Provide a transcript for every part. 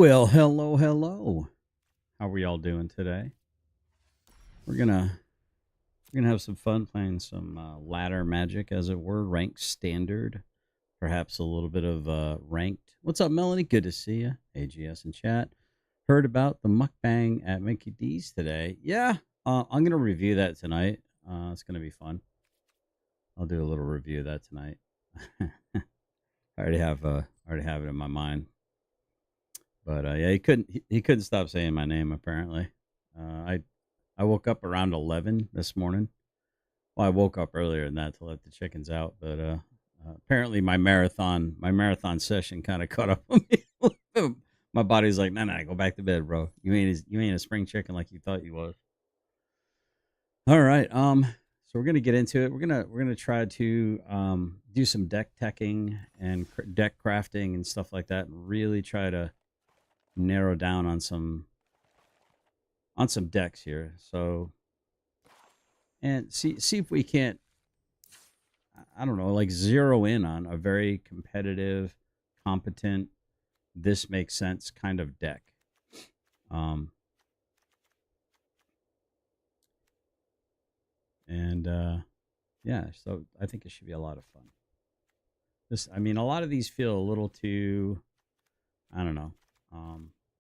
Well, hello, hello. How are y'all doing today? We're gonna have some fun playing some ladder magic, as it were, ranked standard, perhaps a little bit of ranked. What's up, Melanie? Good to see you. AGS in chat. Heard about the mukbang at Mickey D's today? Yeah, I'm gonna review that tonight. It's gonna be fun. I'll do a little review of that tonight. I already have it in my mind. But yeah, he couldn't stop saying my name. Apparently, I woke up around 11 this morning. Well, I woke up earlier than that to let the chickens out, but apparently my marathon session kind of caught up with me. My body's like, nah, go back to bed, bro. You ain't a spring chicken like you thought you was. All right, so we're gonna get into it. We're gonna try to do some deck teching and deck crafting and stuff like that, and really try to narrow down on some decks here. So, and see if we can't, I don't know, like zero in on a very competitive, competent, this makes sense kind of deck. Um, and yeah, so I think it should be a lot of fun. A lot of these feel a little too, I don't know,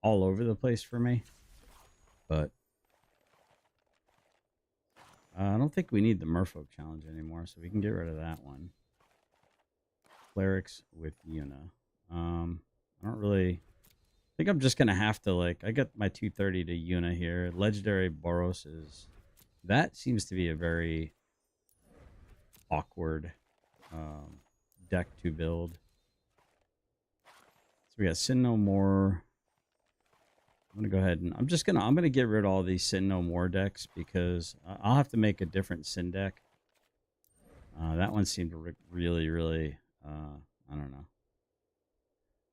all over the place for me, but I don't think we need the Merfolk challenge anymore, so we can get rid of that one. Clerics with Yuna. I don't really think I'm just gonna have to, like, I got my 230 to Yuna here. Legendary Boros is, that seems to be a very awkward deck to build. So we got Sin No More. I'm gonna go ahead and I'm gonna get rid of all these Sin No More decks because I'll have to make a different Sin deck. That one seemed to really I don't know.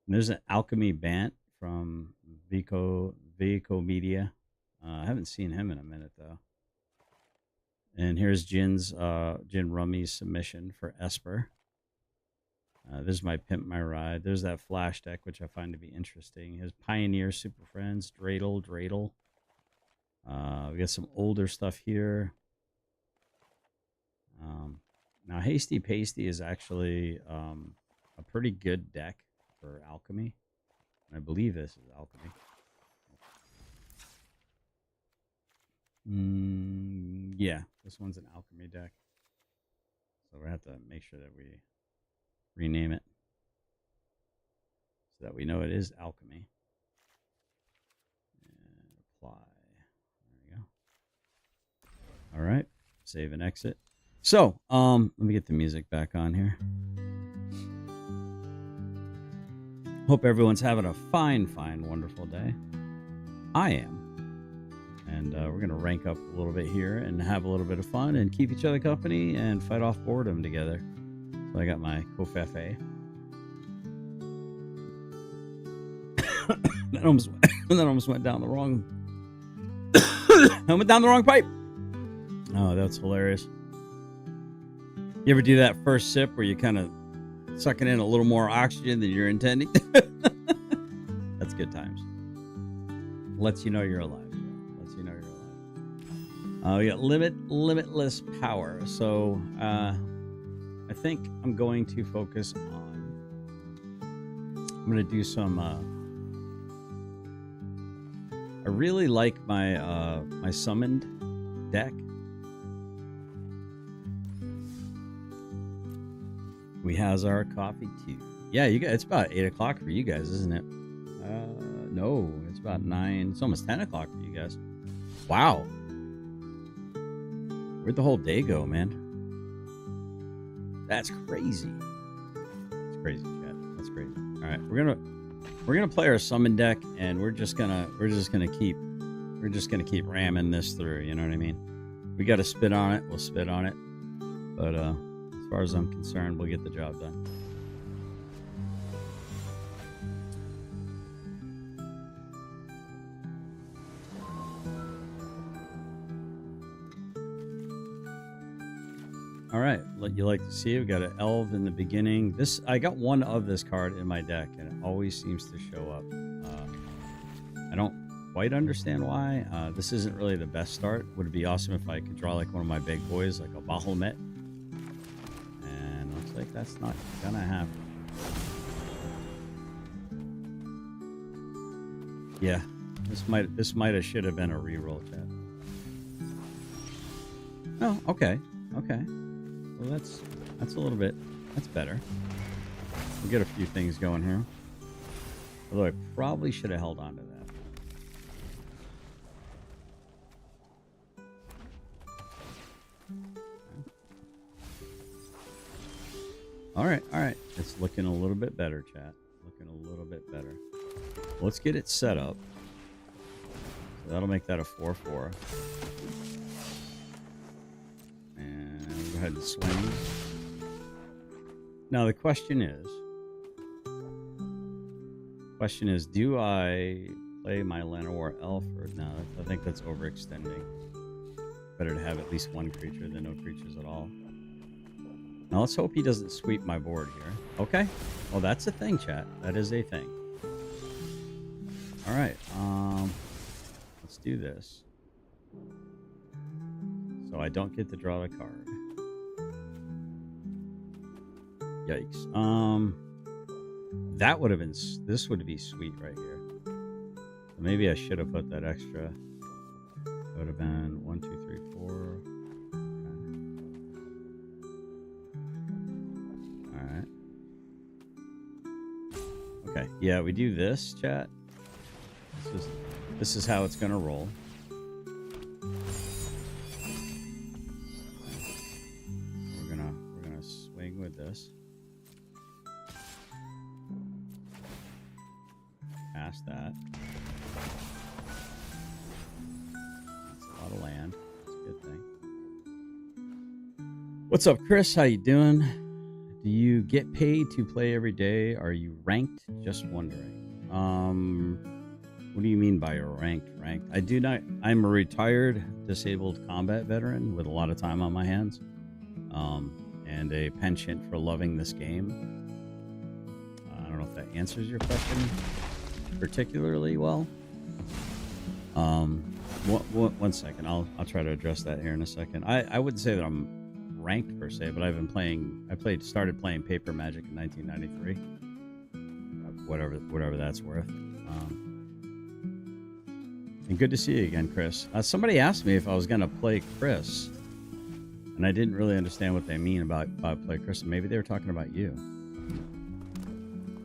And there's an Alchemy Bant from Vico Media. I haven't seen him in a minute though. And here's Jin Rummy's submission for Esper. There's my Pimp My Ride. There's that Flash deck, which I find to be interesting. His Pioneer Super Friends, Dreidel. We got some older stuff here. Now, Hasty Pasty is actually a pretty good deck for Alchemy. I believe this is Alchemy. Yeah, this one's an Alchemy deck. So we have to make sure that we rename it so that we know it is Alchemy. And apply. There we go. All right, save and exit. So, let me get the music back on here. Hope everyone's having a fine, wonderful day. I am. And we're going to rank up a little bit here and have a little bit of fun and keep each other company and fight off boredom together. So I got my Kofefe. that almost went down the wrong. I went down the wrong pipe. Oh, that's hilarious. You ever do that first sip where you kind of sucking in a little more oxygen than you're intending? That's good times. Lets you know you're alive. We got limitless power. So I think I'm going to focus on. I'm going to do some. I really like my my summoned deck. We has our coffee too. Yeah, you guys. It's about 8 o'clock for you guys, isn't it? No, it's about 9. It's almost 10 o'clock for you guys. Wow. Where'd the whole day go, man? That's crazy. That's crazy, chat. That's crazy. All right, we're gonna play our summon deck, and we're just gonna keep ramming this through. You know what I mean? We got to spit on it. We'll spit on it. But as far as I'm concerned, we'll get the job done. All right, you like to see it. We got an Elf in the beginning. I got one of this card in my deck, and it always seems to show up. I don't quite understand why. This isn't really the best start. Would it be awesome if I could draw like one of my big boys, like a Bahamut? And looks like that's not gonna happen. Yeah, this might have should have been a reroll, chat. Oh, okay, okay. Well, that's a little bit. That's better. We'll get a few things going here. Although I probably should have held on to that. All right. It's looking a little bit better, chat. Looking a little bit better. Let's get it set up. So that'll make that a 4/4. And we'll go ahead and swing. Now the question is, do I play my Llanowar Elf or no? I think that's overextending. Better to have at least one creature than no creatures at all. Now let's hope he doesn't sweep my board here. Okay. Well, that's a thing, chat. That is a thing. All right. Let's do this. So I don't get to draw the card. Yikes. That would have been. This would be sweet right here. Maybe I should have put that extra. It would have been 1, 2, 3, 4. Okay, yeah, we do this, chat. This is how it's gonna roll. We're gonna swing with this. Past that. That's a lot of land. That's a good thing. What's up, Chris? How you doing? Do you get paid to play every day? Are you ranked? Just wondering. What do you mean by ranked? I do not. I'm a retired disabled combat veteran with a lot of time on my hands, and a penchant for loving this game. I don't know if that answers your question particularly well. One second. I'll try to address that here in a second. I wouldn't say that I'm ranked per se, but I've been playing. Started playing Paper Magic in 1993. Whatever that's worth. And good to see you again, Chris. Somebody asked me if I was gonna play Chris, and I didn't really understand what they mean about play Chris. Maybe they were talking about you. I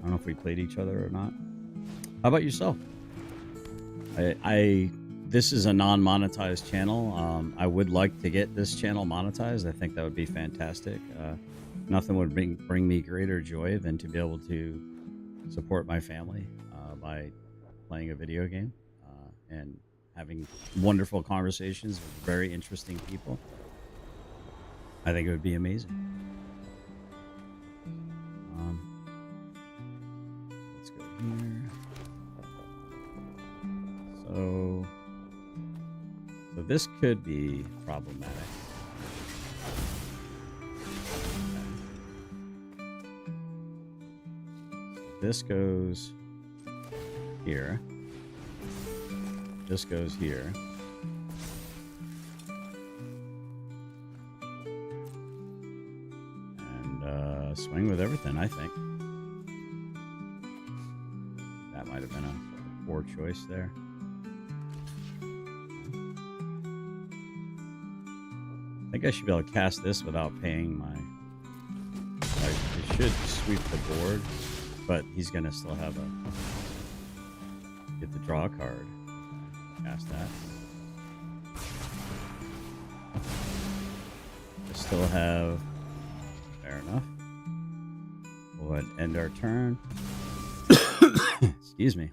don't know if we played each other or not. How about yourself? This is a non-monetized channel. I would like to get this channel monetized. I think that would be fantastic. Nothing would bring me greater joy than to be able to support my family by playing a video game and having wonderful conversations with very interesting people. I think it would be amazing. Let's go here. So this could be problematic. This goes here. This goes here. And swing with everything, I think. That might have been a poor choice there. I think I should be able to cast this without paying my... it should sweep the board, but he's going to still have a... get the draw card. Cast that. I still have... Fair enough. We'll go ahead and end our turn. Excuse me.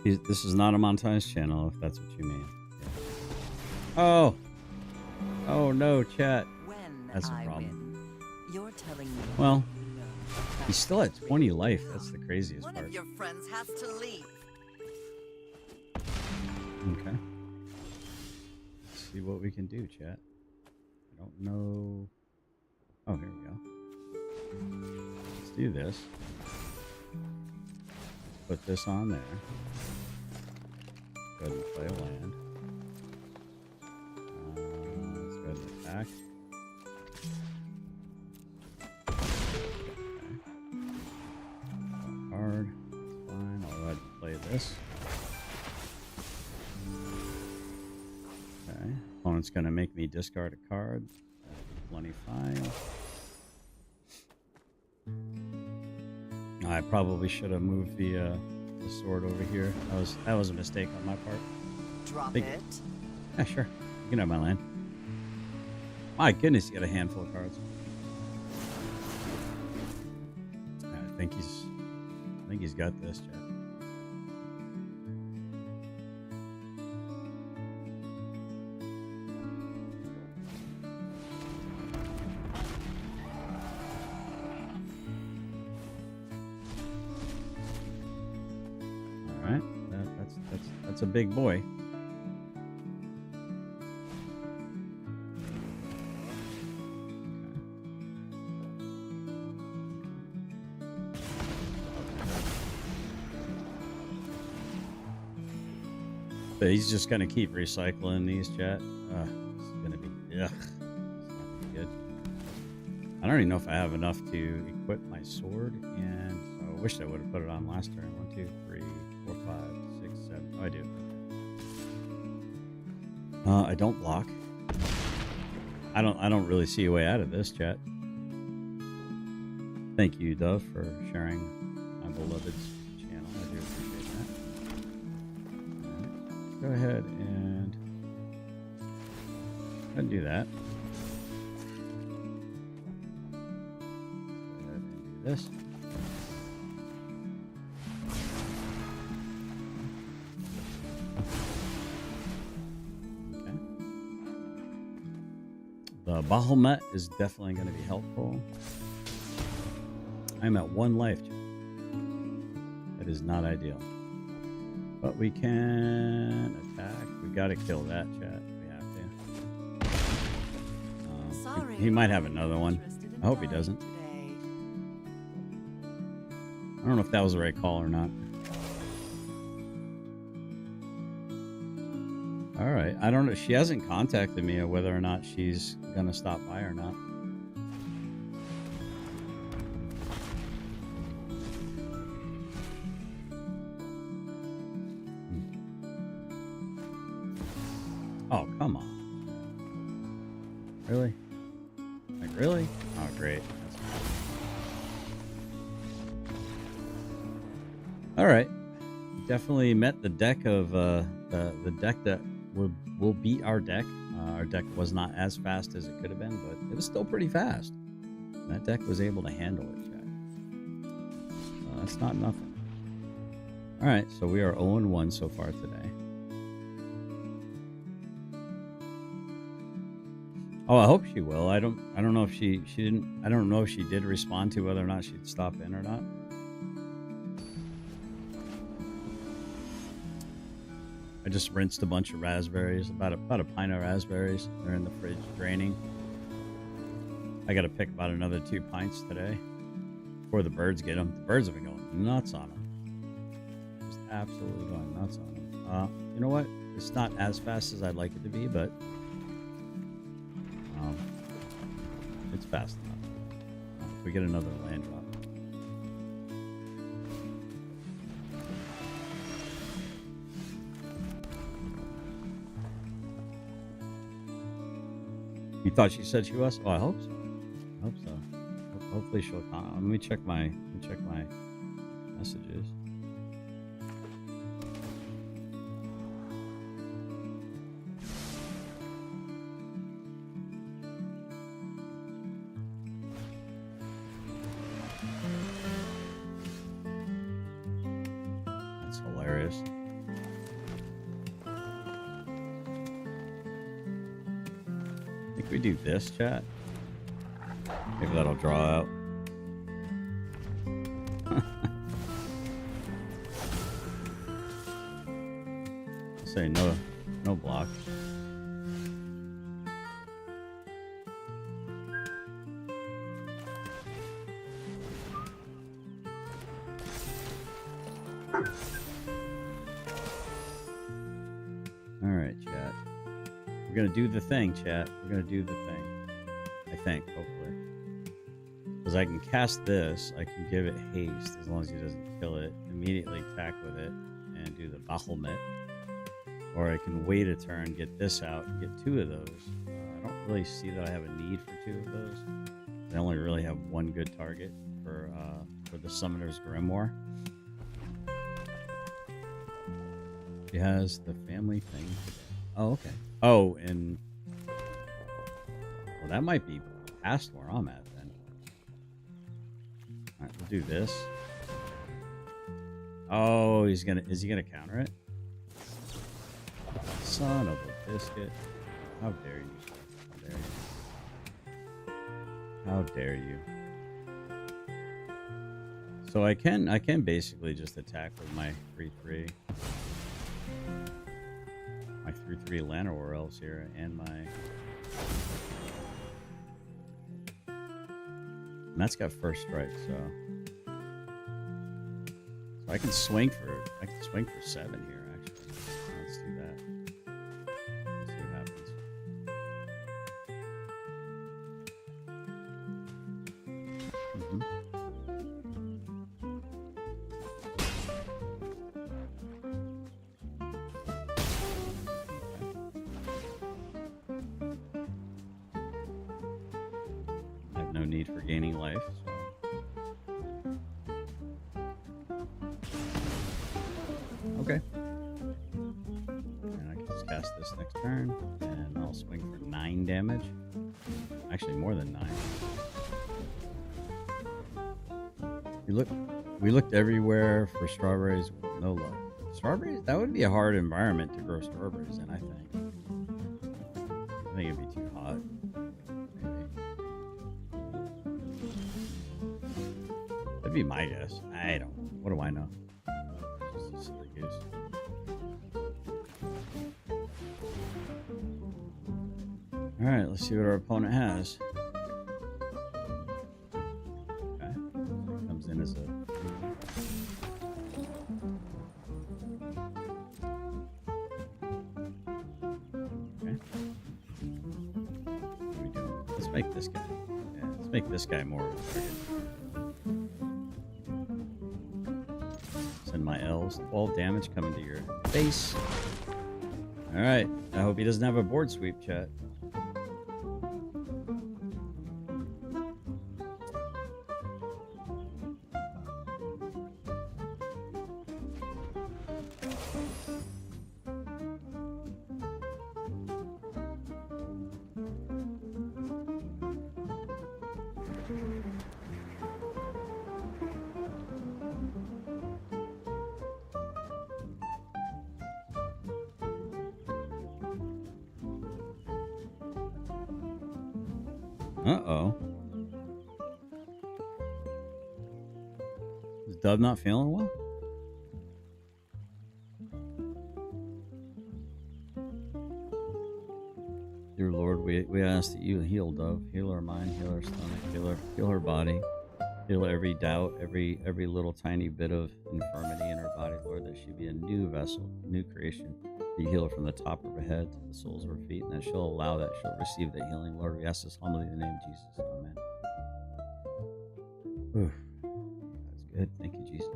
This is not a monetized channel, if that's what you mean. Yeah. Oh no, chat. That's a problem. You're telling me. Well, he's still at 20 life. That's the craziest part. One of your friends has to leave. Okay. Let's see what we can do, chat. I don't know. Oh, here we go. Let's do this. put this on there. Go ahead and play a land. Let's go ahead and attack. Okay. Card. That's fine. I'll go ahead and play this. Okay. Opponent's going to make me discard a card. Plenty fine. I probably should have moved the sword over here. That was a mistake on my part. Drop it. Yeah, sure. You can have my land. My goodness, you got a handful of cards. I think he's got this, Jack. All right, that's a big boy. But he's just gonna keep recycling these, chat. It's gonna be ugh. It's not gonna be good. I don't even know if I have enough to equip my sword, and so I wish I would have put it on last turn. 1, 2, 3, 4, 5, 6, 7. Oh, I do. I don't block. I don't really see a way out of this, chat. Thank you, Dove, for sharing my beloved's channel. I do appreciate that. Go ahead and do that. Go ahead and do this. Okay. The Bahamut is definitely going to be helpful. I'm at 1 life. That is not ideal. But we can attack. We got to kill that, chat. We have to. Sorry, he might have another one. I hope he doesn't. Today. I don't know if that was the right call or not. All right. I don't know. She hasn't contacted me on whether or not she's going to stop by or not. Oh, come on. Really? Like, really? Oh, great. That's all right. Definitely met the deck of the deck that will beat our deck. Our deck was not as fast as it could have been, but it was still pretty fast. That deck was able to handle it, Jack. That's not nothing. All right, so we are 0-1 so far today. Oh, I hope she will. I don't know if she didn't. I don't know if she did respond to whether or not she'd stop in or not. I just rinsed a bunch of raspberries, about a pint of raspberries. They're in the fridge draining. I got to pick about another 2 pints today before the birds get them. The birds have been going nuts on them. Just absolutely going nuts on them. You know what? It's not as fast as I'd like it to be, but it's fast enough. If we get another land drop. You thought she said she was? Oh, I hope so. I hope so. Hopefully she'll come. Let me check my messages. That's hilarious. I think we do this, chat. Maybe that'll draw out. Say no block. Alright, chat. We're gonna do the thing, chat. We're gonna do the thing. I think, hopefully. Because I can cast this, I can give it haste as long as he doesn't kill it, immediately attack with it, and do the Bahamut. Or I can wait a turn, get this out, and get 2 of those. I don't really see that I have a need for 2 of those. I only really have 1 good target for the Summoner's Grimoire. She has the family thing today. Oh, okay. Oh, and... Well, that might be past where I'm at, then. Alright, we'll do this. Oh, is he gonna counter it? Son of a biscuit. How dare you, sir. How dare you. How dare you. So I can basically just attack with my 3/3. My 3/3 Llanowar elves here and my... And that's got first strike, so I can swing for 7 here actually. Let's do that. Let's see what happens. I have no need for gaining life, so. Okay. And I can just cast this next turn, and I'll swing for 9 damage. Actually, more than 9. We looked everywhere for strawberries with no luck. Strawberries? That would be a hard environment to grow strawberries in, I think. I think it'd be too hot. Maybe. That'd be my guess. I don't. What do I know? Just a silly goose. Alright, let's see what our opponent has. Okay. Comes in as a... Okay. What are we doing? Let's make this guy. Yeah, let's make this guy more of a target. Send my elves. 12 damage coming to your face. Alright. I hope he doesn't have a board sweep, chat. Uh-oh. Is Dub not feeling well? Dear Lord, we ask that you heal Dove, heal her mind, heal her stomach, heal her body, heal every doubt, every little tiny bit of infirmity in her body, Lord, that she be a new vessel, new creation. You heal her from the top of her head to the soles of her feet, and that she'll allow that she'll receive that healing. Lord, we ask this humbly in the name of Jesus. Amen. Whew. That's good. Thank you, Jesus.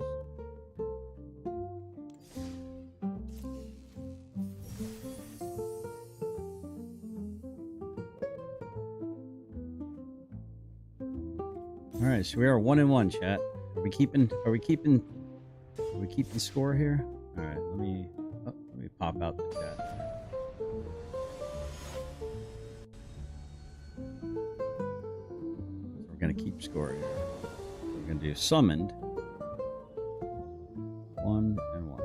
All right, so we are 1-1, chat. Are we keeping score here? All right, let me pop out the chat. We're gonna keep score here. We're gonna do summoned 1 and 1.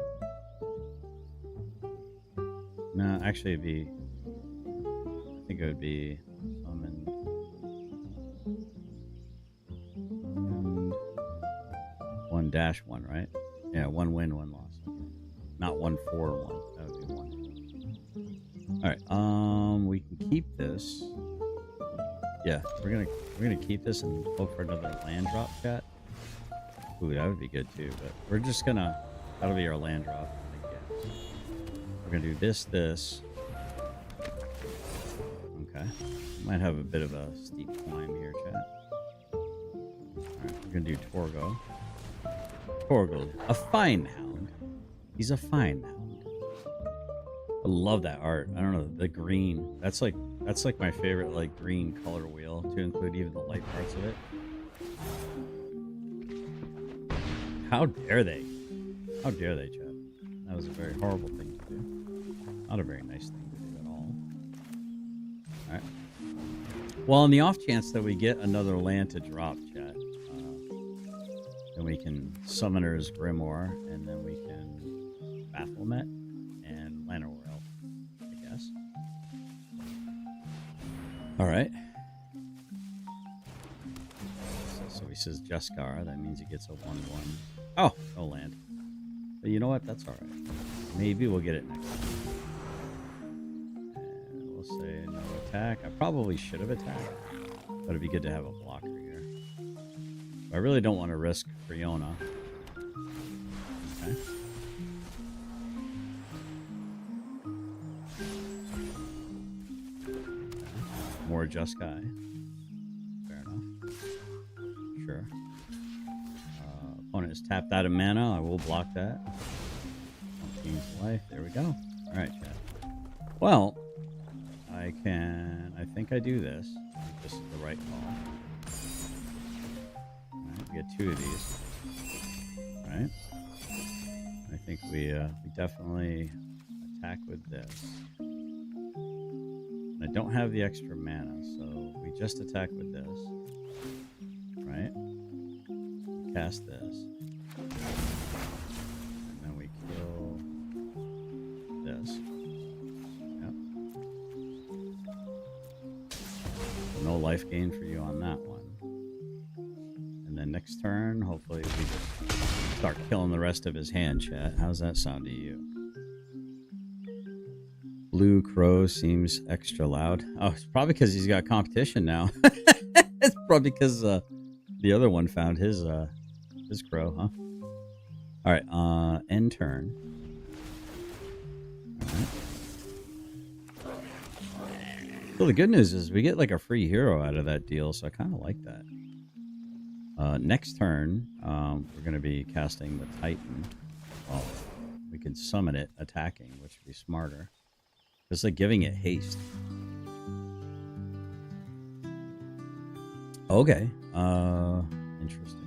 No, actually it'd be, I think it would be summoned 1-1, right? Yeah, 1 win, 1 loss. Not 1-4-1. That would be 1. All right. We can keep this. Yeah, we're gonna keep this and hope for another land drop, chat. Ooh, that would be good too. But we're just gonna That'll be our land drop, I guess. We're gonna do this. Okay. Might have a bit of a steep climb here, chat. Alright, we're gonna do Torgo. Torgo, a fine hound. He's a fine hound. I love that art. I don't know, the green. That's like my favorite like green color wheel, to include even the light parts of it. How dare they? How dare they, chat? That was a very horrible thing to do. Not a very nice thing to do at all. Alright. Well, in the off chance that we get another land to drop, chat, then we can Summoner's Grimoire, and then we can Baphomet and Llanowar Elf, I guess. Alright. So he says Jaskar, that means he gets a 1-1. Oh, no land. But you know what? That's alright. Maybe we'll get it next time. And we'll say no attack. I probably should have attacked, but it'd be good to have a blocker here. I really don't want to risk Friona. Okay. More Jeskai. Fair enough. Sure. Opponent is tapped out of mana. I will block that. Change life. There we go. Alright, chat. Well, I think I do this. I think this is the right call. Alright, we get 2 of these. Alright. I think we definitely attack with this. I don't have the extra mana, so we just attack with this. Right? Cast this. And then we kill this. Yep. So no life gain for you on that one. And then next turn, hopefully we just start killing the rest of his hand, chat. How's that sound to you? Blue Crow seems extra loud. Oh, it's probably because he's got competition now. It's probably because the other one found his crow, huh? All right, end turn. All right. So the good news is we get like a free hero out of that deal, so I kind of like that. Next turn, we're going to be casting the Titan. Well, we can summon it attacking, which would be smarter. It's like giving it haste. Okay. Interesting.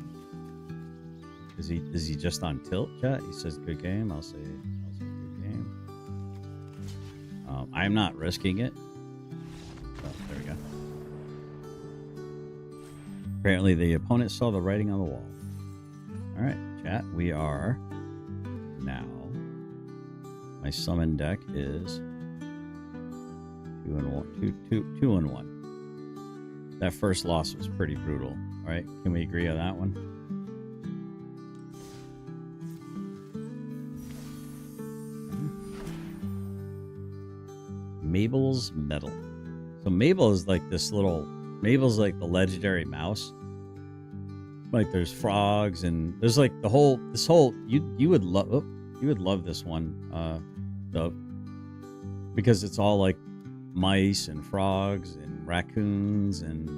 Is he just on tilt, chat? He says good game. I'll say good game. I'm not risking it. Oh, there we go. Apparently the opponent saw the writing on the wall. All right, chat. We are now. My summon deck is 2-1. That first loss was pretty brutal. All right, can we agree on that one? Mabel's Medal. So Mabel is like this little. Mabel's like the legendary mouse. Like there's frogs and there's like this whole. You would love this one, though, because it's all like mice and frogs and raccoons and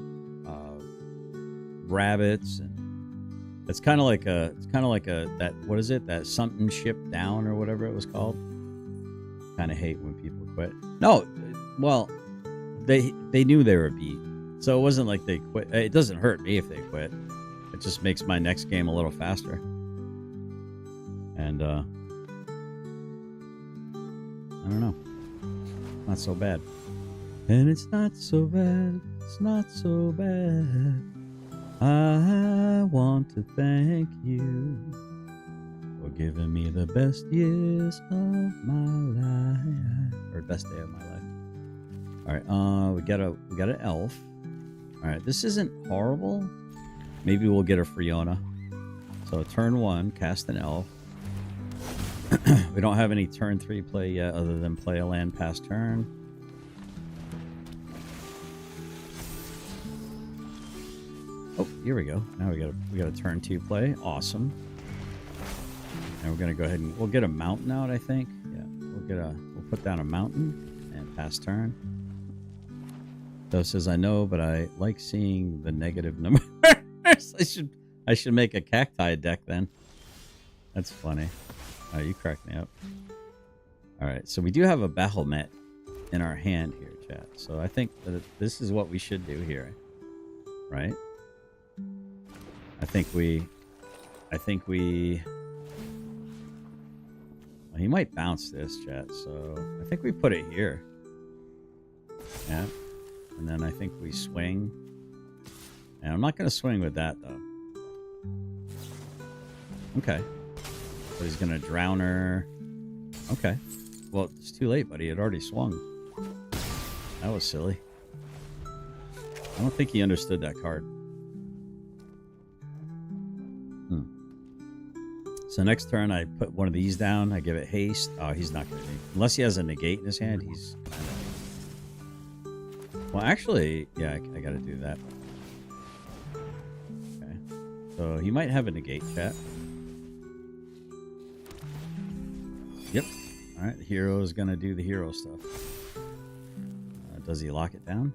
rabbits, and it's kind of like that, what is it, that something ship down or whatever it was called. Kind of hate when people quit. No, well, they knew they were beat, so it wasn't like they quit. It doesn't hurt me if they quit. It just makes my next game a little faster. And I don't know, not so bad. And it's not so bad, it's not so bad. I want to thank you for giving me the best years of my life, or best day of my life. All right, we got an elf. All right, this isn't horrible. Maybe we'll get a Friona. So turn 1, cast an elf. We don't have any turn 3 play yet, other than play a land past turn. Oh, here we go. Now we got a turn 2 play. Awesome. And we're gonna go ahead and we'll get a mountain out, I think. Yeah, we'll put down a mountain and pass turn. So it says I know, but I like seeing the negative numbers. I should make a cacti deck then. That's funny. Oh, you cracked me up. Alright, so we do have a Bahamut in our hand here, chat. So I think that this is what we should do here. Right? I think we well, he might bounce this, chat, so I think we put it here. Yeah. And then I think we swing. And I'm not going to swing with that, though. Okay. So he's going to drown her. Okay. Well, it's too late, buddy. It already swung. That was silly. I don't think he understood that card. So next turn, I put one of these down. I give it haste. Oh, he's not going to be. Unless he has a negate in his hand, he's kind of... Well, actually, yeah, I got to do that. Okay. So he might have a negate, chat. Yep. All right, the hero is going to do the hero stuff. Does he lock it down?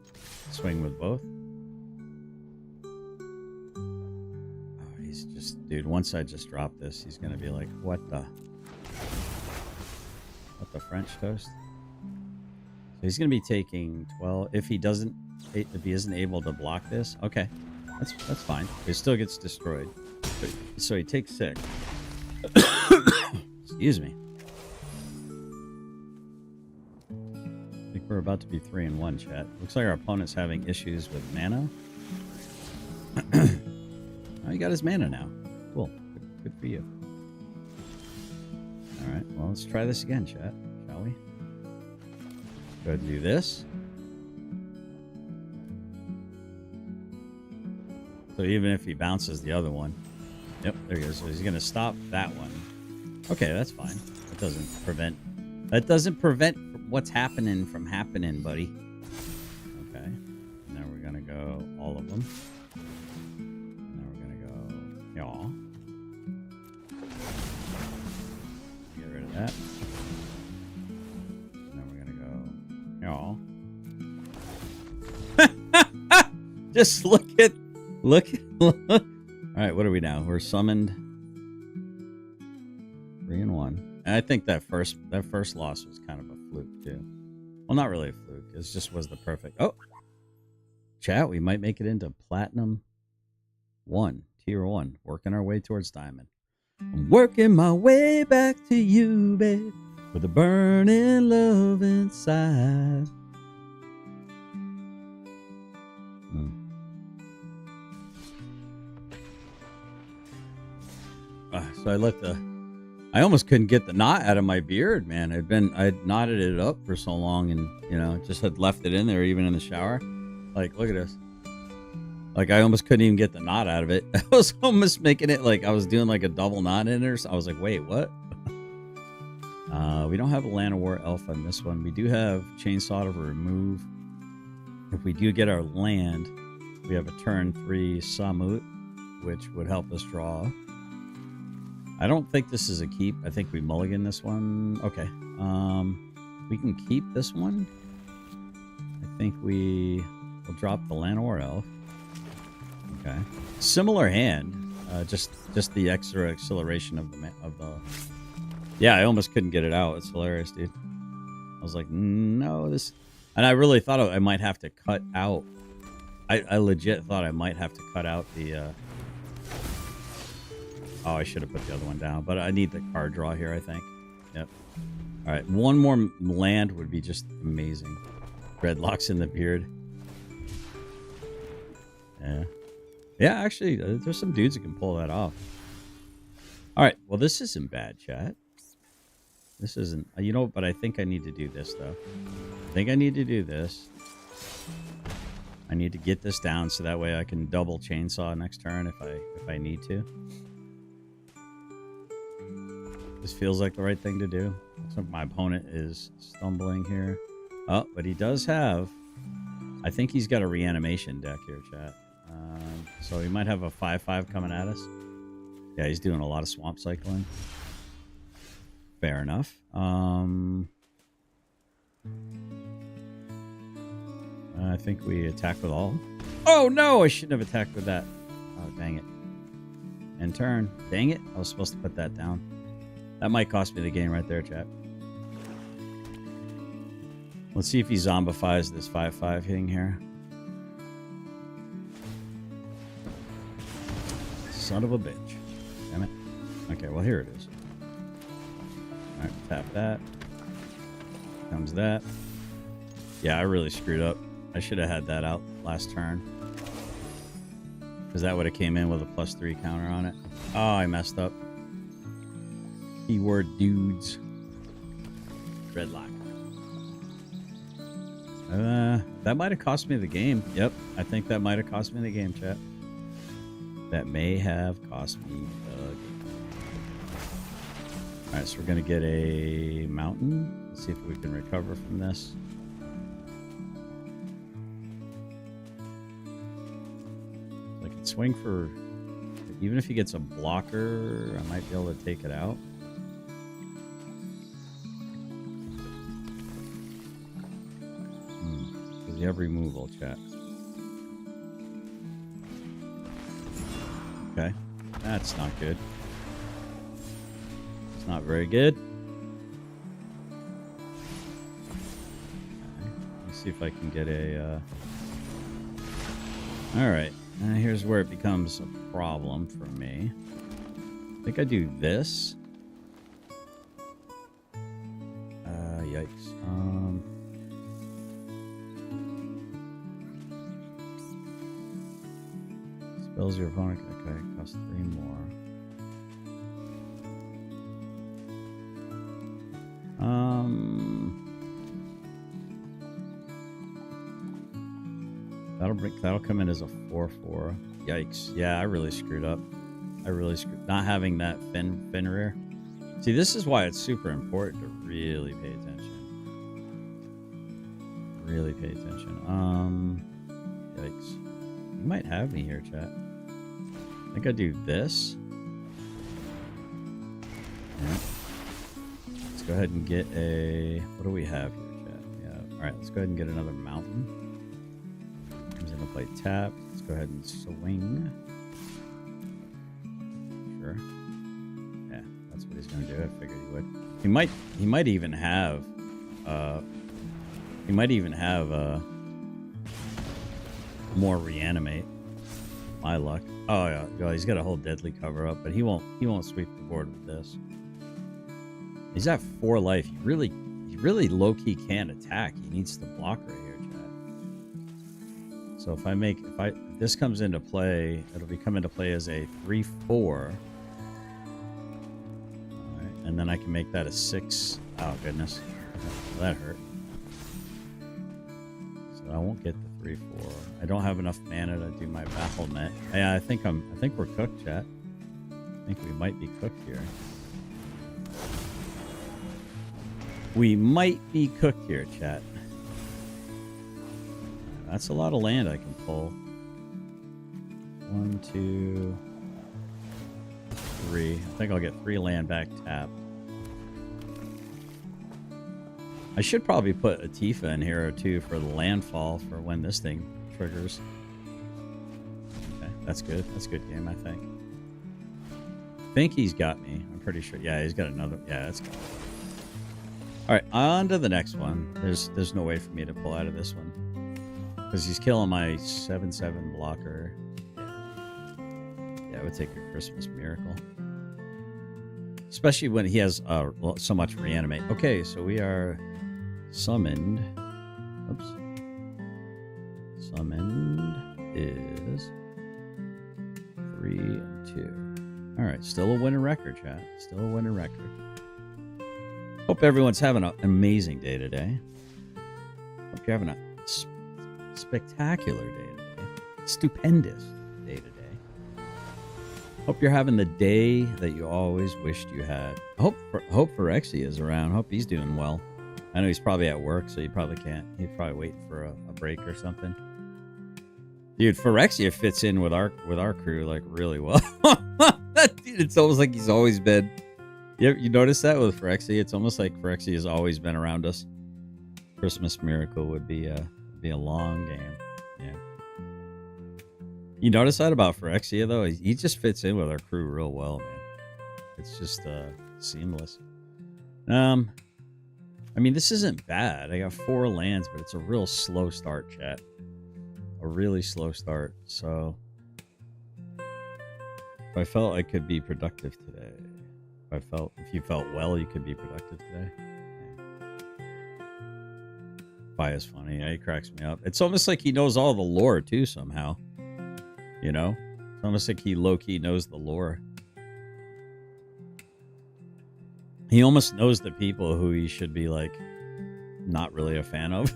Swing with both? Dude, once I just drop this, he's gonna be like, what the French toast? So he's gonna be taking 12 if he isn't able to block this. Okay, that's fine. He still gets destroyed. So he takes 6. Excuse me. I think we're about to be 3-1, chat. Looks like our opponent's having issues with mana. Oh, he got his mana now. Cool. Good for you. Alright, well, let's try this again, chat. Shall we? Go ahead and do this. So even if he bounces the other one. Yep, there he goes. So he's going to stop that one. Okay, that's fine. That doesn't prevent what's happening from happening, buddy. Okay. Now we're going to go all of them. Y'all. Get rid of that. Now we're gonna go. Y'all. Just look. Alright, what are we now? We're summoned 3-1. And I think that first loss was kind of a fluke too. Well, not really a fluke. It just was the perfect. Oh! Chat, we might make it into Platinum 1. Tier 1, working our way towards Diamond. I'm working my way back to you, babe, with a burning love inside. So I almost couldn't get the knot out of my beard, man. I'd knotted it up for so long, and just had left it in there, even in the shower. Like, look at this. Like, I almost couldn't even get the knot out of it. I was almost making it like I was doing like a double knot in it or so. I was like, wait, what? We don't have a Land of War elf on this one. We do have Chainsaw to remove. If we do get our land, we have a turn 3 Samut, which would help us draw. I don't think this is a keep. I think we mulligan this one. Okay. We can keep this one. I think we'll drop the Land of War elf. Okay. Similar hand, just the extra acceleration of the. Yeah, I almost couldn't get it out. It's hilarious, dude. I was like, no, this, and I really thought I might have to cut out. I legit thought I might have to cut out the. Oh, I should have put the other one down, but I need the card draw here, I think. Yep. All right, one more land would be just amazing. Dreadlocks in the beard. Yeah. Yeah, actually, there's some dudes that can pull that off. All right, well, this isn't bad, chat. This isn't, but I think I need to do this, though. I think I need to do this. I need to get this down so that way I can double chainsaw next turn if I need to. This feels like the right thing to do. So my opponent is stumbling here. Oh, but he does have, I think he's got a reanimation deck here, chat. So he might have a 5/5 coming at us. Yeah, he's doing a lot of swamp cycling. Fair enough. I think we attack with all. Oh no, I shouldn't have attacked with that. Oh, dang it. And turn. Dang it. I was supposed to put that down. That might cost me the game right there, chat. Let's see if he zombifies this 5/5 hitting here. Son of a bitch. Damn it. Okay, well, here it is. Alright, tap that. Comes that. Yeah, I really screwed up. I should have had that out last turn. Because that would have came in with a +3 counter on it. Oh, I messed up. Keyword dudes. Dreadlock. That might have cost me the game. Yep, I think that might have cost me the game, chat. That may have cost me the game. Alright, so we're going to get a mountain. Let's see if we can recover from this. I can swing for... Even if he gets a blocker, I might be able to take it out. Does he have removal, chat? Okay. That's not good. It's not very good. Okay. Let's see if I can get a... Alright. Here's where it becomes a problem for me. I think I do this. Yikes. Spells your opponent. Okay, cost 3 more. That'll come in as a 4/4. Yikes. Yeah, I really screwed up. Not having that Fenrir. See, this is why it's super important to really pay attention. Really pay attention. Yikes. You might have me here, chat. I think I do this. Yeah. Let's go ahead and get a... What do we have here, chat? Yeah. Alright, let's go ahead and get another mountain. Comes into play tap. Let's go ahead and swing. Sure. Yeah, that's what he's going to do. I figured he would. He might even have... more reanimate. My luck. Oh yeah, he's got a whole deadly cover up, but he won't sweep the board with this. He's at 4 life. He really low-key can't attack. He needs the block right here, chat. So if this comes into play, it'll be come into play as a 3/4. Alright, and then I can make that a 6. Oh goodness. That hurt. So I won't get the 3/4. I don't have enough mana to do my Battlenet. Yeah, I think we're cooked, chat. I think we might be cooked here. We might be cooked here, chat. That's a lot of land I can pull. 1, 2, 3. I think I'll get 3 land back tapped. I should probably put a Tifa in here or two for the landfall for when this thing triggers. Okay, that's good. That's a good game, I think. I think he's got me. I'm pretty sure. Yeah, he's got another. Yeah, that's good. All right, on to the next one. There's no way for me to pull out of this one because he's killing my 7/7 blocker. Yeah, it would take a Christmas miracle. Especially when he has so much reanimate. Okay, so we are summoned. Oops. Summoned is 3 and 2. All right, still a winning record, chat. Still a winning record. Hope everyone's having an amazing day today. Hope you're having a spectacular day today. Stupendous day today. Hope you're having the day that you always wished you had. Hope Phyrexia is around. Hope he's doing well. I know he's probably at work, so he probably can't. He's probably waiting for a break or something. Dude, Phyrexia fits in with our crew like really well. Dude, it's almost like he's always been You notice that with Phyrexia? It's almost like Phyrexia has always been around us. Christmas Miracle would be a long game. Yeah. You notice that about Phyrexia though? He just fits in with our crew real well, man. It's just seamless. I mean, this isn't bad. I got 4 lands, but it's a real slow start, chat. A really slow start. So if I felt I could be productive today, if you felt well, you could be productive today. Fia's funny. Yeah, he cracks me up. It's almost like he knows all the lore too somehow. You know, it's almost like he low-key knows the lore. He almost knows the people who he should be like not really a fan of.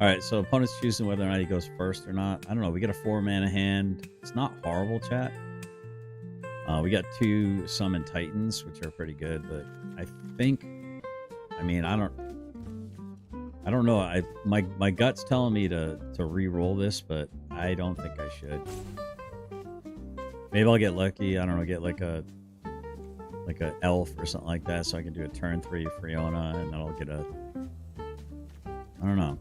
All right, so opponent's choosing whether or not he goes first or not. I don't know. We got a 4-mana hand. It's not horrible, chat. We got 2 Summon Titans, which are pretty good, but I think, I mean, I don't know. My gut's telling me to re-roll this, but I don't think I should. Maybe I'll get lucky. I don't know. Get like a elf or something like that, so I can do a turn 3 Fiona, and then I'll get a. I don't know.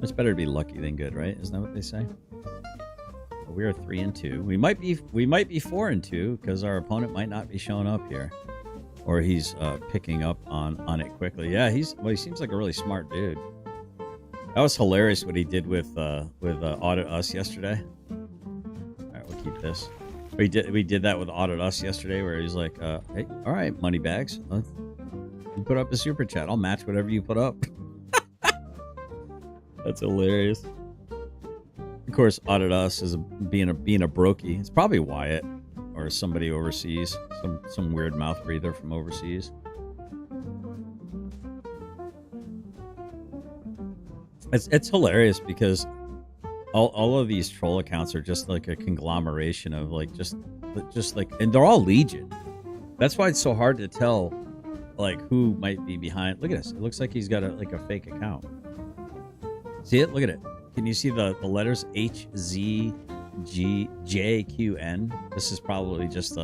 It's better to be lucky than good, right? Isn't that what they say? But we are 3-2. We might be 4-2 because our opponent might not be showing up here. Or he's picking up on it quickly. Yeah, he seems like a really smart dude. That was hilarious what he did with Audit Us yesterday. All right, we'll keep this. We did that with Audit Us yesterday, where he's like, "Hey, all right, Moneybags, you put up a super chat. I'll match whatever you put up." That's hilarious. Of course, Audit Us is being a brokey. It's probably Wyatt. Or somebody overseas, some weird mouth breather from overseas. It's hilarious because all of these troll accounts are just like a conglomeration of like just like, and they're all Legion. That's why it's so hard to tell like who might be behind. Look at this. It looks like he's got a fake account. See it? Look at it. Can you see the letters HZGJQN? This is probably just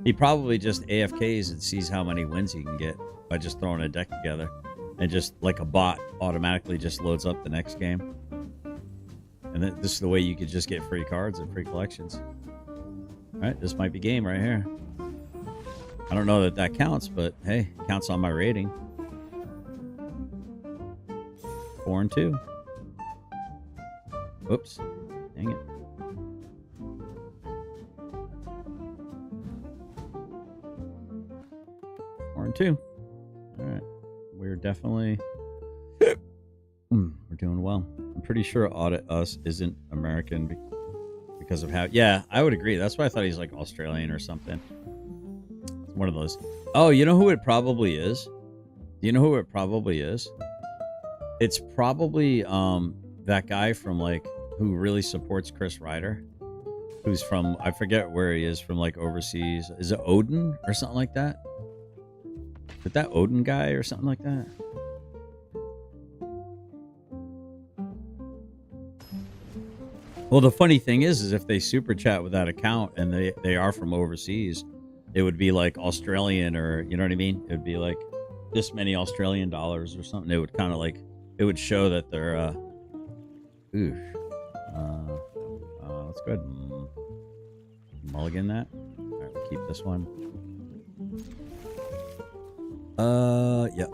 he probably just AFKs and sees how many wins he can get by just throwing a deck together, and just like a bot automatically just loads up the next game. And this is the way you could just get free cards and free collections. All right, this might be game right here. I don't know that counts, but hey, it counts on my rating. 4-2. Oops, dang it. 4-2. All right, we're definitely we're doing well. I'm pretty sure Audit Us isn't American because of how. Yeah, I would agree. That's why I thought he's like Australian or something. It's one of those. Oh, you know who it probably is? Do you know who it probably is? It's probably that guy from like who really supports Chris Ryder, who's from, I forget where he is, from like overseas. Is it Odin or something like that? Is that Odin guy or something like that? Well, the funny thing is if they super chat with that account and they are from overseas, it would be like Australian, or you know what I mean? It would be like this many Australian dollars or something. It would kind of like, it would show that they're let's go ahead and mulligan that. All right, we'll keep this one. Yeah.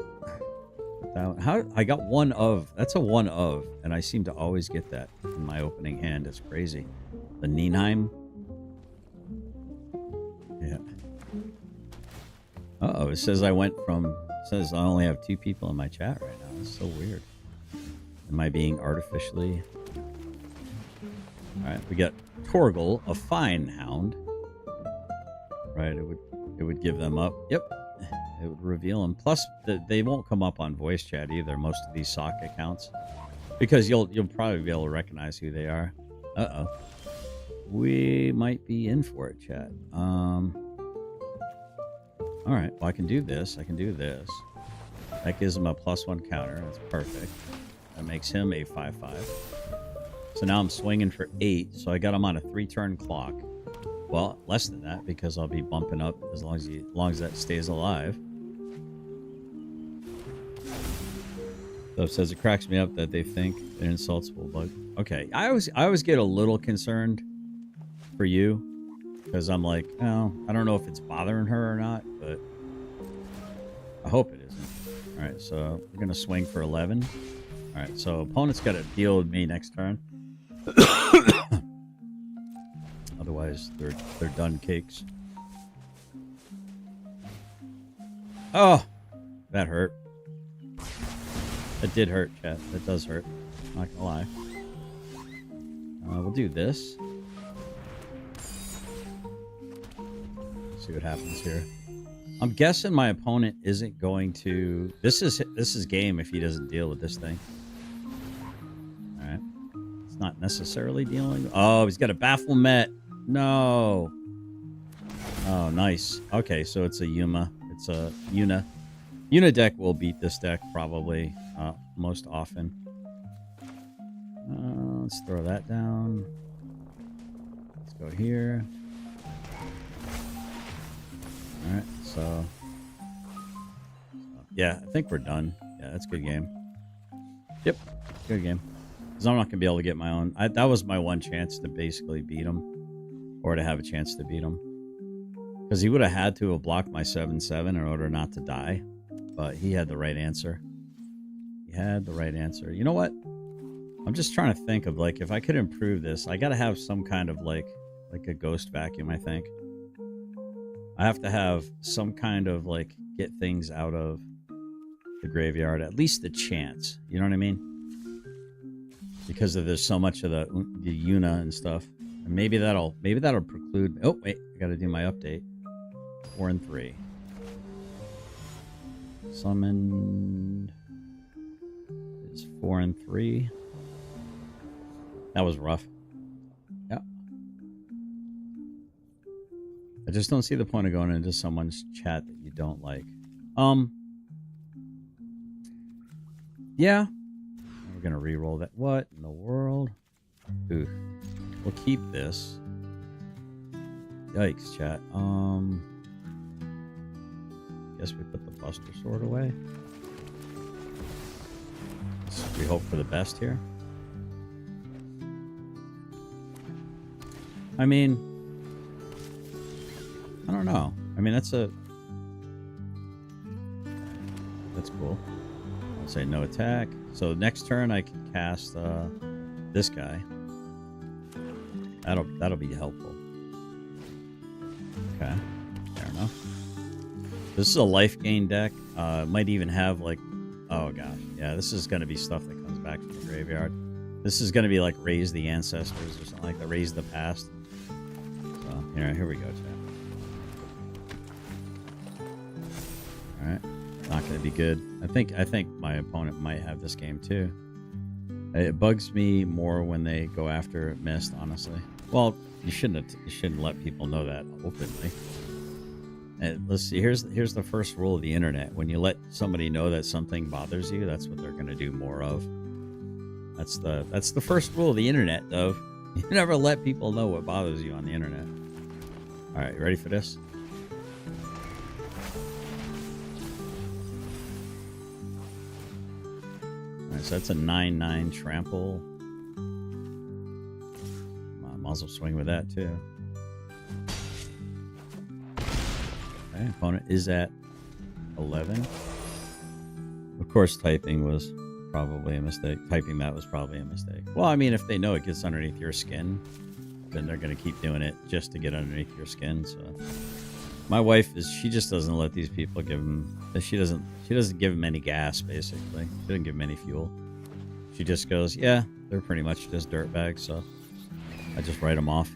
How I got one of, that's a one of, and I seem to always get that in my opening hand. It's crazy. The Neenheim. Yeah. Uh-oh, it says I says I only have 2 people in my chat right now. It's so weird. Am I being artificially? All right, we got Torgal, a fine hound. Right, it would give them up. Yep, it would reveal them. Plus, they won't come up on voice chat either. Most of these sock accounts, because you'll probably be able to recognize who they are. Uh-oh, we might be in for it, chat. All right, well I can do this. I can do this. That gives him a +1 counter. That's perfect. That makes him a 5/5. So now I'm swinging for 8. So I got him on a 3-turn clock. Well, less than that because I'll be bumping up as long as that stays alive. So it says it cracks me up that they think an insults will bug. Okay, I always get a little concerned for you because I'm like, oh, I don't know if it's bothering her or not, but I hope it isn't. All right, so we're gonna swing for 11. All right, so opponent's got to deal with me next turn. Otherwise, they're done cakes. Oh, that hurt. That did hurt, chat. That does hurt. Not gonna lie. We'll do this. See what happens here. I'm guessing my opponent isn't going to. This is game if he doesn't deal with this thing. All right. It's not necessarily dealing. Oh, he's got a Baphomet. No. Oh, nice. Okay, so it's a Yuma. It's a Yuna. Yuna deck will beat this deck probably most often. Let's throw that down. Let's go here. All right, so yeah, I think we're done. Yeah, that's a good game. Yep, good game. Because I'm not gonna be able to get my own. That was my one chance to basically beat him, or to have a chance to beat him. Because he would have had to have blocked my 7/7 in order not to die, but he had the right answer. He had the right answer. You know what? I'm just trying to think of like if I could improve this. I gotta have some kind of like a ghost vacuum. I think I have to have some kind of like get things out of the graveyard, at least the chance. You know what I mean? Because there's so much of the Yuna and stuff, and maybe that'll preclude. Oh wait, I got to do my update. 4 and 3. Summoned is 4 and 3. That was rough. Yeah. I just don't see the point of going into someone's chat that you don't like. Yeah. We're gonna re-roll that. What in the world? Ooh. We'll keep this. Yikes, chat. Guess we put the Buster Sword away. So we hope for the best here. I mean, I don't know. I mean, that's cool. I'll say no attack. So next turn I can cast this guy. That'll be helpful. Okay, fair enough. This is a life gain deck. Might even have like, oh gosh, yeah. This is gonna be stuff that comes back from the graveyard. This is gonna be like raise the ancestors or something like that. Raise the past. So here we go, chat. All right, not gonna be good. I think my opponent might have this game too. It bugs me more when they go after Mist, honestly. Well, you shouldn't let people know that openly. And let's see. Here's the first rule of the internet. When you let somebody know that something bothers you, that's what they're going to do more of. That's the first rule of the internet, Dove. You never let people know what bothers you on the internet. All right, you ready for this? All right, so that's a 9/9 trample. Might as well swing with that too. Okay, opponent is at 11. Of course, typing was probably a mistake. Typing that was probably a mistake. Well, I mean, if they know it gets underneath your skin, then they're going to keep doing it just to get underneath your skin. So, my wife she just doesn't let these people give them. She doesn't give them any gas. Basically, she doesn't give them any fuel. She just goes, yeah, they're pretty much just dirtbags. So, I just write them off,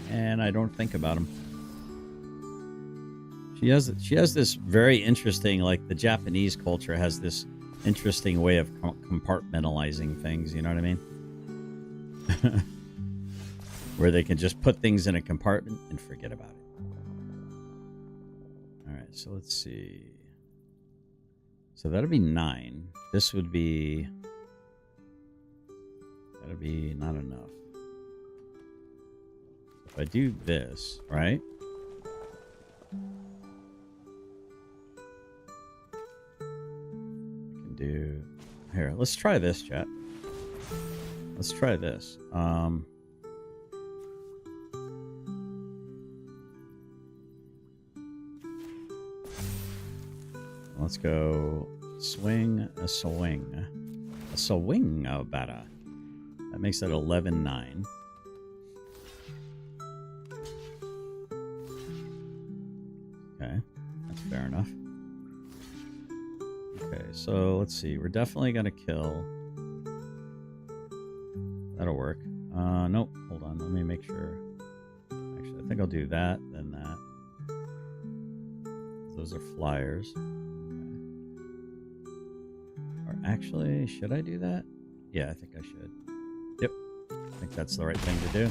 and I don't think about them. She has this very interesting, like the Japanese culture has this interesting way of compartmentalizing things. You know what I mean? Where they can just put things in a compartment and forget about it. All right, so let's see. So that'll be 9. This would be. That'll be not enough. If I do this, right? I can do... Here, let's try this, chat. Let's try this. Let's go swing a swing. A swing better. That makes it 11-9. Okay, that's fair enough. Okay, so let's see. We're definitely going to kill. That'll work. Nope. Hold on. Let me make sure. Actually, I think I'll do that, then that. Those are flyers. Or actually, should I do that? Yeah, I think I should. Yep. I think that's the right thing to do.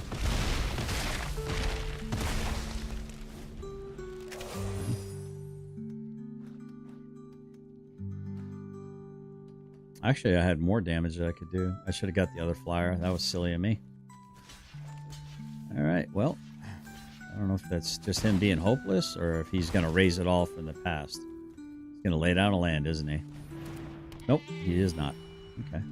Actually, I had more damage that I could do. I should have got the other flyer. That was silly of me. Alright, well. I don't know if that's just him being hopeless or if he's going to raise it all from the past. He's going to lay down a land, isn't he? Nope, he is not. Okay.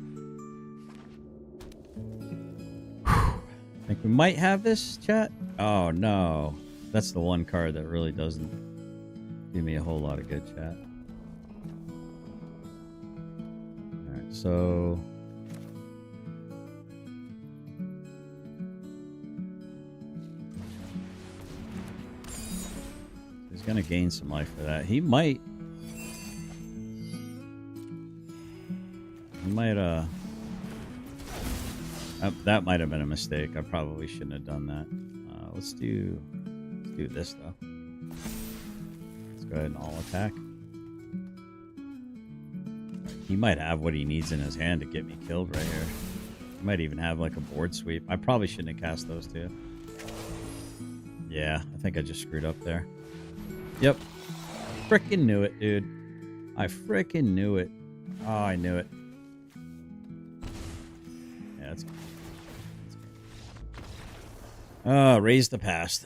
I think we might have this, chat. Oh, no. That's the one card that really doesn't do me a whole lot of good, chat. Alright, so... he's going to gain some life for that. He might... that might have been a mistake. I probably shouldn't have done that. Let's do this though. Let's go ahead and all attack. He might have what he needs in his hand to get me killed right here. He might even have like a board sweep. I probably shouldn't have cast those two. Yeah, I think I just screwed up there. Yep. Frickin' knew it, dude. I frickin' knew it. Oh, I knew it. Yeah, that's good. Raise the past.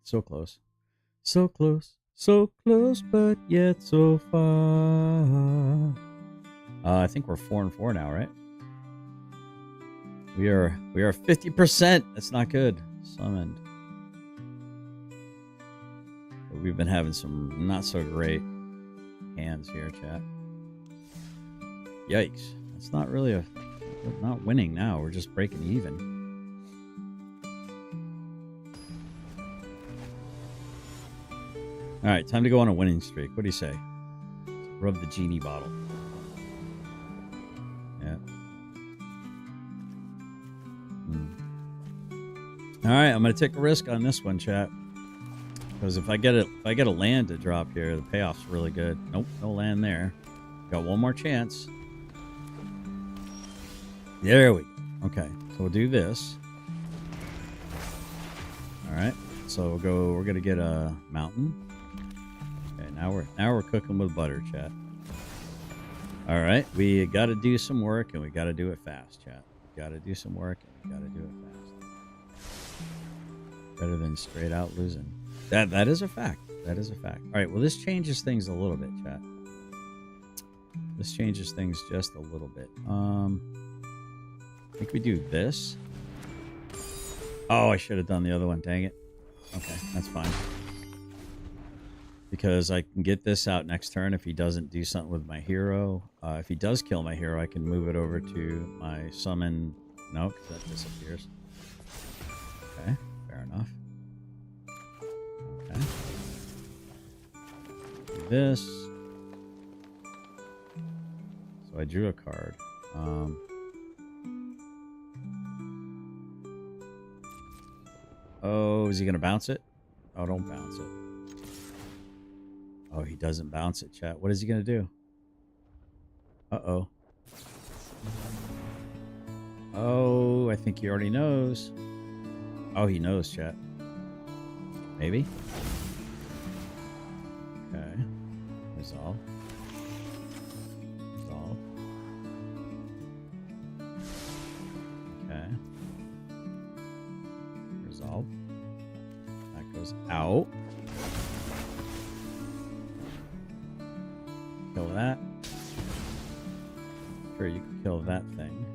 So close. So close. So close, but yet so far. I think we're 4-4 now, right? We are 50%. That's not good. Summoned. But we've been having some not so great hands here, chat. Yikes. That's not really a... we're not winning now. We're just breaking even. All right, time to go on a winning streak. What do you say? Rub the genie bottle. Yeah. All right, I'm gonna take a risk on this one, chat. Because if I get a land to drop here, the payoff's really good. Nope, no land there. Got one more chance. There we go. Okay, so we'll do this. All right, so we'll go. We're gonna get a mountain. Okay, now we're cooking with butter, chat. All right, we got to do some work and we got to do it fast, chat. We got to do some work and we got to do it fast. Better than straight out losing. That is a fact. That is a fact. All right, well this changes things a little bit, chat. This changes things just a little bit. I think we do this. Oh, I should have done the other one. Dang it. Okay, that's fine. Because I can get this out next turn if he doesn't do something with my hero. If he does kill my hero, I can move it over to my summon. No, because that disappears. Okay, fair enough. Okay. Do this. So I drew a card. Oh, is he going to bounce it? Oh, don't bounce it. Oh, he doesn't bounce it, chat. What is he going to do? Uh-oh. Oh, I think he already knows. Oh, he knows, chat. Maybe? Okay. Resolve. Resolve. Okay. resolved. That goes out. Kill that. Sure, you can kill that thing.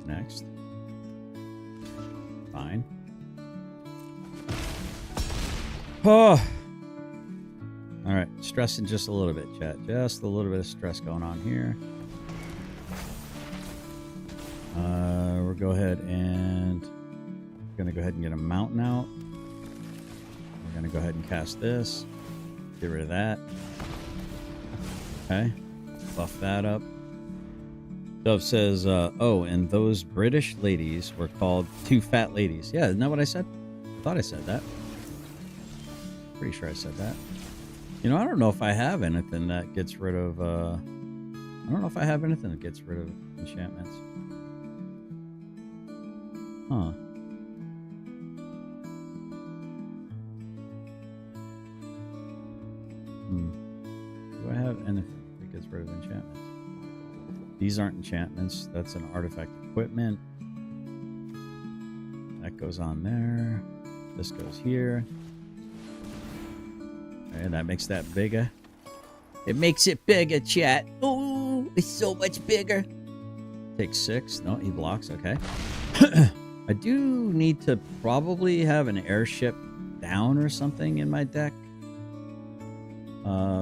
Next. Fine. Oh! Alright, stressing just a little bit, chat. Just a little bit of stress going on here. We'll go ahead and... We're going to go ahead and get a mountain out. We're going to go ahead and cast this. Get rid of that. Okay. Buff that up. Dove says, oh, and those British ladies were called two fat ladies. Yeah, isn't that what I said? I thought I said that. Pretty sure I said that. You know, I don't know if I have anything that gets rid of, I don't know if I have anything that gets rid of enchantments. Huh. Do I have anything that gets rid of enchantments? These aren't enchantments. That's an artifact equipment. That goes on there. This goes here. And that makes that bigger. It makes it bigger, chat. Oh, it's so much bigger. Takes 6. No, he blocks. Okay. I do need to probably have an airship down or something in my deck.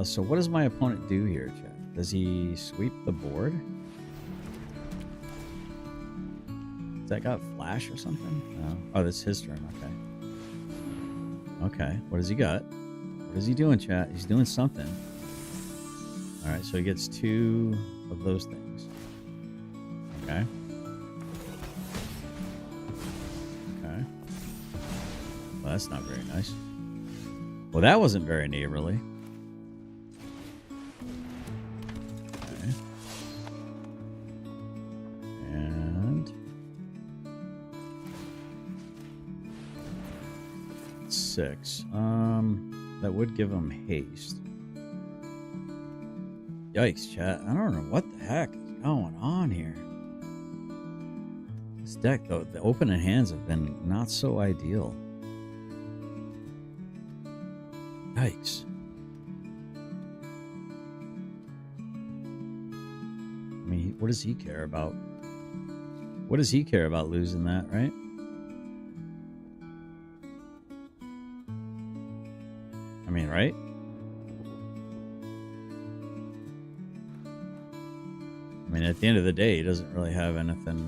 So what does my opponent do here, chat? Does he sweep the board? Has that got flash or something? No. Oh, that's his turn. Okay. Okay. What does he got? What is he doing, chat? He's doing something. All right, so he gets 2 of those things. Okay. Okay. Well, that's not very nice. Well, that wasn't very neighborly. Okay. And 6. That would give him haste. Yikes, chat. I don't know what the heck is going on here. This deck, though, the opening hands have been not so ideal. Yikes. I mean, what does he care about? What does he care about losing that, right? I mean, right? I mean, at the end of the day, he doesn't really have anything.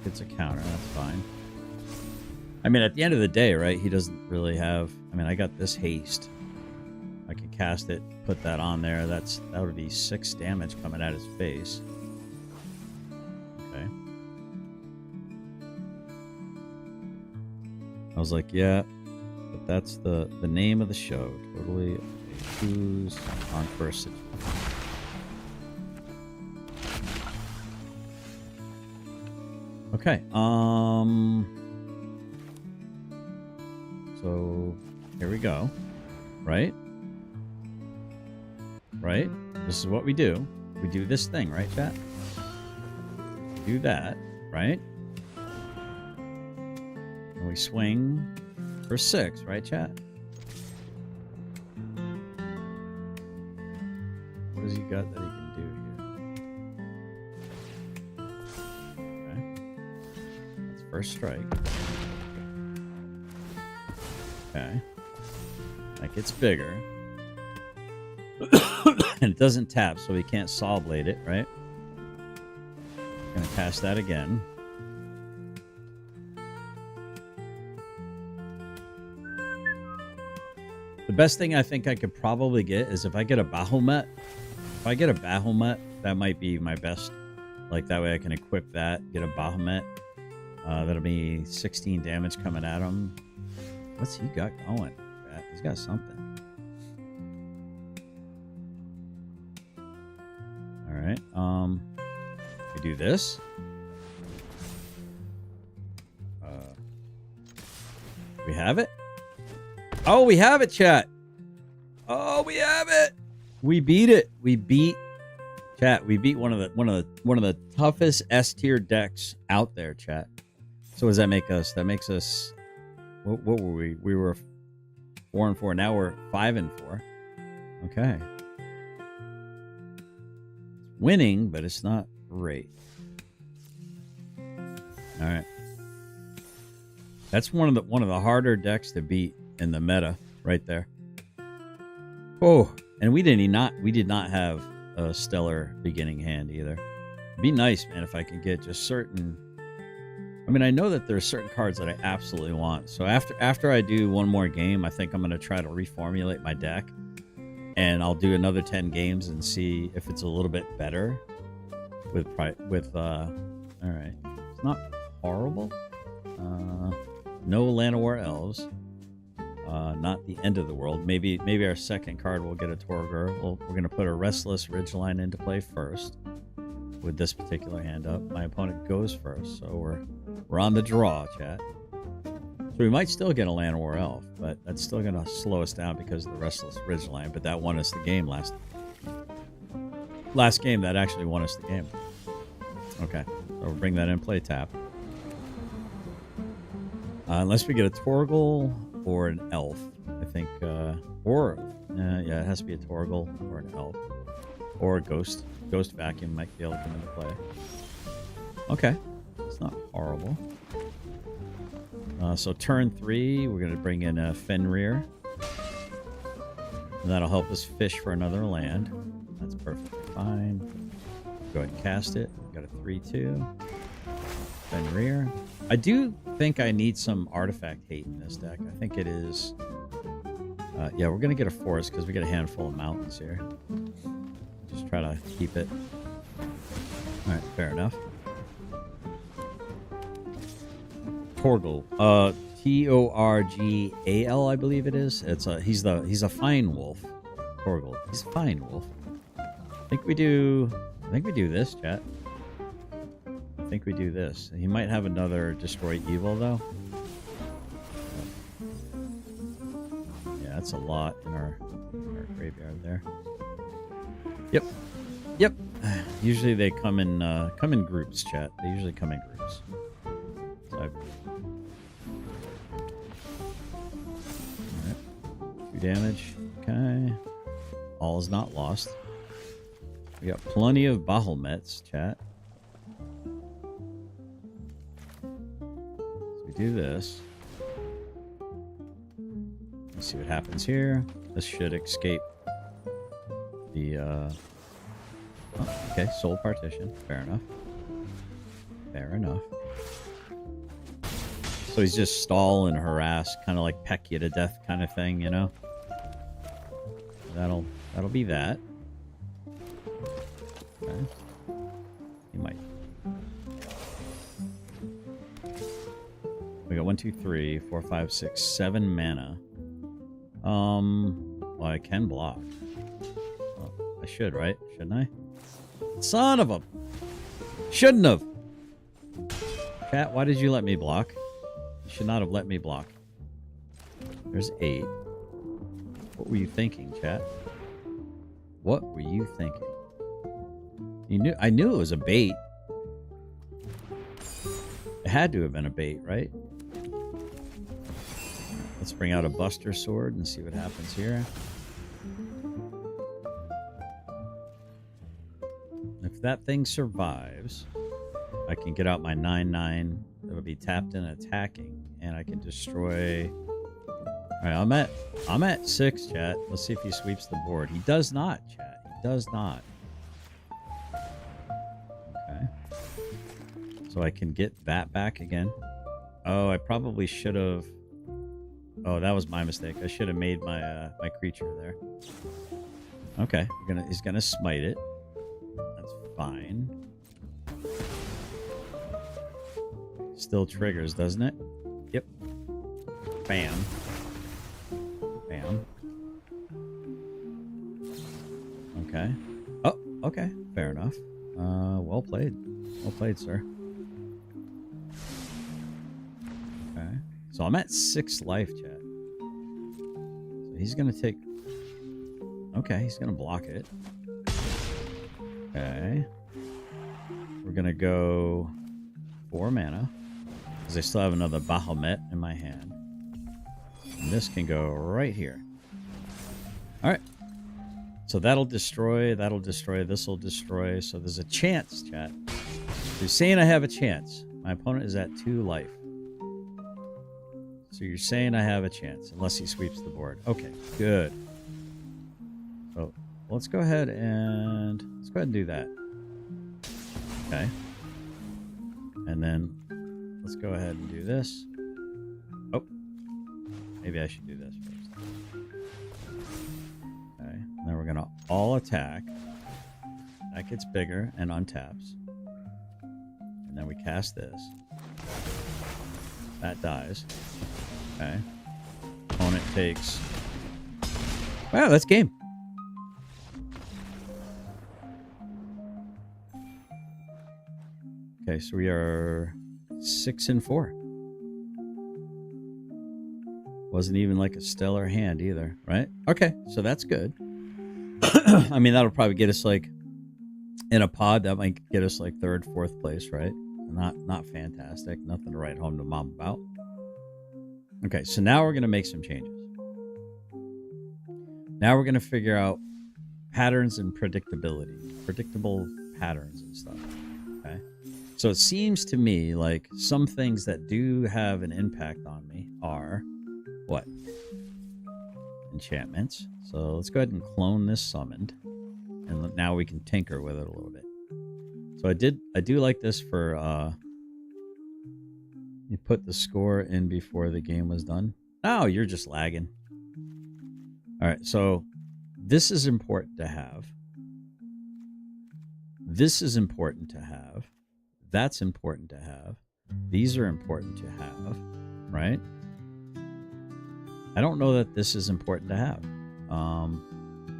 It's a counter. That's fine. I mean, at the end of the day, right? He doesn't really have. I mean, I got this haste. I can cast it, put that on there. That would be 6 damage coming at his face. Okay. I was like, yeah, but that's the name of the show. Totally who's on first situation. Okay. So here we go. Right? Right? This is what we do. We do this thing, right, chat? Do that, right? And we swing for 6, right, chat? What has he got that he can do here? Okay. That's first strike. Okay. That gets bigger. And it doesn't tap, so we can't Saw Blade it, right? Gonna cast that again. The best thing I think I could probably get is if I get a Bahamut. If I get a Bahamut, that might be my best. Like, that way I can equip that, get a Bahamut. That'll be 16 damage coming at him. What's he got going? He's got something. Alright, we do this. We have it? Oh, we have it, chat! Oh, we have it! We beat it! We beat Chat, we beat one of the toughest S tier decks out there, chat. So what does that make us? That makes us what were we? We were 4-4. Now we're 5-4. Okay. Winning, but it's not great. All right. That's one of the harder decks to beat in the meta right there. Oh, and we did not have a stellar beginning hand either. It'd be nice, man, if I could get just certain. I mean, I know that there are certain cards that I absolutely want. So after I do one more game, I think I'm going to try to reformulate my deck, and I'll do another 10 games and see if it's a little bit better. All right, it's not horrible. No Llanowar Elves. Not the end of the world. Maybe our second card will get a Torgor. We're going to put a Restless Ridgeline into play first with this particular hand up. My opponent goes first, so we're on the draw, chat. So we might still get a Llanowar Elf, but that's still going to slow us down because of the Restless Ridgeline. But that won us the game last game. That actually won us the game. Okay, so we'll bring that in, play tap. Unless we get a Torgal or an Elf, I think, yeah, it has to be a Torgal or an Elf, or a Ghost Vacuum might be able to come into play. Okay, it's not horrible. So turn 3, we're going to bring in Fenrir, and that'll help us fish for another land. That's perfectly fine. Go ahead and cast it. Got a 3/2. Fenrir. I do think I need some artifact hate in this deck. I think it is. Yeah, we're going to get a forest because we get a handful of mountains here. Just try to keep it. All right, fair enough. Torgal. Torgal, I believe it is. He's a fine wolf. Torgal. He's a fine wolf. I think we do this, chat. I think we do this. He might have another Destroy Evil, though. Yeah, that's a lot in our graveyard there. Yep. Usually they come in groups, chat. They usually come in groups. So Alright. 2 damage. Okay. All is not lost. We got plenty of Bahamets, chat. Do this. Let's see what happens here. This should escape the okay, Soul Partition. Fair enough. So he's just stall and harass, kind of like peck you to death kind of thing, you know? That'll be that. Okay. He might. We got 1, 2, 3, 4, 5, 6, 7 mana. Well, I can block. Well, I should, right? Shouldn't I? Son of a... Shouldn't have! Chat, why did you let me block? You should not have let me block. There's 8. What were you thinking, chat? What were you thinking? I knew it was a bait. It had to have been a bait, right? Let's bring out a Buster Sword and see what happens here. If that thing survives, I can get out my 9/9. It'll be tapped and attacking, and I can destroy. All right, I'm at 6, chat. Let's see if he sweeps the board. He does not, chat. He does not. Okay. So I can get that back again. Oh, I probably should have. Oh, that was my mistake. I should have made my my creature there. Okay, he's gonna smite it. That's fine. Still triggers, doesn't it? Yep. Bam. Bam. Okay. Oh, okay. Fair enough. Well played. Well played, sir. Okay. So I'm at 6 life, chat. So he's gonna take... Okay, he's gonna block it. Okay. We're going to go 4 mana. Because I still have another Bahamut in my hand. And this can go right here. Alright. So that'll destroy, this will destroy. So there's a chance, chat. You're saying I have a chance. My opponent is at 2 life. So you're saying I have a chance, unless he sweeps the board. Okay, good. So let's go ahead and do that. Okay. And then let's go ahead and do this. Oh, maybe I should do this first. Okay. And then we're gonna all attack. That gets bigger and untaps. And then we cast this. That dies. Okay. Opponent takes. Wow, that's game. Okay, so we are 6-4. Wasn't even like a stellar hand either, right? Okay, so that's good. I mean, that'll probably get us like in a pod. That might get us like 3rd, 4th place, right? Not fantastic. Nothing to write home to mom about. Okay, so now we're going to make some changes. Now we're going to figure out patterns and predictability. Predictable patterns and stuff. Okay? So it seems to me like some things that do have an impact on me are what? Enchantments. So let's go ahead and clone this summoned. And now we can tinker with it a little bit. So I do like this for you put the score in before the game was done. Oh, you're just lagging. All right, so this is important to have. This is important to have. That's important to have. These are important to have, right? I don't know that this is important to have.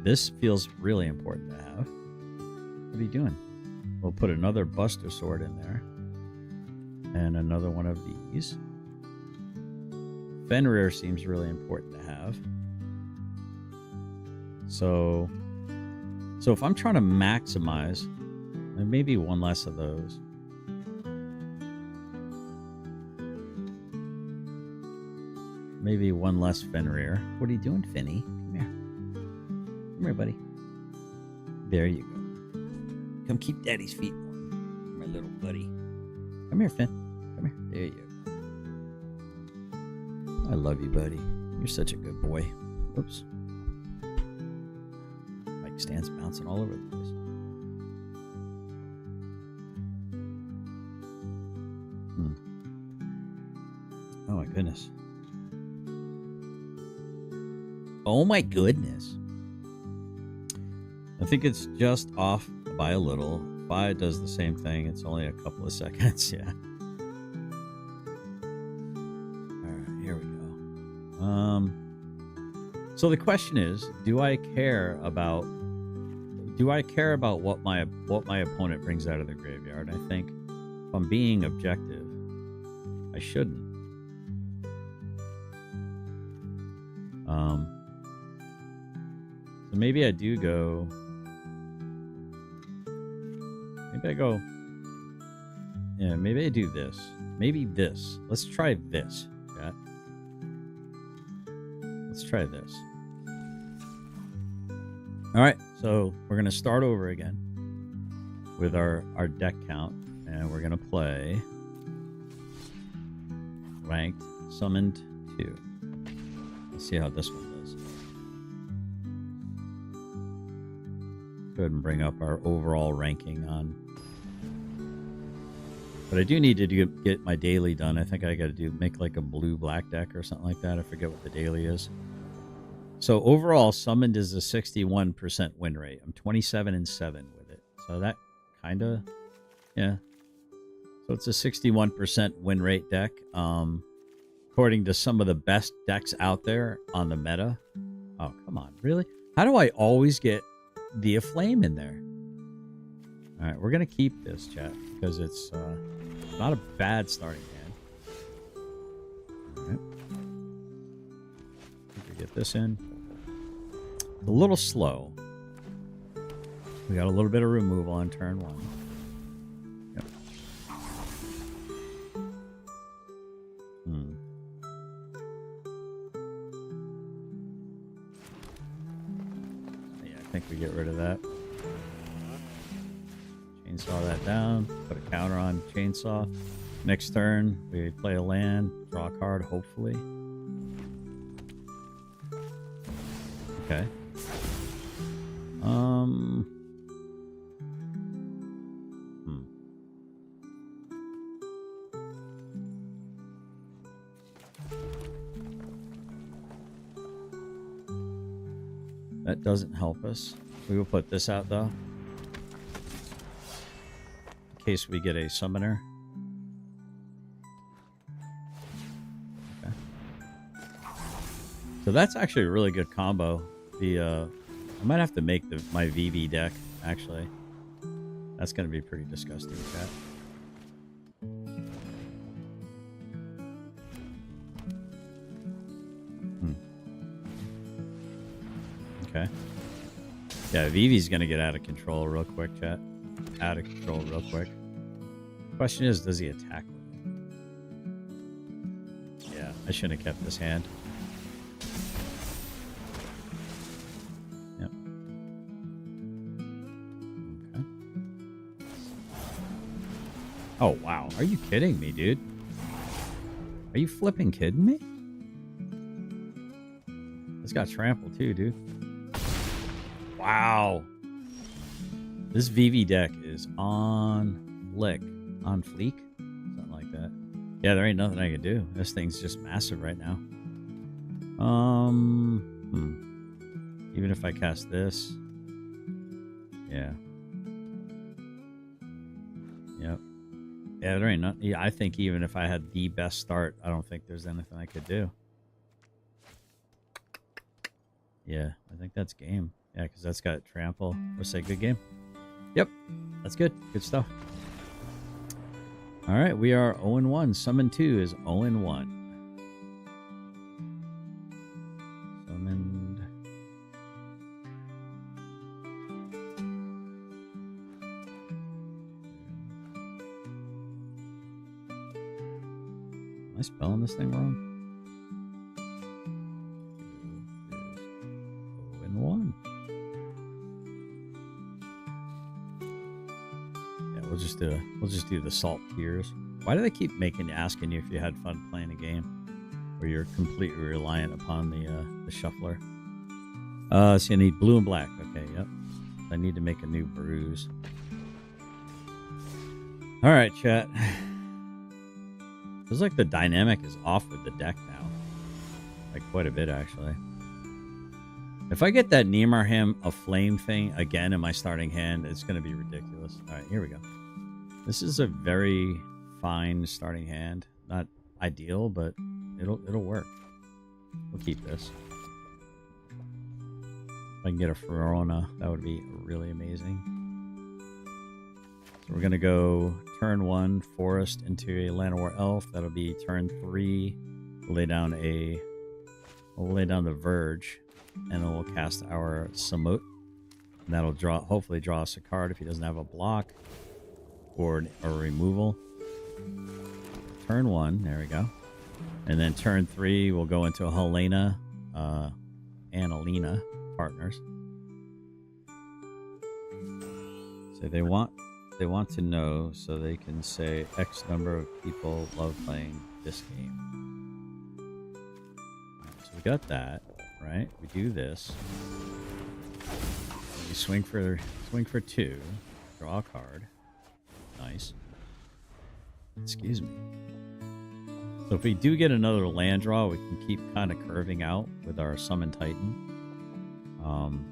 This feels really important to have. What are you doing? We'll put another Buster Sword in there. And another one of these. Fenrir seems really important to have. So if I'm trying to maximize, then maybe one less of those. Maybe one less Fenrir. What are you doing, Finny? Come here. Come here, buddy. There you go. Come keep Daddy's feet warm, my little buddy. Come here, Finn. Come here. There you go. I love you, buddy. You're such a good boy. Whoops. Mic stands bouncing all over the place. Oh, my goodness. Oh, my goodness. I think it's just off by a little. Fi does the same thing. It's only a couple of seconds. Yeah. All right, here we go. So the question is, do I care about what my opponent brings out of the graveyard? I think if I'm being objective, I shouldn't. So maybe I do go. Maybe I go. Yeah, maybe I do this. Maybe this. Let's try this, chat. Let's try this. All right, so we're going to start over again with our deck count, and we're going to play ranked summoned 2. Let's see how this one does. Go ahead and bring up our overall ranking on. But I do need to get my daily done. I think I got to make like a blue-black deck or something like that. I forget what the daily is. So overall, summoned is a 61% win rate. I'm 27-7 with it. So that kind of, yeah. So it's a 61% win rate deck. According to some of the best decks out there on the meta. Oh, come on. Really? How do I always get the Aflame in there? All right, we're going to keep this, chat, because it's not a bad starting hand. All right. Get this in. A little slow. We got a little bit of removal on turn 1. Yep. Yeah, I think we get rid of that. Chainsaw that down. Put a counter on chainsaw. Next turn, we play a land, draw a card, hopefully. Okay. That doesn't help us. We will put this out though, in case we get a summoner. Okay. So that's actually a really good combo. I might have to make my VV deck actually. That's gonna be pretty disgusting, chat. Okay. Yeah, Vivi's gonna get out of control real quick, chat. Out of control real quick. Question is, does he attack with me? Yeah, I shouldn't have kept this hand. Yep. Okay. Oh, wow. Are you kidding me, dude? Are you flipping kidding me? It's got trample too, dude. Wow. This VV deck is on fleek, something like that. Yeah, there ain't nothing I can do. This thing's just massive right now. Even if I cast this, yeah, yep, yeah, there ain't nothing. Yeah, I think even if I had the best start, I don't think there's anything I could do. Yeah, I think that's game. Yeah, because that's got trample. We'll say good game. Yep, that's good. Good stuff. All right, we are 0-1. Summon 2 is 0-1. Summoned. Am I spelling this thing wrong? 0-1. We'll just do the salt tears. Why do they keep asking you if you had fun playing a game where you're completely reliant upon the shuffler? So you need blue and black. Okay, yep. I need to make a new bruise. All right, chat. Feels like the dynamic is off with the deck now. Like quite a bit, actually. If I get that Nemarham a flame thing again in my starting hand, it's going to be ridiculous. All right, here we go. This is a very fine starting hand. Not ideal, but it'll work. We'll keep this. If I can get a Ferona, that would be really amazing. So we're going to go turn 1, Forest into a Llanowar Elf. That'll be turn 3. We'll lay down the Verge, and then we'll cast our Samut. And that'll hopefully draw us a card if he doesn't have a block or a removal. Turn 1, there we go. And then turn 3, we'll go into a Helena, Annalena partners. So they want to know so they can say X number of people love playing this game. So we got that, right? We do this. We swing for 2, draw a card. Nice. Excuse me. So if we do get another land draw, we can keep kind of curving out with our Summon Titan. I'm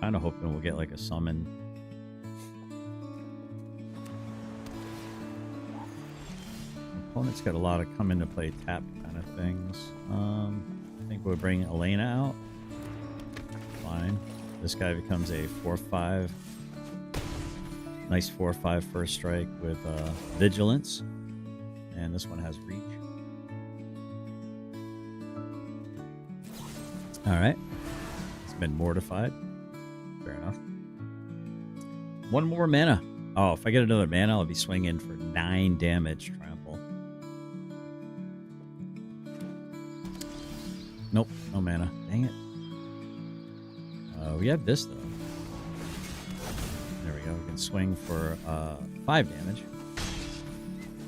kind of hoping we'll get like a summon. Opponent's got a lot of come into play tap kind of things. I think we'll bring Elena out. Fine. This guy becomes a 4/5. Nice 4/5 first strike with Vigilance. And this one has reach. Alright. It's been mortified. Fair enough. One more mana. Oh, if I get another mana, I'll be swinging for 9 damage. Trample. Nope, no mana. Dang it. We have this, though. There we go. We can swing for 5 damage.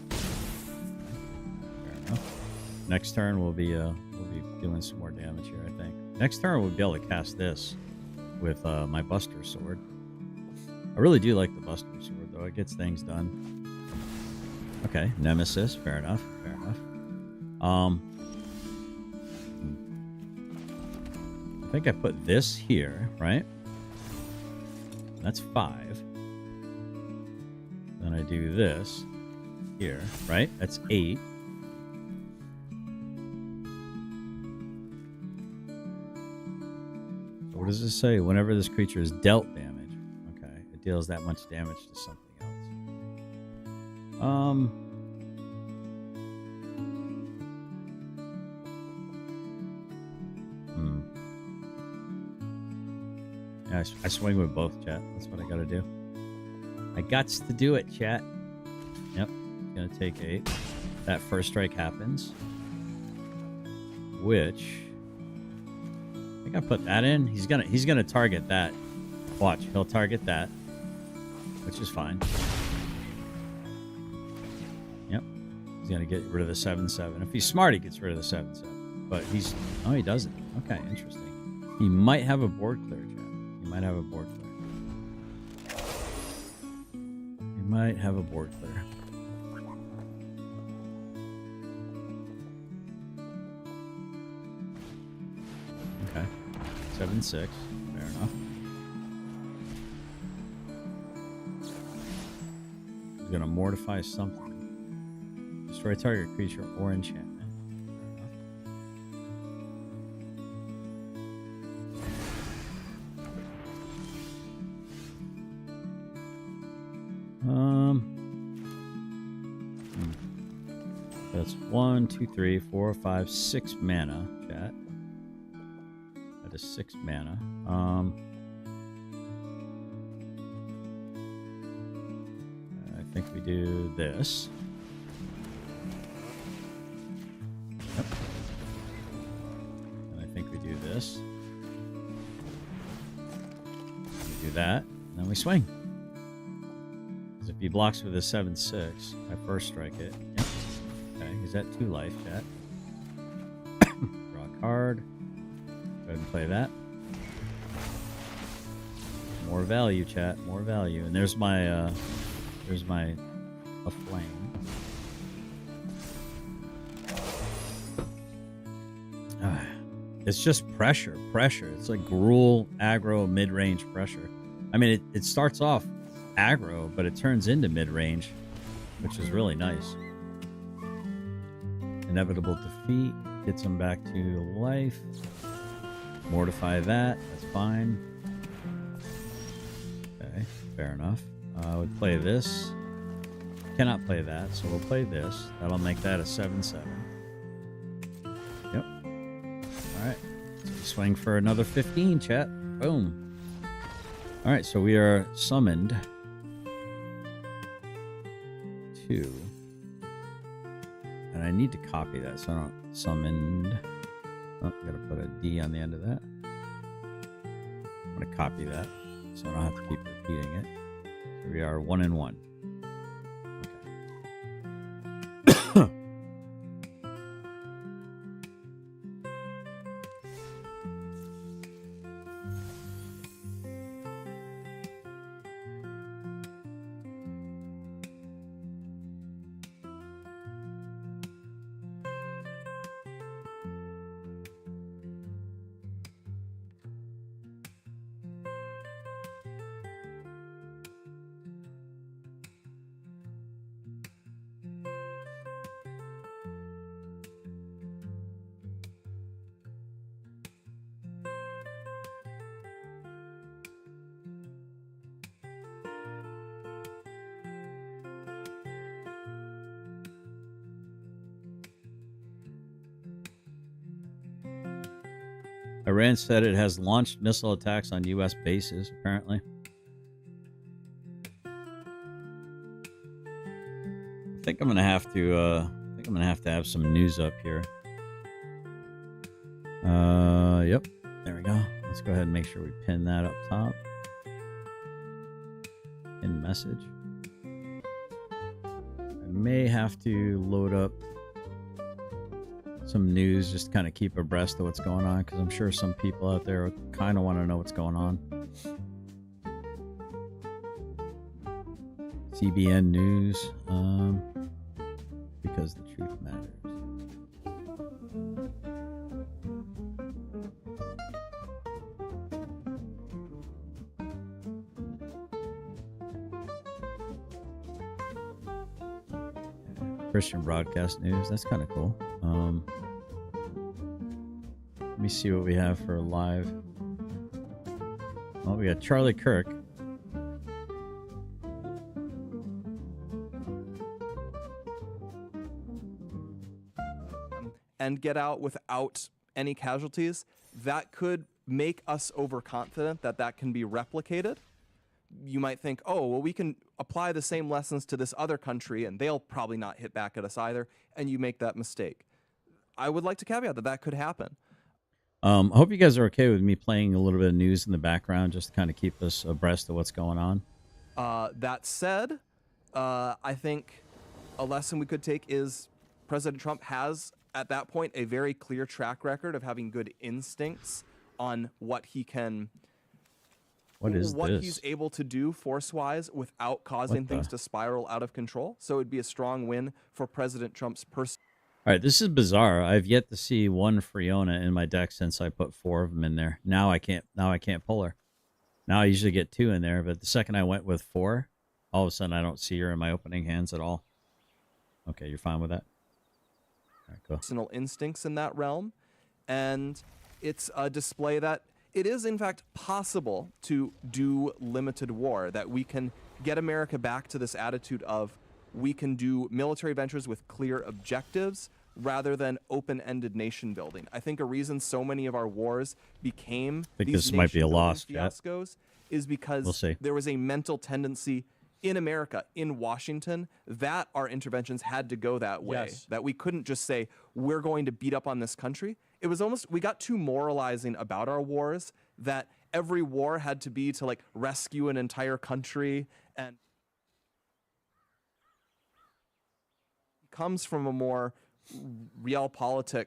Fair enough. Next turn, we'll be doing some more damage here, I think. Next turn, we'll be able to cast this with my Buster Sword. I really do like the Buster Sword, though. It gets things done. Okay, Nemesis. Fair enough. Fair enough. I think I put this here, right? That's 5. Then I do this here, right? That's 8. So what does this say? Whenever this creature is dealt damage. Okay, it deals that much damage to something else. Yeah, I swing with both, chat. That's what I gotta do. I gots to do it, chat. Yep, gonna take 8. That first strike happens. Which I think I put that in. He's gonna target that. Watch, he'll target that, which is fine. Yep, he's gonna get rid of the 7/7. If he's smart, he gets rid of the 7/7. But he doesn't. Okay, interesting. He might have a board clear, chat. He might have a board clear. He might have a board clear. Okay. 7/6. Fair enough. He's gonna mortify something. Destroy target creature or enchantment. That's 1, 2, 3, 4, 5, 6 mana, chat. That is 6 mana. I think we do this. Yep. And I think we do this. We do that, and then we swing. Because if he blocks with a 7/6, I first strike it. Yep. Okay, he's at 2 life, chat. Draw a card. Go ahead and play that. More value, chat. More value. And there's my a flame. It's just pressure. It's like Gruul aggro mid-range pressure. I mean, it starts off aggro, but it turns into mid-range, which is really nice. Inevitable defeat gets him back to life. Mortify that. That's fine. Okay, fair enough. I would play this. Cannot play that, so we'll play this. That'll make that a 7/7. Yep. All right. So we swing for another 15, chat. Boom. All right, so we are summoned to... And I need to copy that, so I don't summoned. Oh, gotta put a D on the end of that. I'm gonna copy that, so I don't have to keep repeating it. So we are 1 and 1. Okay. Iran said it has launched missile attacks on U.S. bases, apparently. think I'm gonna have to. Have some news up here. Yep. There we go. Let's go ahead and make sure we pin that up top. Pin message. I may have to load up some news just to kind of keep abreast of what's going on, because I'm sure some people out there kind of want to know what's going on. CBN News, because the truth matters. Christian Broadcast News, that's kind of cool. Let me see what we have for live. Oh, we got Charlie Kirk. And get out without any casualties, that could make us overconfident that that can be replicated. You might think, oh, well, we can apply the same lessons to this other country and they'll probably not hit back at us either, and you make that mistake. I would like to caveat that that could happen. I hope you guys are okay with me playing a little bit of news in the background just to kind of keep us abreast of what's going on. That said, I think a lesson we could take is President Trump has, at that point, a very clear track record of having good instincts on what he can... What he's able to do force-wise without causing things to spiral out of control. So it'd be a strong win for President Trump's person. All right, this is bizarre. I've yet to see one Fiona in my deck since I put 4 of them in there. Now I can't pull her. Now I usually get 2 in there, but the second I went with 4, all of a sudden I don't see her in my opening hands at all. Okay, you're fine with that? All right, cool. Personal instincts in that realm, and it's a display that it is in fact possible to do limited war, that we can get America back to this attitude of we can do military ventures with clear objectives rather than open-ended nation building. I think a reason so many of our wars became this might be a loss fiascos is because there was a mental tendency in America, in Washington, that our interventions had to go that way. Yes. That we couldn't just say, we're going to beat up on this country. It was almost, we got too moralizing about our wars, that every war had to be to like rescue an entire country, and comes from a more realpolitik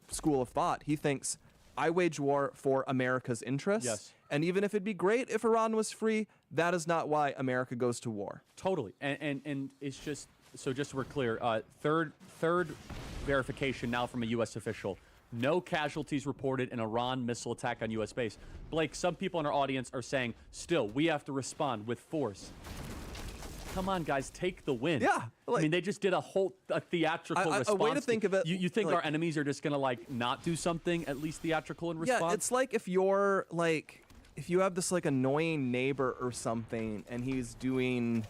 school of thought. He thinks, I wage war for America's interests. Yes. And even if it'd be great if Iran was free, that is not why America goes to war. Totally. And it's just, so just so we're clear, third verification now from a U.S. official. No casualties reported in Iran missile attack on U.S. base. Blake, some people in our audience are saying, still, we have to respond with force. Come on, guys, take the win. Yeah. I mean, they just did a theatrical response. A way to think of it. You think like, our enemies are just going to, like, not do something at least theatrical in response? Yeah, it's like if you're, like, if you have this, like, annoying neighbor or something, and he's doing,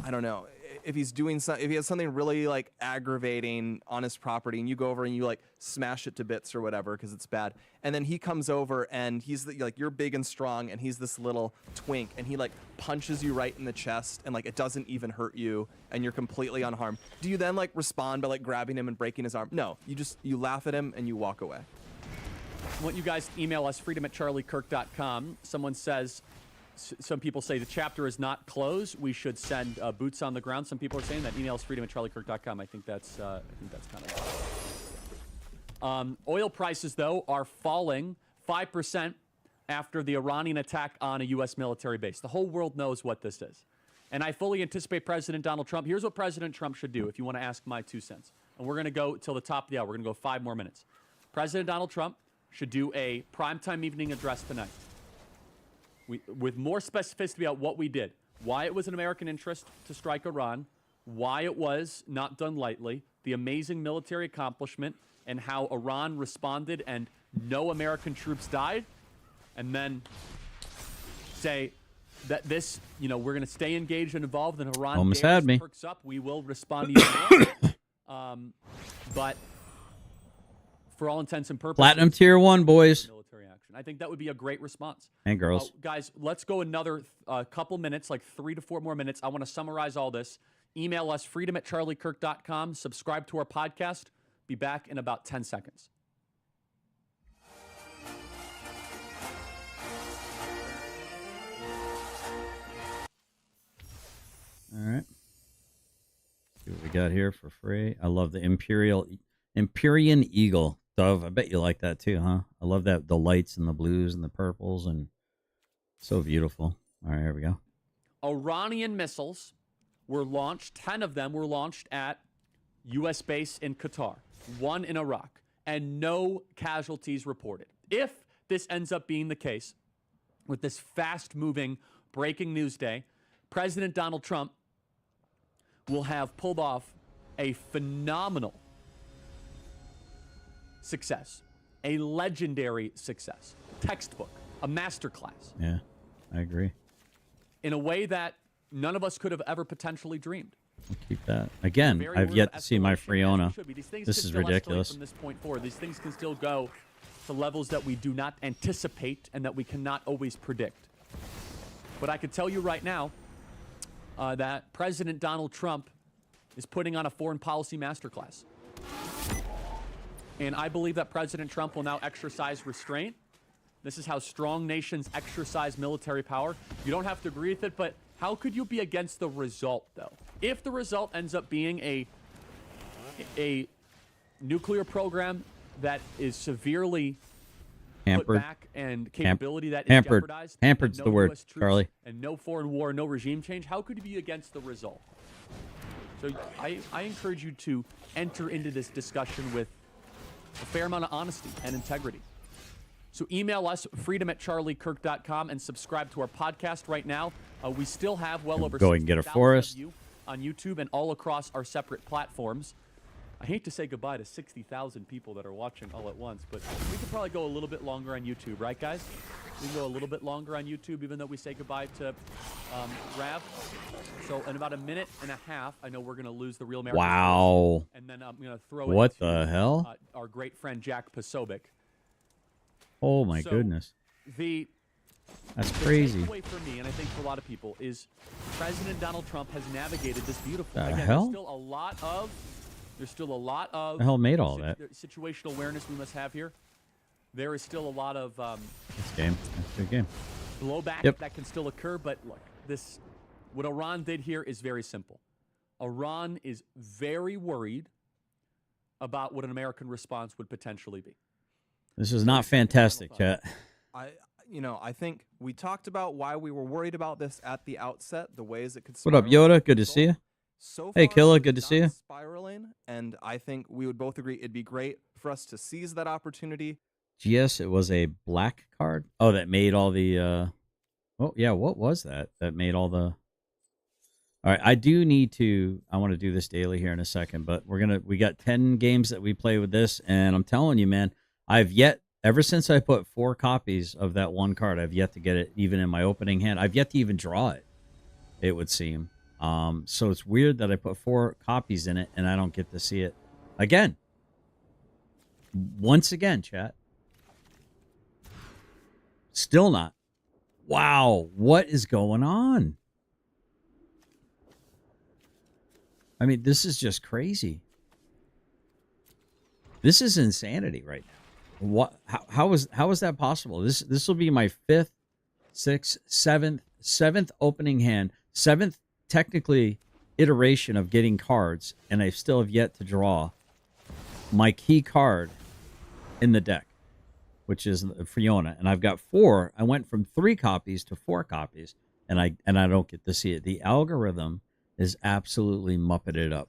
I don't know, if he has something really like aggravating on his property, and you go over and you like smash it to bits or whatever because it's bad, and then he comes over and he's like, you're big and strong, and he's this little twink, and he like punches you right in the chest, and like it doesn't even hurt you, and you're completely unharmed. Do you then like respond by like grabbing him and breaking his arm? No, you laugh at him and you walk away. I want you guys to email us, freedom@charliekirk.com. Someone says, some people say the chapter is not closed. We should send boots on the ground. Some people are saying that. Email us, freedom@charliekirk.com. I think that's kind of. Oil prices, though, are falling 5% after the Iranian attack on a U.S. military base. The whole world knows what this is. And I fully anticipate President Donald Trump. Here's what President Trump should do, if you want to ask my 2 cents. And we're going to go till the top of the hour. We're going to go 5 more minutes. President Donald Trump should do a primetime evening address tonight. With more specificity about what we did, why it was an American interest to strike Iran, why it was not done lightly, the amazing military accomplishment, and how Iran responded and no American troops died, and then say that this, we're going to stay engaged and involved, and Iran almost had me. Perks up, we will respond even more. But for all intents and purposes, Platinum Tier 1, boys. Military action. I think that would be a great response. And girls. Guys, let's go another couple minutes, like 3 to 4 more minutes. I want to summarize all this. Email us freedom@charliekirk.com. Subscribe to our podcast. Be back in about 10 seconds. All right. See what we got here for free. I love the Empyrean Eagle dove. I bet you like that too, huh? I love that, the lights and the blues and the purples, and so beautiful. All right, here we go. Iranian missiles were launched. 10 of them were launched at U.S. base in Qatar, 1 in Iraq, and no casualties reported. If this ends up being the case with this fast-moving breaking news day, President Donald Trump will have pulled off a phenomenal success, a legendary success, textbook, a masterclass. Yeah, I agree. In a way that none of us could have ever potentially dreamed. We'll keep that. Again, Very I've word yet of to see my escalation, as Freona. it should be. These things This can is still escalate ridiculous. From this point forward, these things can still go to levels that we do not anticipate and that we cannot always predict. But I can tell you right now that President Donald Trump is putting on a foreign policy masterclass. And I believe that President Trump will now exercise restraint. This is how strong nations exercise military power. You don't have to agree with it, but how could you be against the result, though? If the result ends up being a nuclear program that is severely Hampered. put back and capability that is Hampered. jeopardized, Hampered's and the no word, US troops, Charlie. and no foreign war, no regime change, how could you be against the result? So I encourage you to enter into this discussion with a fair amount of honesty and integrity. So email us, freedom@charliekirk.com, and subscribe to our podcast right now. We still have well over Go and get a 60,000 forest. of you on YouTube and all across our separate platforms. I hate to say goodbye to 60,000 people that are watching all at once, but we could probably go a little bit longer on YouTube, right, guys? We can go a little bit longer on YouTube, even though we say goodbye to Rav. So in about a minute and a half, I know we're going to lose the Real American Wow. and then I'm going to throw What it to the hell? our great friend Jack Posobiec. Oh my So, goodness. That's The crazy. takeaway for me, and I think for a lot of people, is President Donald Trump has navigated this beautifully. The Again, hell? there's still a lot of The hell made all that? situational awareness we must have here. There is still a lot of This game. That's a good game. blowback Yep. that can still occur. But look, what Iran did here is very simple. Iran is very worried about what an American response would potentially be. This is not fantastic, chat. I think we talked about why we were worried about this at the outset, the ways it could What up, spiral out Yoda? of Good to see control. you. So Hey, far, Killa, it's good to not see you. Spiraling, and I think we would both agree it'd be great for us to seize that opportunity. GS, it was a black card. Oh, that made all the. Oh yeah, what was that? That made all the. All right, I do need to. I want to do this daily here in a second, but we got 10 games that we play with this, and I'm telling you, man, ever since I put 4 copies of that one card, I've yet to get it even in my opening hand. I've yet to even draw it. It would seem. So it's weird that I put 4 copies in it and I don't get to see it again. Once again, chat. Still not. Wow, what is going on? I mean, this is just crazy. This is insanity right now. What? How is that possible? This will be my 5th, 6th, 7th opening hand, 7th technically iteration of getting cards, and I still have yet to draw my key card in the deck, which is Fiona, and I've got 4. I went from 3 copies to 4 copies, and I don't get to see it. The algorithm is absolutely muppeted up.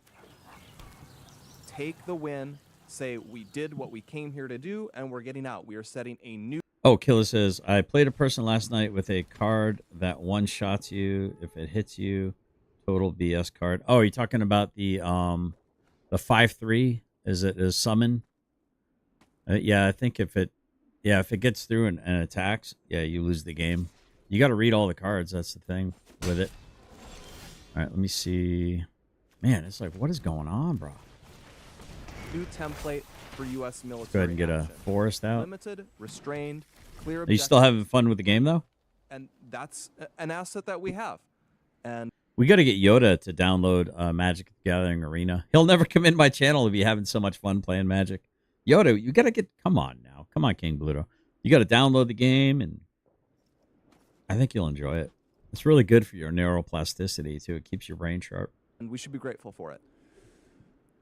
Take the win. Say we did what we came here to do, and we're getting out. We are setting a new. Oh, Killer says, I played a person last night with a card that one-shots you if it hits you. Total BS card. Oh, you're talking about the 5/3? Is it a summon? Yeah, I think if it gets through and attacks, yeah, you lose the game. You got to read all the cards. That's the thing with it. All right, let me see. Man, it's like, what is going on, bro? New template for U.S. military. Go ahead and get a action. forest out. Limited, restrained, clear. Are you still objectives, having fun with the game, though? And that's an asset that we have. And We got to get Yoda to download Magic the Gathering Arena. He'll never come in my channel if you having so much fun playing Magic. Yoda, you got to get. Come on now, come on, King Bluto. You got to download the game, and I think you'll enjoy it. It's really good for your neuroplasticity too. It keeps your brain sharp. And we should be grateful for it.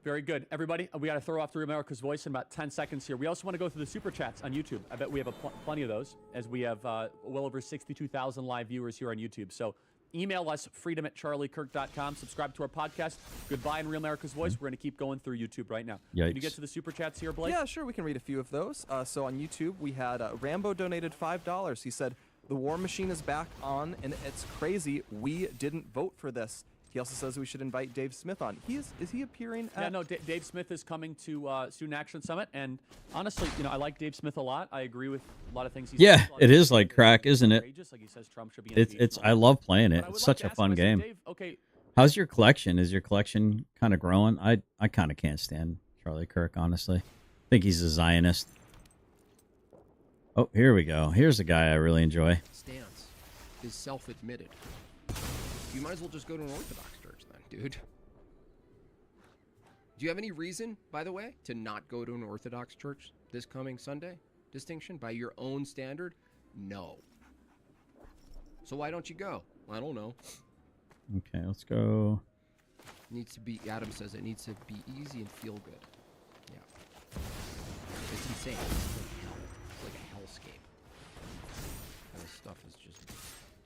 Very good. Everybody, we got to throw off the Real America's Voice in about 10 seconds here. We also want to go through the Super Chats on YouTube. I bet we have plenty of those, as we have well over 62,000 live viewers here on YouTube. So email us, freedom@charliekirk.com. Subscribe to our podcast. Goodbye in Real America's Voice. We're going to keep going through YouTube right now. Yikes. Can you get to the Super Chats here, Blake? Yeah, sure. We can read a few of those. So on YouTube, we had Rambo donated $5. He said, "The war machine is back on, and it's crazy. We didn't vote for this." He also says we should invite Dave Smith on. Is he appearing at... Yeah, no, Dave Smith is coming to Student Action Summit, and honestly, I like Dave Smith a lot. I agree with a lot of things he says. Yeah, it is like crack, isn't it? Like he says Trump should be It's. I love playing it. But I would It's like such to a ask fun him, I said, game. Dave, okay, How's your collection? Is your collection kind of growing? I kind of can't stand Charlie Kirk, honestly. I think he's a Zionist. Oh, here we go. Here's a guy I really enjoy. Stance is self-admitted. You might as well just go to an Orthodox church then, dude. Do you have any reason, by the way, to not go to an Orthodox church this coming Sunday? Distinction by your own standard? No. So why don't you go? I don't know. Okay, let's go. Needs to be, Adam says it needs to be easy and feel good. Yeah. It's insane. It's like a hellscape. And this stuff is just...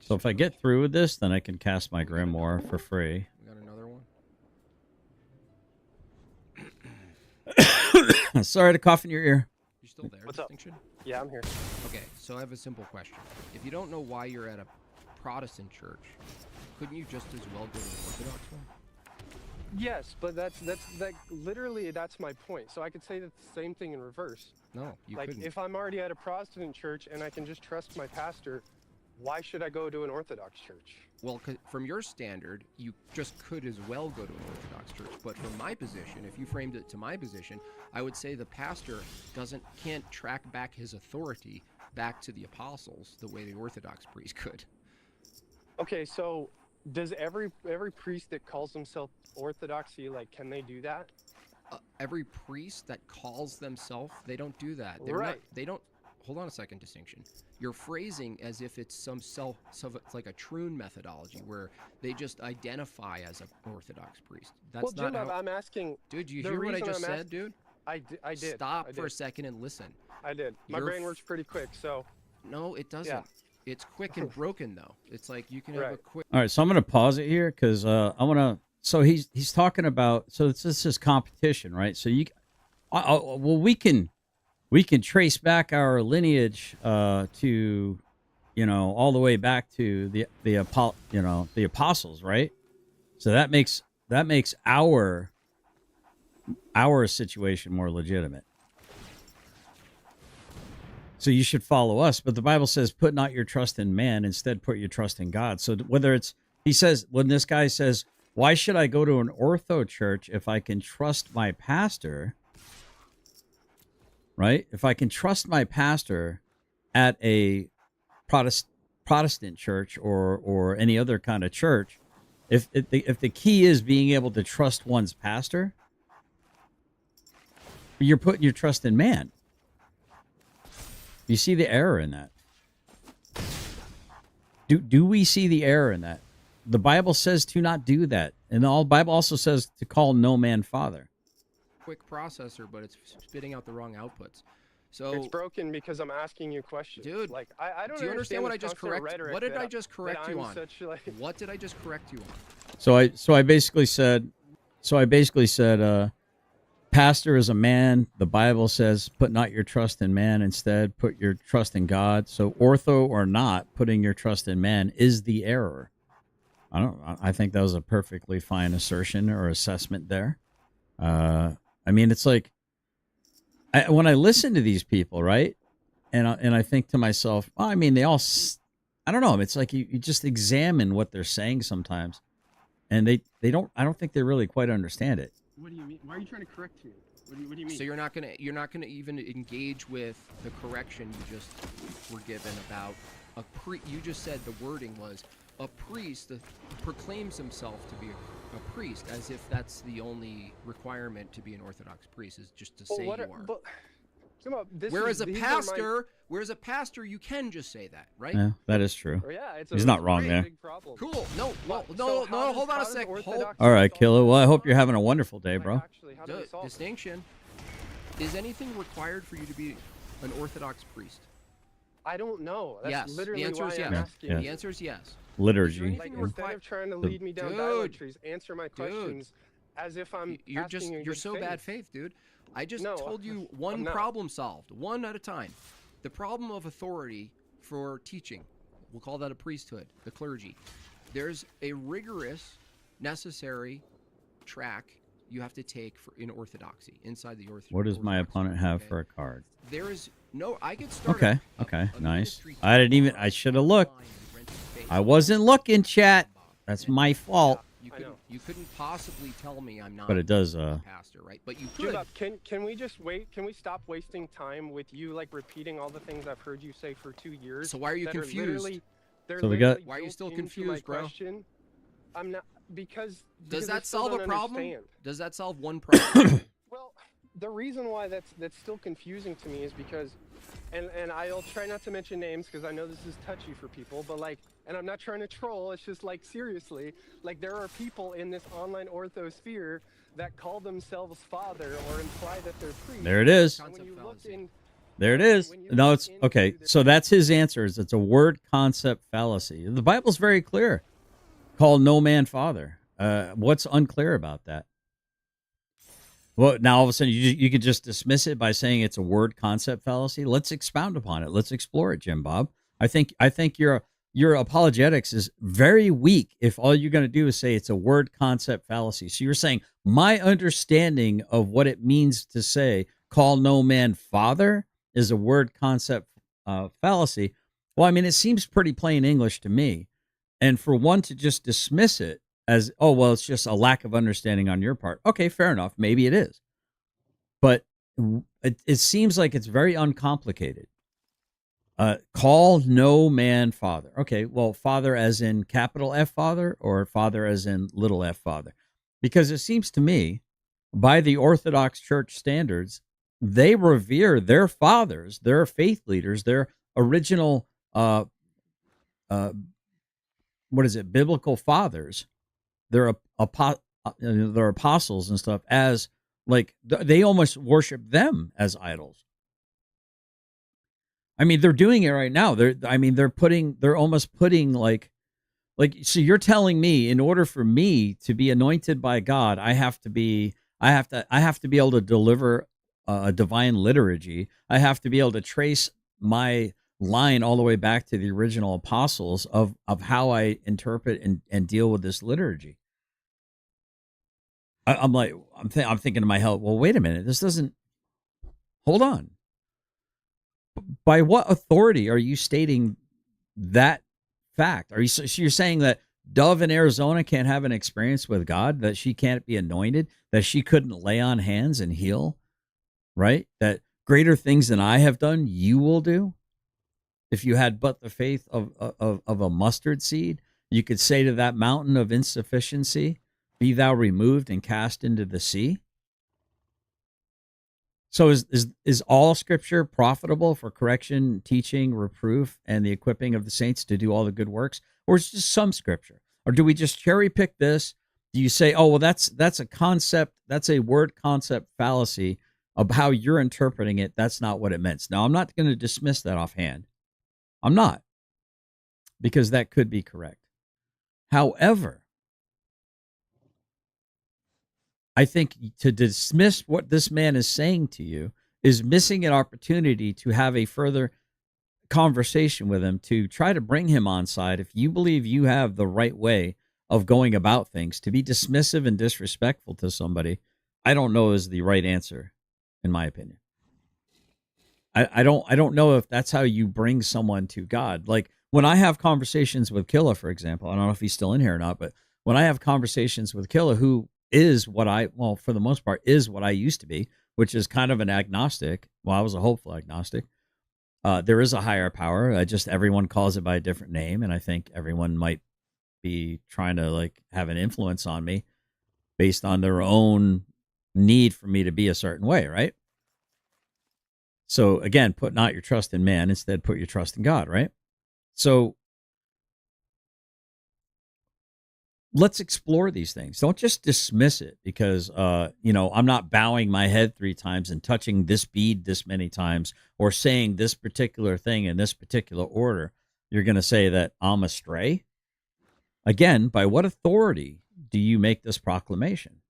So if I get through with this, then I can cast my Grimoire for free. We got another one? Sorry to cough in your ear. You still there, What's up? Distinction? Yeah, I'm here. Okay, so I have a simple question. If you don't know why you're at a Protestant church, couldn't you just as well go to an Orthodox one? Yes, but that's literally that's my point. So I could say the same thing in reverse. No, you Like couldn't. if I'm already at a Protestant church and I can just trust my pastor, why should I go to an Orthodox church? Well, from your standard, you just could as well go to an Orthodox church. But from my position, if you framed it to my position, I would say the pastor can't track back his authority back to the apostles the way the Orthodox priest could. Okay, so does every priest that calls himself Orthodoxy, like, can they do that? Every priest that calls themselves, they don't do that. Right. They don't. Hold on a second, Distinction. You're phrasing as if it's some it's like a Troon methodology where they just identify as an Orthodox priest. That's Well, not Jim, how... I'm asking. Dude, you the hear what I reason just I'm said, ask- dude? I did. Stop I for a did. second and listen. I did. My You're brain works pretty quick, so. No, it doesn't. Yeah. It's quick and broken though. It's like you can have a Right. quick. All right, so I'm going to pause it here because I want to. So he's talking about. So this is competition, right? So well, we can trace back our lineage to, all the way back to the apostles, right? So that makes our situation more legitimate. So you should follow us. But the Bible says, put not your trust in man, instead put your trust in God. So whether it's, he says, when this guy says, why should I go to an ortho church if I can trust my pastor, right? If I can trust my pastor at a Protestant church or any other kind of church, if the key is being able to trust one's pastor, you're putting your trust in man. You see the error in that? Do we see the error in that? The Bible says to not do that. And the Bible also says to call no man father. Quick processor, but it's spitting out the wrong outputs. So It's broken because I'm asking you questions. Dude, like I don't do you understand what I this just constant corrected? rhetoric What did that I just correct that you I'm on? such, like... What did I just correct you on? So I basically said, pastor is a man. The Bible says, put not your trust in man, instead put your trust in God. So ortho or not, putting your trust in man is the error. I think that was a perfectly fine assertion or assessment there. I mean, it's like, when I listen to these people, right? And I think to myself, well, I mean, I don't know. It's like you just examine what they're saying sometimes. And I don't think they really quite understand it. What do you mean? Why are you trying to correct me? What do you mean? So you're not gonna even engage with the correction you just were given about you just said the wording was a priest proclaims himself to be a priest as if that's the only requirement to be an Orthodox priest is just to say you are. But, come on, Whereas a pastor, you can just say that, right? Yeah, that is true. Yeah, it's He's not wrong pretty there. big problem. Cool. No, So how hold on a does sec. Orthodox All right, solve Killer. this Well, I hope you're problem? having a wonderful day, Like, bro. actually, how do they solve it? Distinction. Is anything required for you to be an Orthodox priest? I don't know. That's Yes. literally The answer why is I'm yes. asking. Yeah. The answer is yes. Liturgy. Is there Like, anything instead of trying to The- lead me down Dude. dialog trees, answer my questions as if I'm You're asking you in you're good so bad faith, dude. I just No, told you I'm one not. problem solved, one at a time. The problem of authority for teaching, we'll call that a priesthood, the clergy. There's a rigorous, necessary track you have to take in orthodoxy, inside the Orthodox. What does my opponent have okay? for a card? There is no. I could start. Okay, a okay, nice. ministry I didn't even. tomorrow I should have looked. online and rent space. I wasn't looking, chat. That's And- my fault. I know. You couldn't possibly tell me I'm not But it does. a pastor, right? But you could. Jim, can we just wait? Can we stop wasting time with you like repeating all the things I've heard you say for 2 years? So why are you that confused? They're So we got- literally Why are you built still into my confused, bro? question. I'm not because. Does because I that still solve a don't problem? understand. Does that solve one problem? Well, the reason why that's still confusing to me is because, and I'll try not to mention names because I know this is touchy for people, but like, and I'm not trying to troll. It's just like seriously, like there are people in this online orthosphere that call themselves father or imply that they're priest. There it is. And when you look Concept in, There it is. When you No, look it's into okay. the So that's his answer. Is it's a word concept fallacy. The Bible's very clear. Call no man father. What's unclear about that? Well, now all of a sudden you could just dismiss it by saying it's a word concept fallacy. Let's expound upon it. Let's explore it, Jim Bob. I think your apologetics is very weak if all you're going to do is say it's a word concept fallacy. So you're saying my understanding of what it means to say call no man father is a word concept fallacy. Well, I mean, it seems pretty plain English to me. And for one to just dismiss it as, oh, well, it's just a lack of understanding on your part. Okay, fair enough. Maybe it is. But it seems like it's very uncomplicated. Call no man father. Okay, well, father as in capital F father or father as in little f father? Because it seems to me, by the Orthodox Church standards, they revere their fathers, their faith leaders, their original, biblical fathers, their apostles and stuff, as like they almost worship them as idols. I mean, they're doing it right now. They're almost putting like, so you're telling me in order for me to be anointed by God, I have to be able to deliver a divine liturgy. I have to be able to trace my line all the way back to the original apostles of how I interpret and deal with this liturgy. I'm thinking to myself, well, wait a minute, this doesn't, hold on. By what authority are you stating that fact? You're saying that Dove in Arizona can't have an experience with God, that she can't be anointed, that she couldn't lay on hands and heal, right? That greater things than I have done, you will do? If you had but the faith of a mustard seed, you could say to that mountain of insufficiency, be thou removed and cast into the sea. So is all scripture profitable for correction, teaching, reproof, and the equipping of the saints to do all the good works? Or is it just some scripture? Or do we just cherry pick this? Do you say, oh, well, that's a concept, that's a word concept fallacy of how you're interpreting it. That's not what it meant. Now, I'm not going to dismiss that offhand. I'm not, because that could be correct. However, I think to dismiss what this man is saying to you is missing an opportunity to have a further conversation with him, to try to bring him on side. If you believe you have the right way of going about things, to be dismissive and disrespectful to somebody, I don't know is the right answer, in my opinion. I don't know if that's how you bring someone to God. Like when I have conversations with Killa, for example, I don't know if he's still in here or not, but when I have conversations with Killa, who is for the most part, is what I used to be, which is kind of an agnostic. Well, I was a hopeful agnostic. There is a higher power. Just everyone calls it by a different name, and I think everyone might be trying to like have an influence on me based on their own need for me to be a certain way, right? So again, put not your trust in man, instead put your trust in God, right? So let's explore these things. Don't just dismiss it because, I'm not bowing my head 3 times and touching this bead this many times or saying this particular thing in this particular order. You're going to say that I'm astray? Again, by what authority do you make this proclamation?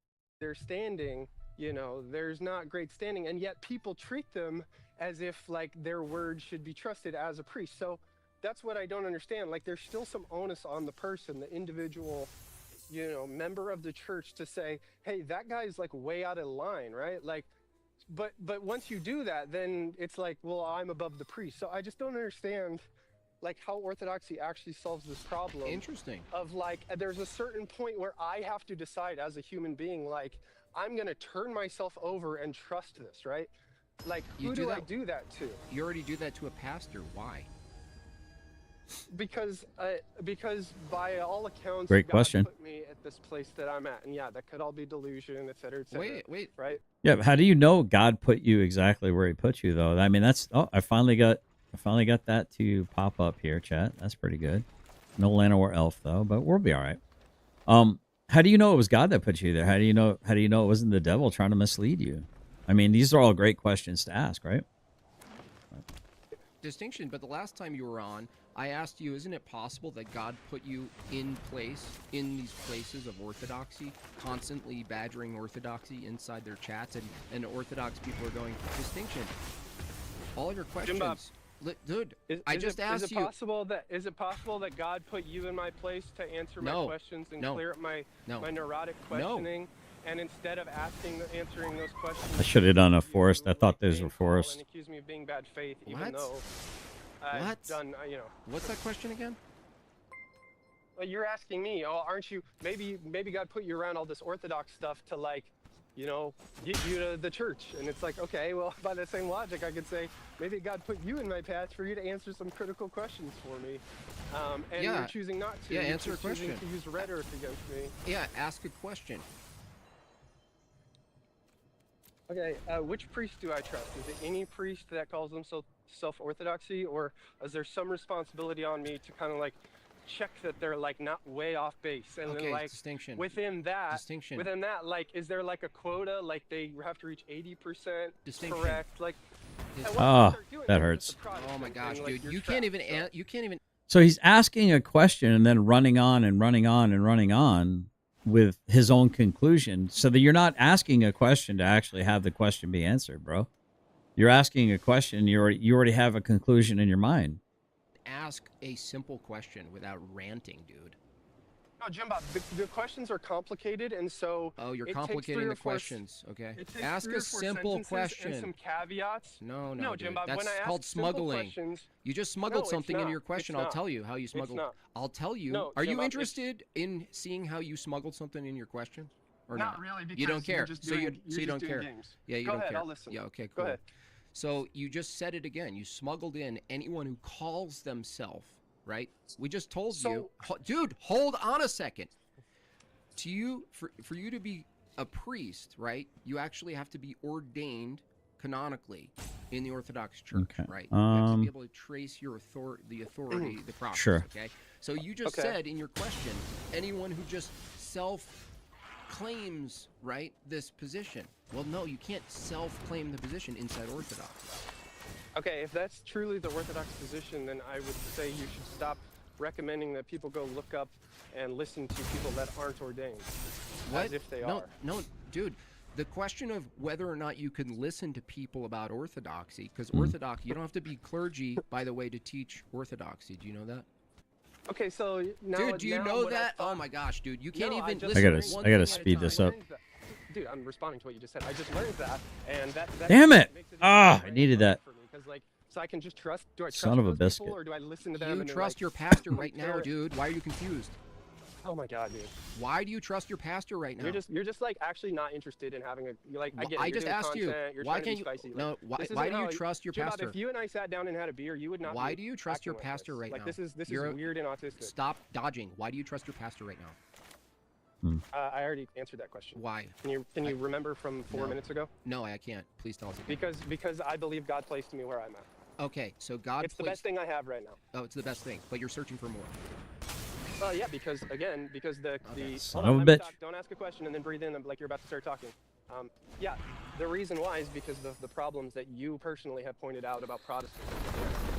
Their standing, there's not great standing, and yet people treat them as if like their word should be trusted as a priest. So that's what I don't understand. Like there's still some onus on the person, the individual, member of the church to say, hey, that guy's like way out of line, right? Like, but once you do that, then it's like, well, I'm above the priest. So I just don't understand like how orthodoxy actually solves this problem. Interesting. Of like, there's a certain point where I have to decide as a human being, like, I'm going to turn myself over and trust this, right? Like, who do I do that to? You already do that to a pastor. Why? Because by all accounts, Great God question. put me at this place that I'm at, and yeah, that could all be delusion, et cetera, Wait. right? Yeah, but how do you know God put you exactly where he put you though? I mean, I finally got that to pop up here, chat. That's pretty good. No Llanowar elf though, but we'll be all right. How do you know it was God that put you there? How do you know it wasn't the devil trying to mislead you? I mean, these are all great questions to ask, right? Distinction, but the last time you were on, I asked you, isn't it possible that God put you in these places of orthodoxy, constantly badgering orthodoxy inside their chats, and Orthodox people are going, distinction. All of your questions, dude. I just asked you. Is it possible that God put you in my place to answer my questions and clear up my neurotic questioning? And instead of answering those questions, I should have done a forest. I thought those were forest. And accuse me of being bad faith, even What? though I've done, What's that question again? Well, you're asking me, aren't you? Maybe God put you around all this Orthodox stuff to like, get you to the church. And it's like, okay, well, by the same logic, I could say maybe God put you in my path for you to answer some critical questions for me. And you're choosing not to. Yeah, You're answer a question. choosing to use rhetoric against me. Yeah, ask a question. Okay, which priest do I trust? Is it any priest that calls themselves self-orthodoxy, or is there some responsibility on me to kind of like check that they're like not way off base? And then like distinction. Within that, like, is there like a quota? Like they have to reach 80% correct? Like, that hurts. Oh my gosh, dude, you can't even. So he's asking a question and then running on and running on and running on with his own conclusion, so that you're not asking a question to actually have the question be answered, bro. You're asking a question, you already have a conclusion in your mind. Ask a simple question without ranting, dude. No, Jimbo, the questions are complicated, and so you're complicating the questions. Okay. Ask a simple question. And some caveats. No, dude, Jimbo. When I ask called smuggling. You just smuggled something into your question. I'll tell you how you smuggled. I'll tell you. No, are you interested in seeing how you smuggled something in your question? Or not? Not really, because you don't care. you don't care. Games. Yeah, you Go don't ahead, care. I'll listen. Yeah, okay, cool. Go ahead. So you just said it again. You smuggled in anyone who calls themselves, right? We just told you, dude. Hold on a second. For you to be a priest, right? You actually have to be ordained canonically in the Orthodox Church, right? You have to be able to trace your the authority, the process. Sure. Okay. So you just said in your question, anyone who just claims, right, this position. Well, no, you can't self-claim the position inside Orthodoxy. Okay, if that's truly the Orthodox position, then I would say you should stop recommending that people go look up and listen to people that aren't ordained. What? As if they are. No, dude. The question of whether or not you can listen to people about Orthodoxy, because Orthodoxy, you don't have to be clergy, by the way, to teach Orthodoxy. Do you know that? Okay, so now, dude, do you know that? Oh my gosh, dude, you can't even listen. I gotta speed this up. Dude, I'm responding to what you just said. I just learned that, and that damn it! Makes it I needed that. for me, because like, so I can just trust. Do I trust Son of a those biscuit. people, or do I listen to them? You and trust like, your pastor right now, dude. Why are you confused? Oh my god, dude. Why do you trust your pastor right now? You're just like actually not interested in having a. You're like, I get it. I You're just doing asked you. content, you're Why trying to be can't you? spicy. No. Like, Why do you trust your Jim Bob, pastor? if you and I sat down and had a beer, you would not. Why be do you trust your acting like pastor this. right like, now? This is You're weird and autistic. Stop dodging. Why do you trust your pastor right now? I already answered that question. Why? Can you remember from 4 minutes ago? No, I can't. Please tell us again. Because I believe God placed me where I'm at. Okay, so God. It's the best thing I have right now. Oh, it's the best thing, but you're searching for more. Yeah, because the Son hold of on, a let me bitch. talk. Don't ask a question and then breathe in like you're about to start talking. Yeah, the reason why is because of the problems that you personally have pointed out about Protestants.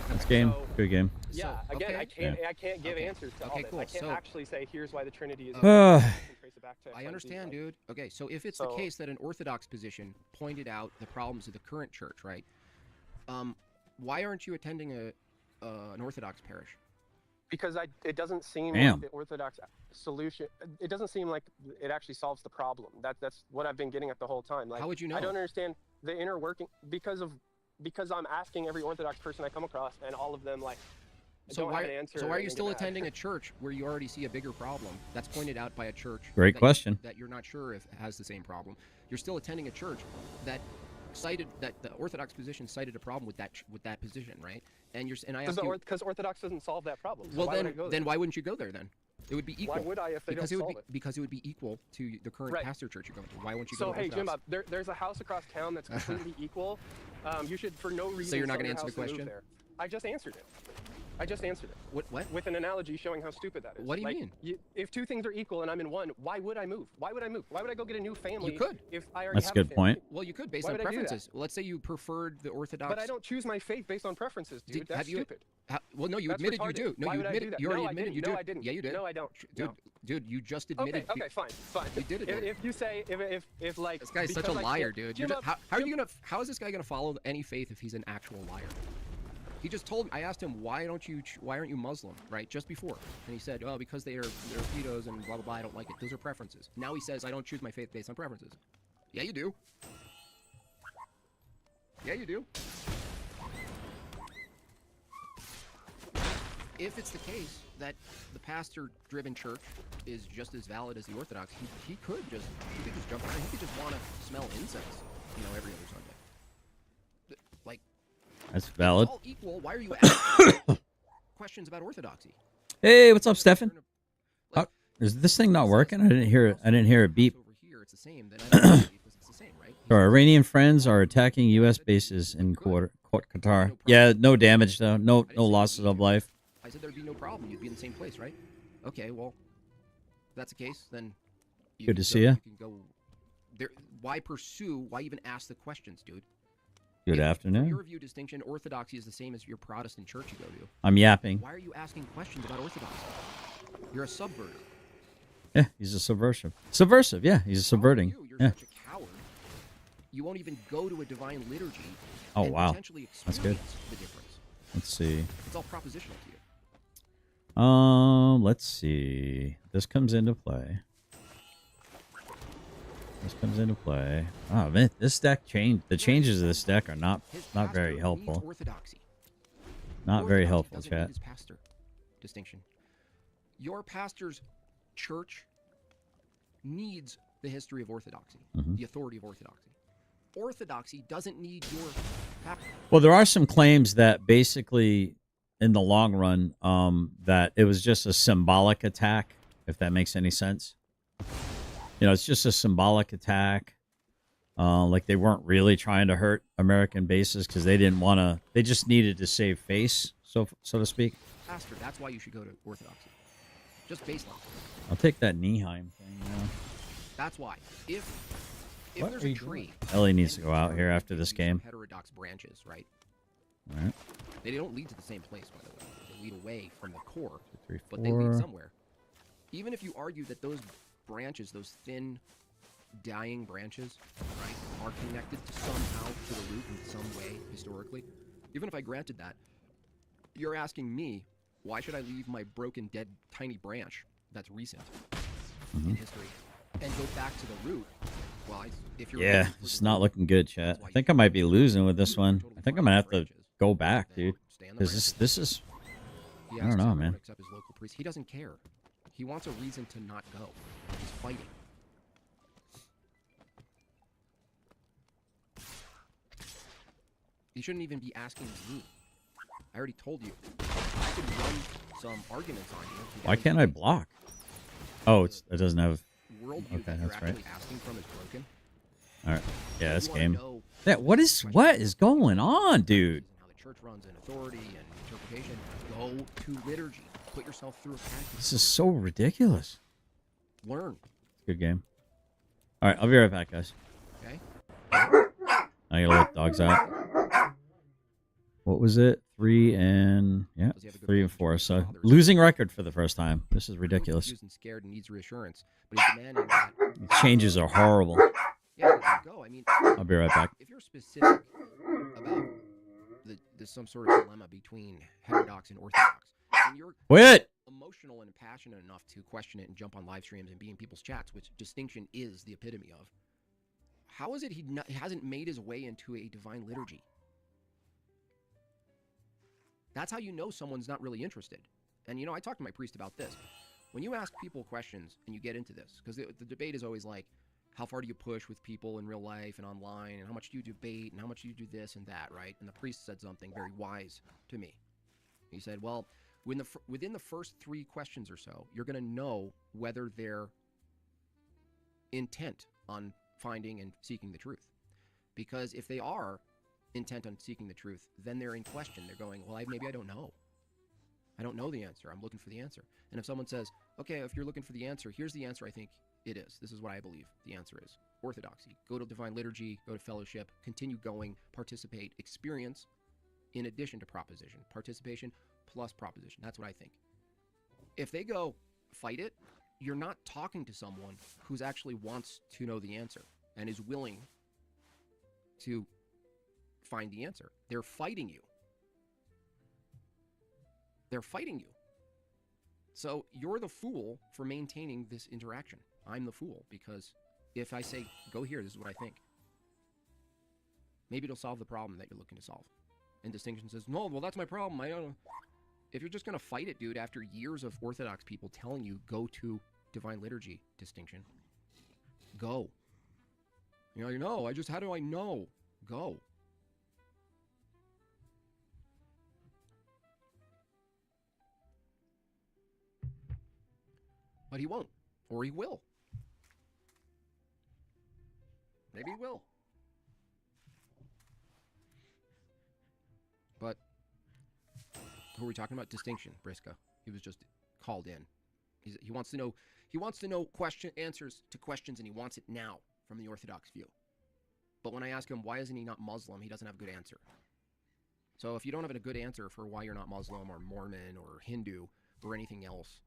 That's game. So- Good game. Yeah, So, again, okay. I can't give Okay. answers to all Okay, this. cool. I can't So- actually say here's why the Trinity is. Uh, trace it back to I XYZ, understand, like- dude. Okay, so if it's the So- case that an Orthodox position pointed out the problems of the current church, right? Why aren't you attending an Orthodox parish? Because it doesn't seem Damn. like the Orthodox solution. It doesn't seem like it actually solves the problem. That's what I've been getting at the whole time. Like, How would you know? I don't understand the inner working because I'm asking every Orthodox person I come across, and all of them like So don't why? have an answer. So why are and you they still get mad. attending a church where you already see a bigger problem that's pointed out by a church? Great that question. That you're not sure if it has the same problem. You're still attending a church that cited that the Orthodox position cited a problem with that position, right? And I asked you. Because Orthodox doesn't solve that problem. So Well, why would I go there? why wouldn't you go there then? It would be equal. Why would I if they because don't it would solve be because it would be equal to the current Right. pastor church you're going to. Why wouldn't you So go to hey, Jim, Orthodox? there's a house across town that's completely equal. You should, for no reason. you're not sell gonna your answer the house and move question? there. I just answered it. I just answered it What? with an analogy showing how stupid that is. What do you Like, mean? If two things are equal and I'm in one, why would I move? Why would I move? Why would I go get a new family? You could. If I already That's a have good family? point. Well, you could based Why on would I do that? preferences. Well, let's say you preferred the Orthodox. But I don't choose my faith based on preferences, dude. Did- That's have you- stupid. Well, no, you That's admitted retarded. you do. No, Why you would I do admitted. that? You already No, I admitted didn't. you No, do. I didn't. Yeah, you did. No, I don't. Dude, No. dude, you just admitted. Okay, fine. You did it. If you say if like This guy's such a because I liar, can't- dude. Jim, How are you gonna? How is this guy gonna follow any faith if he's an actual liar? He just told me. I asked him why aren't you Muslim, right? Just before, and he said, oh, because they're pedos and blah blah blah. I don't like it. Those are preferences. Now he says I don't choose my faith based on preferences. Yeah, you do. Yeah, you do. If it's the case that the pastor-driven church is just as valid as the Orthodox, he could just jump around. He could just want to smell incense, every other Sunday. Like, That's it's valid. all equal. Why are you asking questions about orthodoxy? Hey, what's up, Stefan? Like, Is this thing not working? I didn't hear it. I didn't hear it beep. Over here, it's the same. Then I don't believe it's the same, right? So our Iranian friends are attacking U.S. bases in Qatar. Yeah, no damage though. No losses of life. I said there'd be no problem. You'd be in the same place, right? Okay, well, if that's the case, then you Good can to see go- ya. You can go there. Why pursue? Why even ask the questions, dude? Good From afternoon. your view distinction, Orthodoxy is the same as your Protestant church you go to. I'm yapping. Why are you asking questions about Orthodoxy? You're a subverter. Yeah, he's a subversive. Subversive, yeah, he's a subverting. You're Yeah. such a coward. You won't even go to a divine liturgy. Oh, and wow. Potentially That's good. experience the difference. Let's see. It's all propositional to you. Let's see. This comes into play. Oh man, this deck changed. The changes of this deck are not His very pastor needs helpful. Orthodoxy. Not very Orthodoxy helpful, doesn't chat. need his pastor distinction. Your pastor's church needs the history of Orthodoxy, Mhm. the authority of Orthodoxy. Orthodoxy doesn't need your pastor. Well, there are some claims that basically, in the long run, that it was just a symbolic attack, if that makes any sense. It's just a symbolic attack. Like they weren't really trying to hurt American bases because they didn't want to. They just needed to save face, so to speak. Pastor, that's why you should go to Orthodoxy. Just baseline. I'll take that Nieheim thing. That's why. If What there's are a you tree, Ellie needs to and go the out tree here has after this some game. Heterodox branches, right? All right. They don't lead to the same place, by the way. They lead away from the core, 2, 3, but they lead 4. somewhere. Even if you argue that those branches, those thin, dying branches, right, are connected somehow to the root in some way historically, even if I granted that, you're asking me, why should I leave my broken, dead, tiny branch that's recent in history and go back to the root? Well, if you're Yeah, looking for it's the not root, looking good, chat. that's why I you think I should might go be to losing with this one. totally I think I fine might with have to branches, go back, then dude. stay on the Because branches. this is. He I don't asks know, everyone man. Except his local priest. He doesn't care. He wants a reason to not go. He's fighting. You shouldn't even be asking me. I already told you. I could run some arguments on you. Why can't I block? Oh, it doesn't have. Worldview Okay, that you're that's right. actually asking from is broken. All right. Yeah, this You wanna game. know What is going on, dude? how the church runs and authority and interpretation. Go to liturgy. Put yourself through a catechism. This is so ridiculous. Learn. Good game. All right, I'll be right back, guys. Okay. I gotta let the dogs out. What was it? 3 and Does he have a good 3 and relationship 4. with So his father? losing record for the first time. This is He's ridiculous. confused and scared and needs reassurance, but he's demanding that. The changes are horrible. Yeah, let him go. I mean, I'll be right back. if you're specific about there's some sort of dilemma between heterodox and orthodox, and you're Quit. emotional and passionate enough to question it and jump on live streams and be in people's chats, which distinction is the epitome of, how is it he hasn't made his way into a divine liturgy? That's how you know someone's not really interested. And I talked to my priest about this. When you ask people questions and you get into this, because the debate is always like, how far do you push with people in real life and online, and how much do you debate, and how much do you do this and that, right? And the priest said something very wise to me. He said, well, within the first 3 questions or so, you're going to know whether they're intent on finding and seeking the truth. Because if they are intent on seeking the truth, then they're in question. They're going, well, maybe I don't know. I don't know the answer. I'm looking for the answer. And if someone says, okay, if you're looking for the answer, here's the answer I think it is. This is what I believe the answer is. Orthodoxy. Go to divine liturgy, go to fellowship, continue going, participate, experience, in addition to proposition. Participation plus proposition. That's what I think. If they go, fight it, you're not talking to someone who's actually wants to know the answer and is willing to find the answer. They're fighting you. They're fighting you. So you're the fool for maintaining this interaction. I'm the fool because if I say, go here, this is what I think. Maybe it'll solve the problem that you're looking to solve. And Distinction says, no, well, that's my problem. I don't know. If you're just going to fight it, dude, after years of Orthodox people telling you, go to divine liturgy, Distinction. Go. How do I know? Go. But he won't. Or he will. Maybe he will. But who are we talking about? Distinction, Briska. He was just called in. He wants to know. He wants to know answers to questions, and he wants it now from the Orthodox view. But when I ask him why isn't he not Muslim, he doesn't have a good answer. So if you don't have a good answer for why you're not Muslim or Mormon or Hindu or anything else,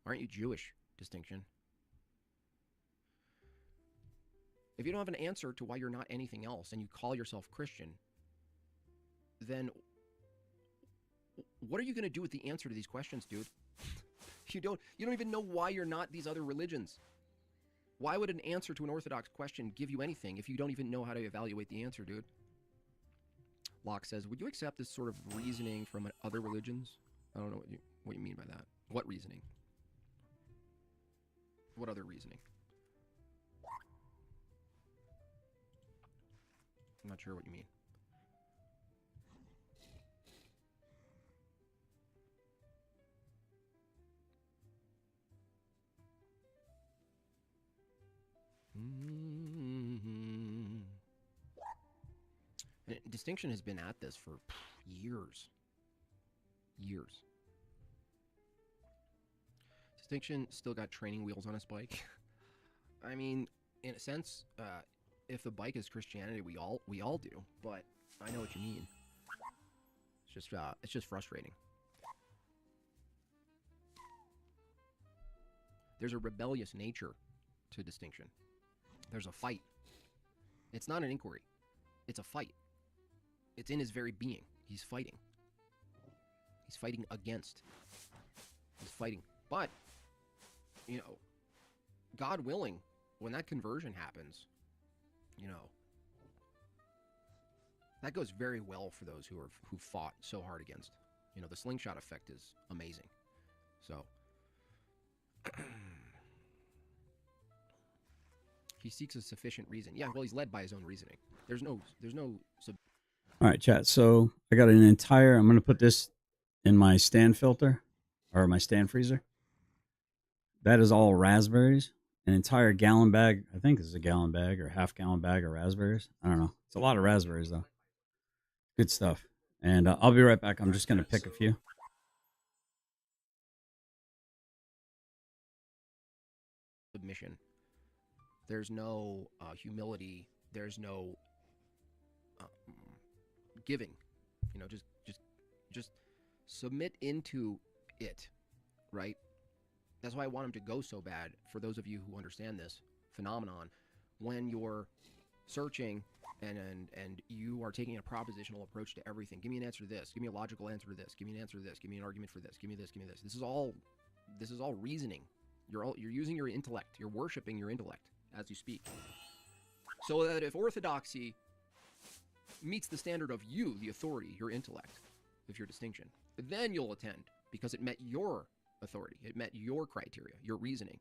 aren't you Jewish? Distinction. If you don't have an answer to why you're not anything else and you call yourself Christian, then what are you going to do with the answer to these questions, dude? You don't even know why you're not these other religions. Why would an answer to an Orthodox question give you anything if you don't even know how to evaluate the answer, dude? Locke says, would you accept this sort of reasoning from other religions? I don't know what you mean by that. What reasoning? What other reasoning? I'm not sure what you mean. And Distinction has been at this for years. Years. Distinction still got training wheels on his bike. I mean, in a sense, if the bike is Christianity, we all do. But I know what you mean. It's just frustrating. There's a rebellious nature to Distinction. There's a fight. It's not an inquiry. It's a fight. It's in his very being. He's fighting. He's fighting against. He's fighting. But, God willing, when that conversion happens, that goes very well for those who fought so hard against. The slingshot effect is amazing. So, He seeks a sufficient reason. Yeah, well, he's led by his own reasoning. There's no All right, chat. So I got an entire. I'm going to put this in my stand filter or my stand freezer. That is all raspberries. An entire gallon bag. I think this is a gallon bag or half-gallon bag of raspberries. I don't know. It's a lot of raspberries though. Good stuff. And I'll be right back. I'm just going to pick a few. submission. There's no humility. There's no giving. You know, just submit into it, right? That's why I want him to go so bad. For those of you who understand this phenomenon, when you're searching and you are taking a propositional approach to everything, give me an answer to this, give me a logical answer to this, give me an answer to this, give me an argument for this, give me this, give me this. This is all reasoning. You're using your intellect. You're worshiping your intellect as you speak. So that if orthodoxy meets the standard of you, the authority, your intellect, of your distinction, then you'll attend because it met your authority. It met your criteria, your reasoning.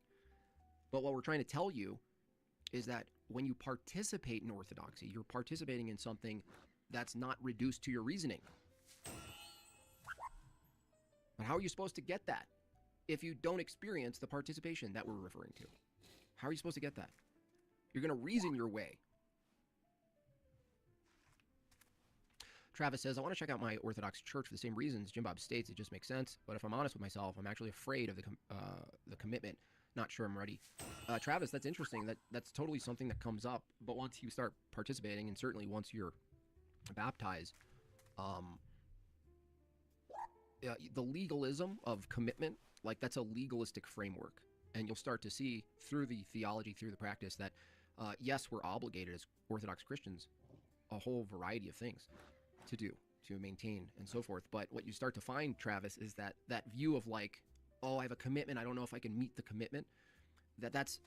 But what we're trying to tell you is that when you participate in orthodoxy, you're participating in something that's not reduced to your reasoning. But how are you supposed to get that if you don't experience the participation that we're referring to? How are you supposed to get that? You're going to reason your way. Travis says, I want to check out my Orthodox church for the same reasons Jim Bob states. It just makes sense. But if I'm honest with myself, I'm actually afraid of the commitment. Not sure I'm ready. Travis, that's interesting. That's totally something that comes up. But once you start participating, and certainly once you're baptized, the legalism of commitment, like that's a legalistic framework. And you'll start to see through the theology, through the practice, that yes, we're obligated as Orthodox Christians a whole variety of things to do, to maintain, and so forth. But what you start to find, Travis, is that view of like, oh, I have a commitment, I don't know if I can meet the commitment, that's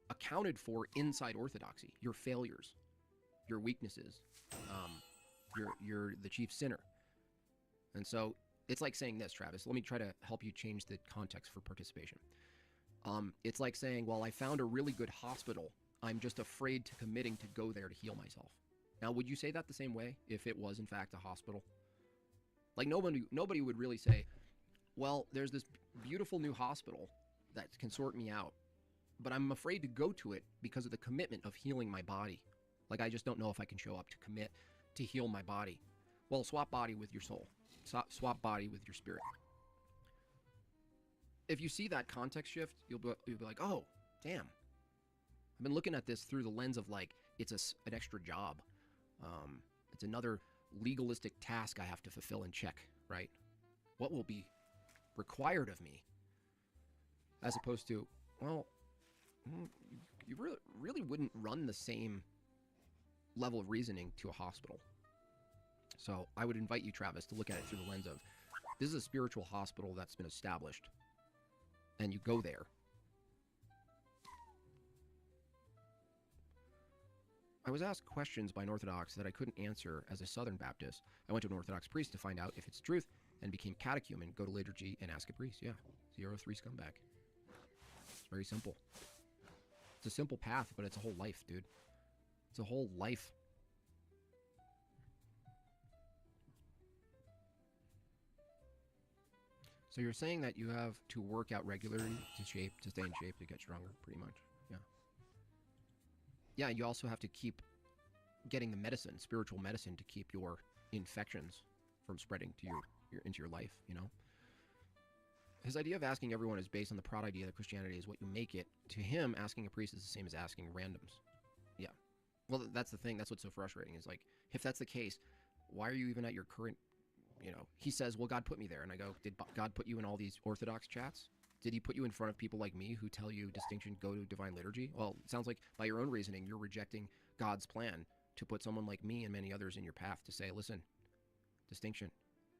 accounted for inside Orthodoxy. Your failures, your weaknesses, you're the chief sinner. And so it's like saying this, Travis. Let me try to help you change the context for participation. It's like saying, well, I found a really good hospital. I'm just afraid to committing to go there to heal myself. Now, would you say that the same way if it was, in fact, a hospital? Like, nobody would really say, well, there's this beautiful new hospital that can sort me out, but I'm afraid to go to it because of the commitment of healing my body. Like, I just don't know if I can show up to commit to heal my body. Well, swap body with your soul. Swap body with your spirit. If you see that context shift, you'll be like, oh, damn. I've been looking at this through the lens of like, it's an extra job. It's another legalistic task I have to fulfill and check, right? What will be required of me? As opposed to, well, you really wouldn't run the same level of reasoning to a hospital. So I would invite you, Travis, to look at it through the lens of, this is a spiritual hospital that's been established, and you go there. I was asked questions by an Orthodox that I couldn't answer as a Southern Baptist. I went to an Orthodox priest to find out if it's truth and became catechumen. Go to liturgy and ask a priest. Yeah, 03 scumbag. It's very simple. It's a simple path, but it's a whole life, dude. It's a whole life. So you're saying that you have to work out regularly to stay in shape, to get stronger, pretty much. Yeah. Yeah, you also have to keep getting the medicine, spiritual medicine, to keep your infections from spreading to into your life, you know? His idea of asking everyone is based on the proud idea that Christianity is what you make it. To him, asking a priest is the same as asking randoms. Yeah. Well, that's the thing. That's what's so frustrating, is like, if that's the case, why are you even at your current, you know, he says, well, God put me there. And I go, did God put you in all these Orthodox chats? Did he put you in front of people like me who tell you distinction, go to divine liturgy? Well, it sounds like by your own reasoning, you're rejecting God's plan to put someone like me and many others in your path to say, listen, distinction,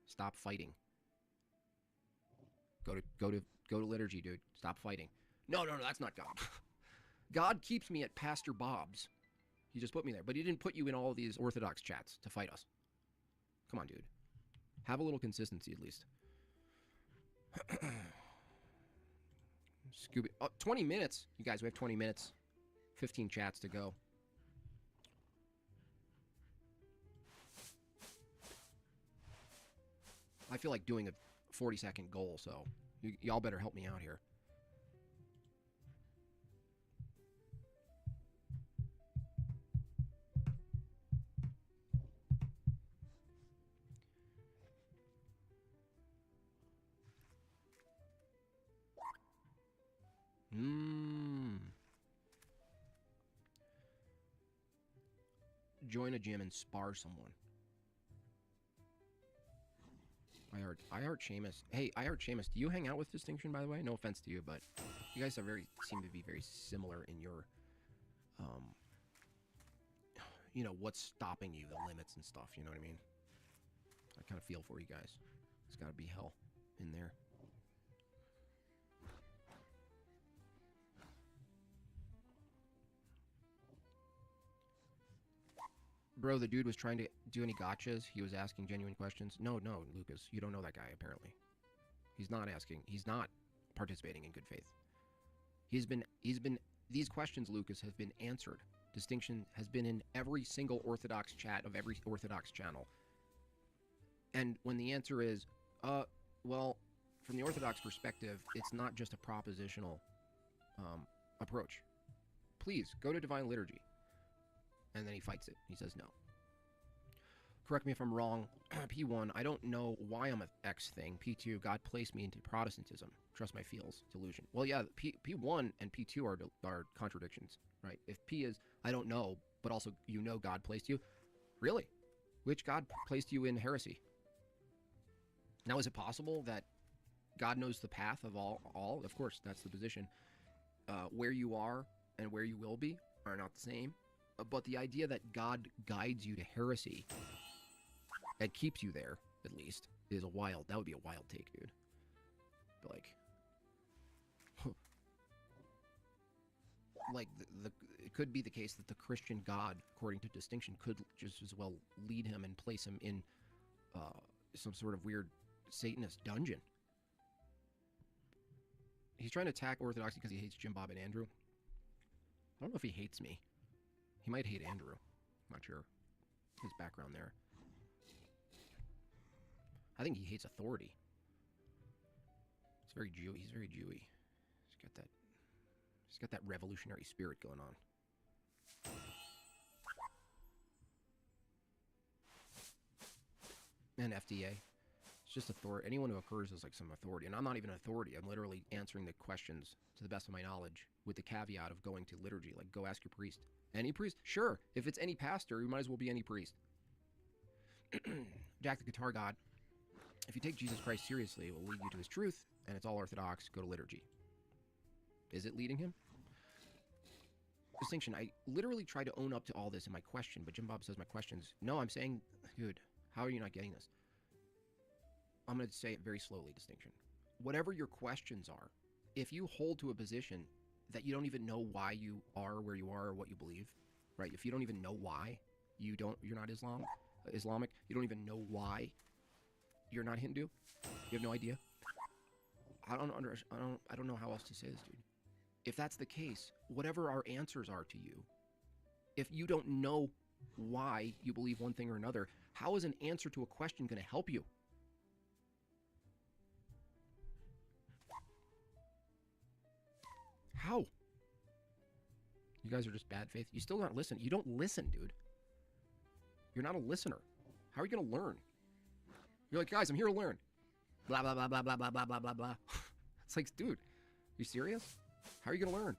stop fighting. Go to liturgy, dude. Stop fighting. No, that's not God. God keeps me at Pastor Bob's. He just put me there, but he didn't put you in all these Orthodox chats to fight us. Come on, dude. Have a little consistency at least. Scooby. Oh, 20 minutes. You guys, we have 20 minutes. 15 chats to go. I feel like doing a 40-second goal, so y'all better help me out here. Join a gym and spar someone. I heart Seamus. Hey, I heart Seamus. Do you hang out with Distinction, by the way? No offense to you, but you guys are seem to be very similar in your, you know, what's stopping you, the limits and stuff. You know what I mean? I kind of feel for you guys. It's got to be hell in there. Bro, the dude was trying to do any gotchas. He was asking genuine questions. No, Lucas, you don't know that guy, apparently. He's not participating in good faith. These questions, Lucas, have been answered. Distinction has been in every single Orthodox chat of every Orthodox channel. And when the answer is, well, from the Orthodox perspective, it's not just a propositional approach. Please, go to Divine Liturgy. And then he fights it. He says no. Correct me if I'm wrong. P1, I don't know why I'm an X thing. P2, God placed me into Protestantism. Trust my feels. Delusion. Well, yeah, P1 and P2 are contradictions, right? If P is, I don't know, but also you know God placed you. Really? Which God placed you in heresy? Now, is it possible that God knows the path of all? Of course, that's the position. Where you are and where you will be are not the same. But the idea that God guides you to heresy and keeps you there, at least, is that would be a wild take, dude. But like, it could be the case that the Christian God, according to Distinction, could just as well lead him and place him in some sort of weird Satanist dungeon. He's trying to attack Orthodoxy because he hates Jim Bob and Andrew. I don't know if he hates me. He might hate Andrew. I'm not sure. His background there. I think he hates authority. He's very Jewy. He's very Jewy. He's got that revolutionary spirit going on. And FDA. It's just authority. Anyone who occurs as like some authority. And I'm not even an authority. I'm literally answering the questions to the best of my knowledge with the caveat of going to liturgy. Like, go ask your priest. Any priest? Sure. If it's any pastor, you might as well be any priest. Jack the Guitar God. If you take Jesus Christ seriously, it will lead you to his truth, and it's all Orthodox. Go to liturgy. Is it leading him? Distinction. I literally try to own up to all this in my question, but Jim Bob says my questions. No, I'm saying, dude, how are you not getting this? I'm going to say it very slowly, Distinction. Whatever your questions are, if you hold to a position that you don't even know why you are where you are or what you believe, right? If you don't even know why you're not Islamic, you don't even know why you're not Hindu, you have no idea. I don't know how else to say this, dude. If that's the case, whatever our answers are to you, if you don't know why you believe one thing or another, how is an answer to a question going to help you? How? You guys are just bad faith. You still not listen. You don't listen, dude. You're not a listener. How are you going to learn? You're like, guys, I'm here to learn. Blah, blah, blah, blah, blah, blah, blah, blah, blah, blah. It's like, dude, you serious? How are you going to learn?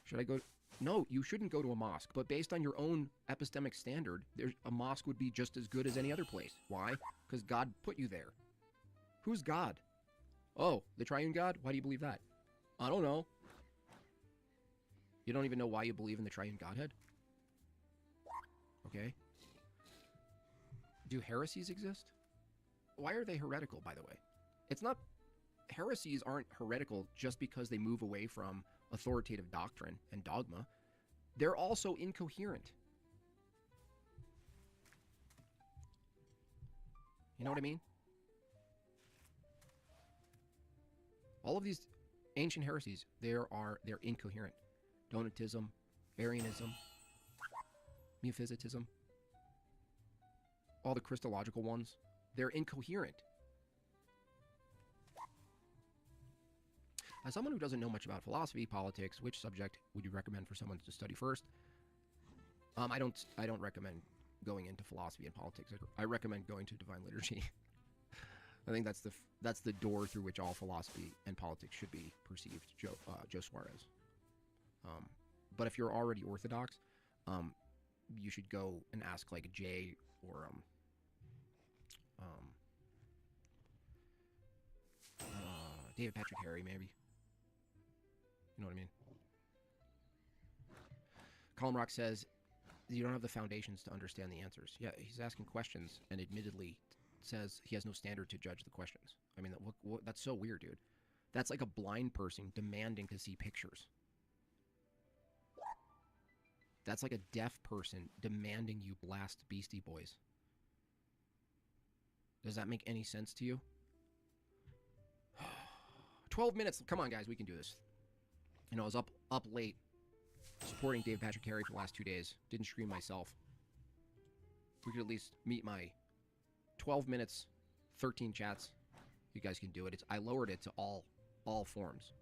Should I go? No, you shouldn't go to a mosque. But based on your own epistemic standard, a mosque would be just as good as any other place. Why? Because God put you there. Who's God? Oh, the triune God? Why do you believe that? I don't know. You don't even know why you believe in the triune Godhead? Okay. Do heresies exist? Why are they heretical, by the way? It's not... Heresies aren't heretical just because they move away from authoritative doctrine and dogma. They're also incoherent. You know what I mean? All of these... Ancient heresies, they're incoherent. Donatism, Arianism, Miaphysitism, all the Christological ones, they're incoherent. As someone who doesn't know much about philosophy, politics, which subject would you recommend for someone to study first? I don't recommend going into philosophy and politics. I recommend going to Divine Liturgy. I think that's the door through which all philosophy and politics should be perceived. Joe Suarez. But if you're already Orthodox, you should go and ask like Jay or David Patrick Harry, maybe. You know what I mean? Colin Rock says you don't have the foundations to understand the answers. Yeah, he's asking questions and admittedly says he has no standard to judge the questions. I mean, that's so weird, dude. That's like a blind person demanding to see pictures. That's like a deaf person demanding you blast Beastie Boys. Does that make any sense to you? 12 minutes. Come on, guys. We can do this. You know, I was up late supporting David Patrick Harry for the last 2 days. Didn't stream myself. We could at least meet my 12 minutes, 13 chats. You guys can do it. I lowered it to all forms.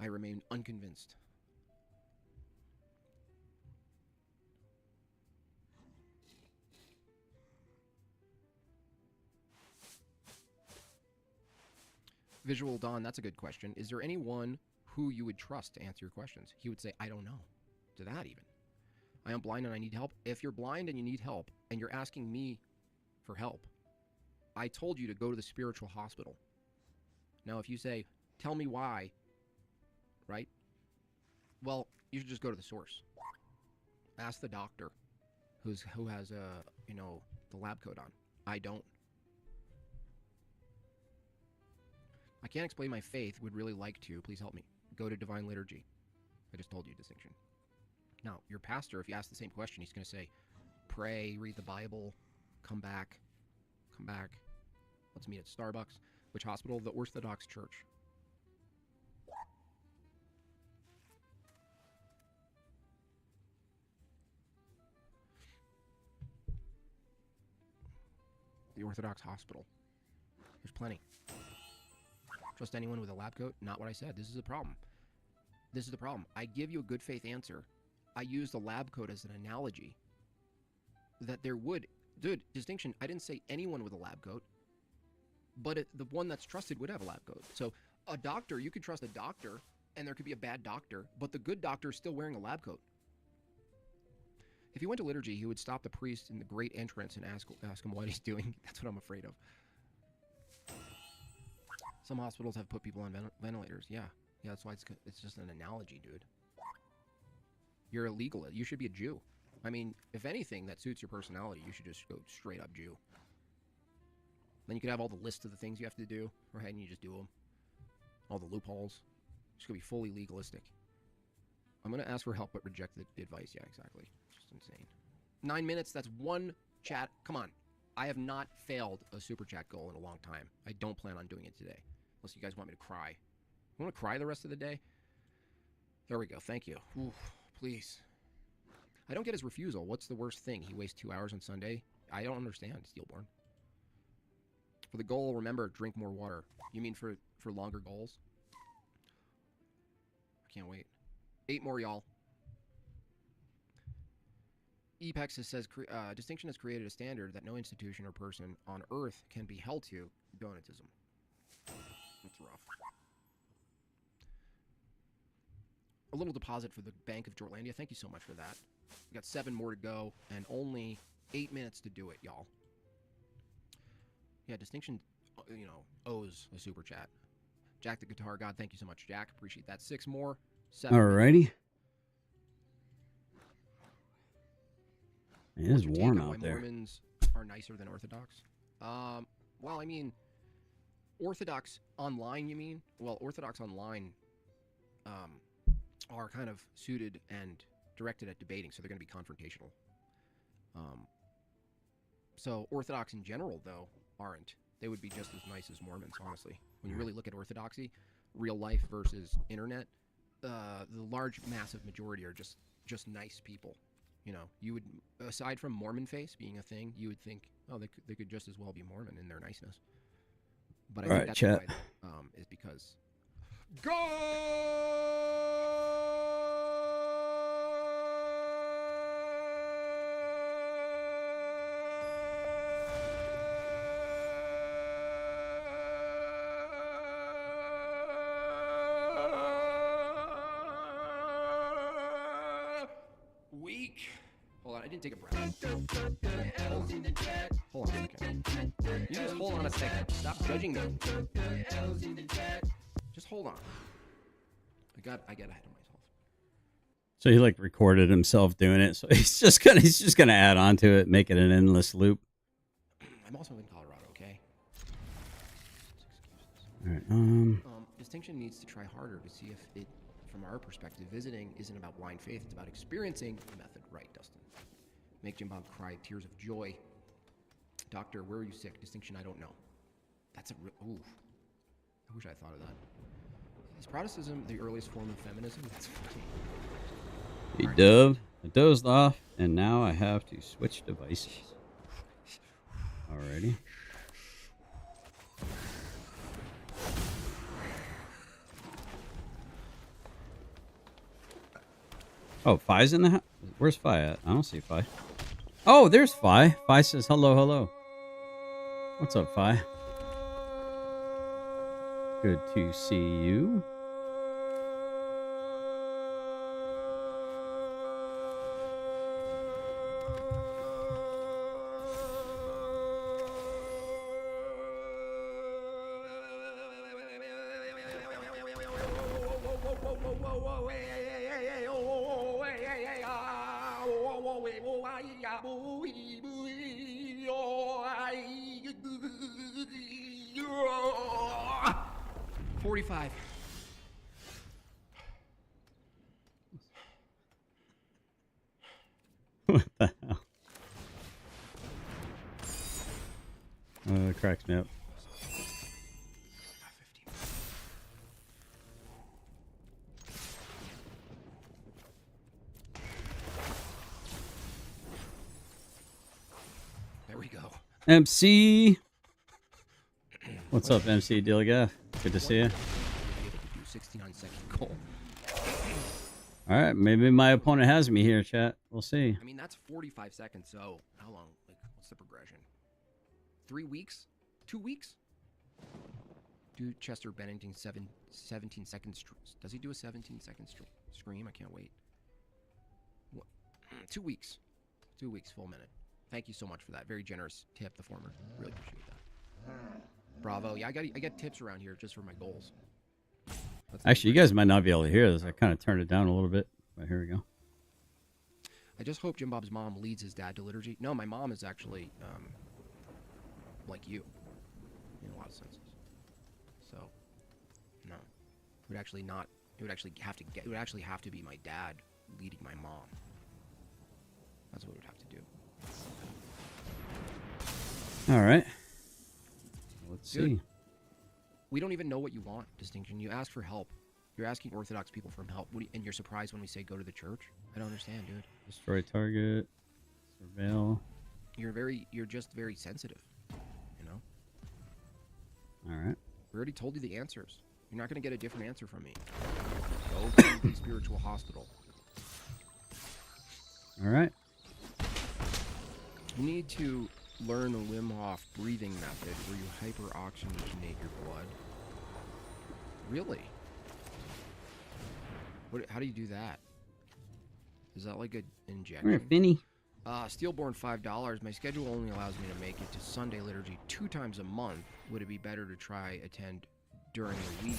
I remain unconvinced. Visual Dawn, that's a good question. Is there anyone who you would trust to answer your questions? He would say, I don't know. To that even. I am blind and I need help. If you're blind and you need help and you're asking me for help, I told you to go to the spiritual hospital. Now, if you say, tell me why, right? Well, you should just go to the source. Ask the doctor who has the lab coat on. I don't. I can't explain my faith, would really like to. Please help me. Go to Divine Liturgy. I just told you distinction. Now, your pastor, if you ask the same question, he's going to say, pray, read the Bible, come back. Let's meet at Starbucks. Which hospital? The Orthodox Church. The Orthodox Hospital. There's plenty. Trust anyone with a lab coat? Not what I said. This is the problem. I give you a good faith answer. I use the lab coat as an analogy. That there would... Dude, distinction. I didn't say anyone with a lab coat. But the one that's trusted would have a lab coat. So a doctor, you could trust a doctor, and there could be a bad doctor, but the good doctor is still wearing a lab coat. If he went to liturgy, he would stop the priest in the great entrance and ask him what he's doing. That's what I'm afraid of. Some hospitals have put people on ventilators. Yeah, that's why it's just an analogy, dude. You're illegal. You should be a Jew. I mean, if anything that suits your personality, you should just go straight up Jew. Then you could have all the list of the things you have to do, right? And you just do them. All the loopholes. It's going to be fully legalistic. I'm going to ask for help but reject the advice. Yeah, exactly. Just insane. 9 minutes, that's one chat. Come on. I have not failed a super chat goal in a long time. I don't plan on doing it today. Unless you guys want me to cry. You want to cry the rest of the day? There we go. Thank you. Ooh, please. I don't get his refusal. What's the worst thing? He wastes 2 hours on Sunday? I don't understand, Steelborn. For the goal, remember, drink more water. You mean for longer goals? I can't wait. 8 more, y'all. Epex says, distinction has created a standard that no institution or person on Earth can be held to. Donatism. That's rough. A little deposit for the Bank of Jortlandia. Thank you so much for that. We got 7 more to go and only 8 minutes to do it, y'all. Yeah, distinction, owes a super chat. Jack the Guitar God, thank you so much, Jack. Appreciate that. 6 more. 7 Alrighty. It is What's your take warm on why out there. Mormons are nicer than Orthodox. Well, I mean, Orthodox online, you mean? Well, Orthodox online are kind of suited and directed at debating, so they're going to be confrontational. So Orthodox in general, though, aren't. They would be just as nice as Mormons, honestly. When you really look at orthodoxy, real life versus internet, the large, massive majority are just nice people. You know, you would, aside from Mormon face being a thing, you would think, oh, they could just as well be Mormon in their niceness. But I think that's chat. why, is because go. Weak. Hold on, I didn't take a breath. Hold on a second. You just hold on a second. Stop judging me. Just hold on. I got ahead of myself. So he like recorded himself doing it. So he's just gonna add on to it, make it an endless loop. I'm also in Colorado, okay? All right. Distinction needs to try harder to see if it, from our perspective, visiting isn't about blind faith. It's about experiencing the method. Right, Dustin. Make Jim Bob cry tears of joy. Doctor, where are you sick? Distinction, I don't know. That's a ooh. I wish I thought of that. Is Protestantism the earliest form of feminism? That's funny. Hey, Dove. I dozed off, and now I have to switch devices. Alrighty. Oh, Phi's in the house? Where's Phi at? I don't see Phi. Oh, there's Phi. Phi says hello, hello. What's up, Phi? Good to see you. What the hell? Cracks me up. There we go. MC. What's up, MC Dilligaff? Good to see you. 69-second goal. All right, maybe my opponent has me here, chat. We'll see. I mean, that's 45 seconds. So, how long? Like, what's the progression? 3 weeks? 2 weeks? Do Chester Bennington 17 seconds? Does he do a 17-second scream? I can't wait. What? 2 weeks. 2 weeks, full minute. Thank you so much for that. Very generous tip, the former. Really appreciate that. Bravo. Yeah, I get tips around here just for my goals. Actually, you guys might not be able to hear this. I kind of turned it down a little bit. But here we go. I just hope Jim Bob's mom leads his dad to liturgy. No, my mom is actually like you in a lot of senses. So, no, it would actually not. It would actually have to be my dad leading my mom. That's what it would have to do. All right. Let's Dude, see. we don't even know what you want, Distinction. You ask for help. You're asking Orthodox people for help, and you're surprised when we say go to the church? I don't understand, dude. Destroy target. Surveil. You're just very sensitive, you know? All right. We already told you the answers. You're not going to get a different answer from me. Go to the spiritual hospital. All right. You need to learn the Wim Hof breathing method where you hyperoxygenate your blood. Really? How do you do that? Is that like an injection? Come here, Finny. Steelborn $5. My schedule only allows me to make it to Sunday liturgy 2 times a month. Would it be better to try attend during the week?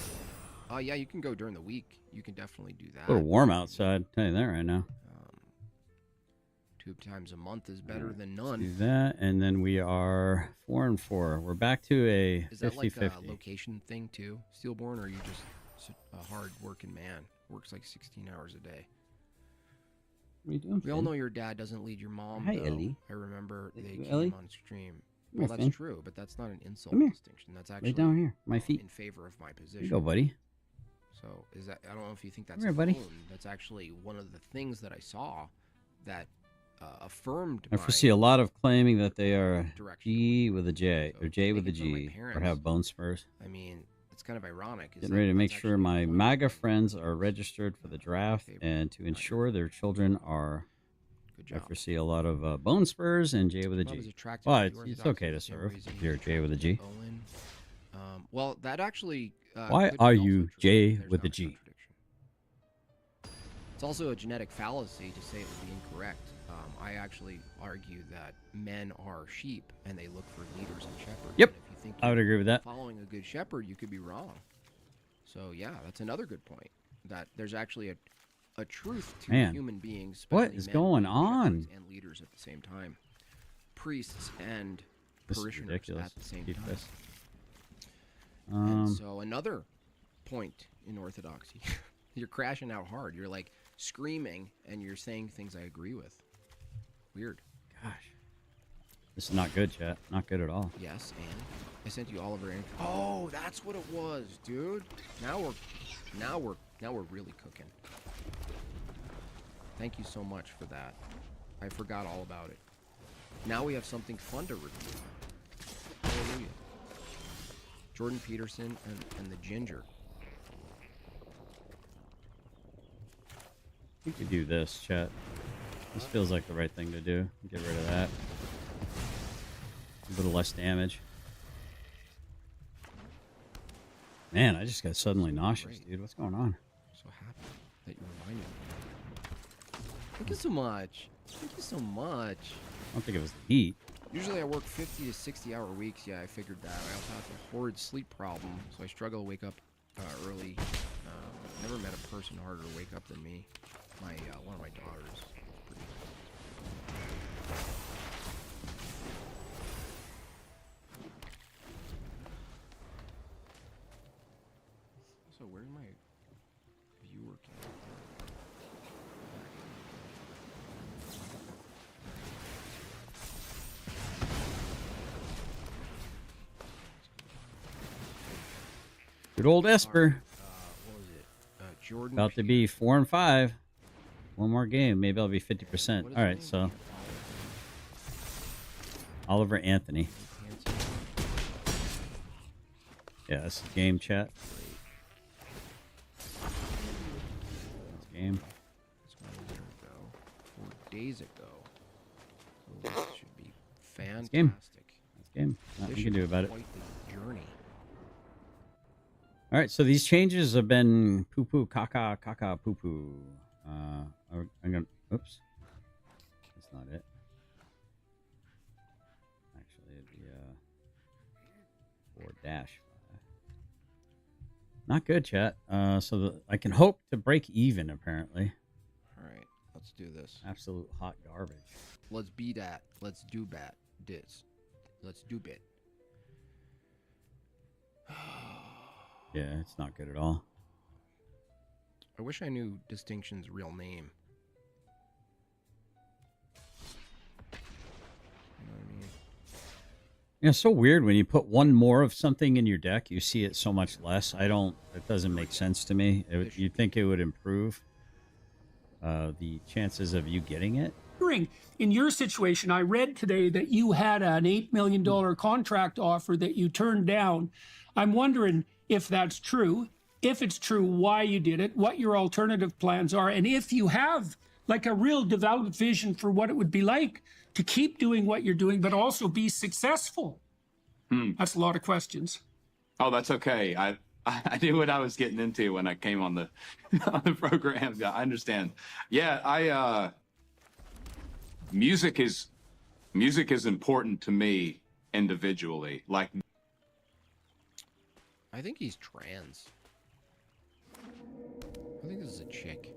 Yeah, you can go during the week. You can definitely do that. A little warm outside. I'll tell you that right now. 2 times a month is better than none. Do that, and then we are 4-4. We're back to a 50-50. Is that like a location thing too, Steelborn, or are you just a hard-working man? Works like 16 hours a day. What are you doing? We all know your dad doesn't lead your mom. Hi, though. Ellie. I remember they came Ellie? on stream. Well, here, that's Finn. true, but that's not an insult Come here. distinction. That's actually Right down here. My feet. in favor of my Here position. you go, buddy. So is that? I don't know if you think that's here, a buddy. phone. That's actually one of the things that I saw that affirmed. I foresee a lot of claiming that they are direction. G with a J So or J with a making fun of my G or parents, have bone spurs. I mean, it's kind of ironic. is Getting that ready to make that's sure actually my a point. MAGA friends are registered for the draft Favor. and to ensure their children are. Good I job. foresee a lot of bone spurs and J with a Bob is G. attracted Well, to it's Orthodox okay to for the same serve reason if he you're is J with a G. Owen. Well, that actually. Why could be are also you true. J There's with not a G? contradiction. It's also a genetic fallacy to say it would be incorrect. I actually argue that men are sheep and they look for leaders and shepherds. Yep, And if you think I would you're agree with that. following a good shepherd, you could be wrong. So yeah, that's another good point. That there's actually a truth to Man, human beings. what especially is men going being on? shepherds and leaders at the same time, priests and This is parishioners ridiculous. at the same Keep time. this. And so another point in orthodoxy, you're crashing out hard. You're like screaming and you're saying things I agree with. Weird. Gosh, this is not good, chat. Not good at all. Yes, and I sent you Oliver and oh, that's what it was, dude. Now we're really cooking. Thank you so much for that. I forgot all about it. Now we have something fun to review. Hallelujah. Jordan Peterson and the Ginger. We could do this, chat. This feels like the right thing to do. Get rid of that. A little less damage. Man, I just got suddenly nauseous, dude. What's going on? So happy that you reminded me. Thank you so much. Thank you so much. I don't think it was the heat. Usually I work 50 to 60 hour weeks. Yeah, I figured that. I also have a horrid sleep problem, so I struggle to wake up early. Never met a person harder to wake up than me. My one of my daughters. is pretty- So where's my viewer count? Good old Esper. What was it? Jordan. About to be 4 and 5. One more game. Maybe I'll be 50%. What is All his right, name? so Oliver Anthony. Hanson. Yeah, this is game chat. Great. That's game. This 1 year ago, 4 days ago. So this should be fantastic. game. That's game. Nothing This you should can do be about it. quite the journey. All right, so these changes have been poo poo, caca, caca, poo poo. I'm gonna. Oops, that's not it. Actually, it'd be 4-5. Not good, chat. I can hope to break even. Apparently, All right, let's do this. absolute hot garbage. Let's be that. Let's do bat. Dis. Let's do bit. Yeah, it's not good at all. I wish I knew Distinction's real name. You know what I mean? Yeah, it's so weird when you put one more of something in your deck, you see it so much less. It doesn't make sense to me. You'd think it would improve the chances of you getting it. In your situation, I read today that you had an $8 million contract offer that you turned down. I'm wondering if that's true. If it's true, why you did it, what your alternative plans are, and if you have like a real developed vision for what it would be like to keep doing what you're doing, but also be successful. That's a lot of questions. Oh, that's okay. I knew what I was getting into when I came on the on the program. Yeah, I understand. Yeah, music is important to me individually. Like, I think he's trans. I think this is a chick.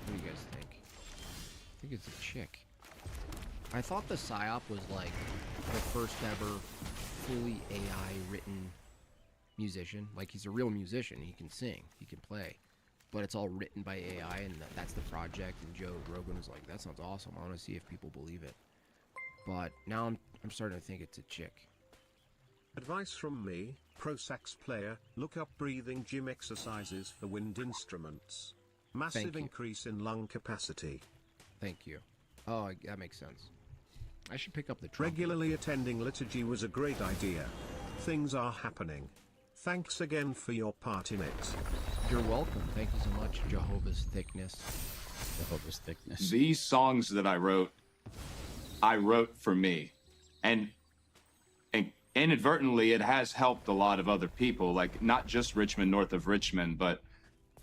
What do you guys think? I think it's a chick. I thought the PSYOP was like the first ever fully AI written musician. Like, he's a real musician. He can sing. He can play. But it's all written by AI, and that's the project. And Joe Rogan was like, that sounds awesome. I want to see if people believe it. but now I'm starting to think it's a chick. Advice from me, pro sax player, look up breathing gym exercises for wind instruments. Massive you. increase in lung capacity. Thank you. Oh, that makes sense. I should pick up the trumpet. Regularly attending liturgy was a great idea. Things are happening. Thanks again for your part in it. You're welcome. Thank you so much, Jehovah's Thickness. Jehovah's Thickness. These songs that I wrote for me, and inadvertently it has helped a lot of other people, like not just Richmond, north of Richmond, but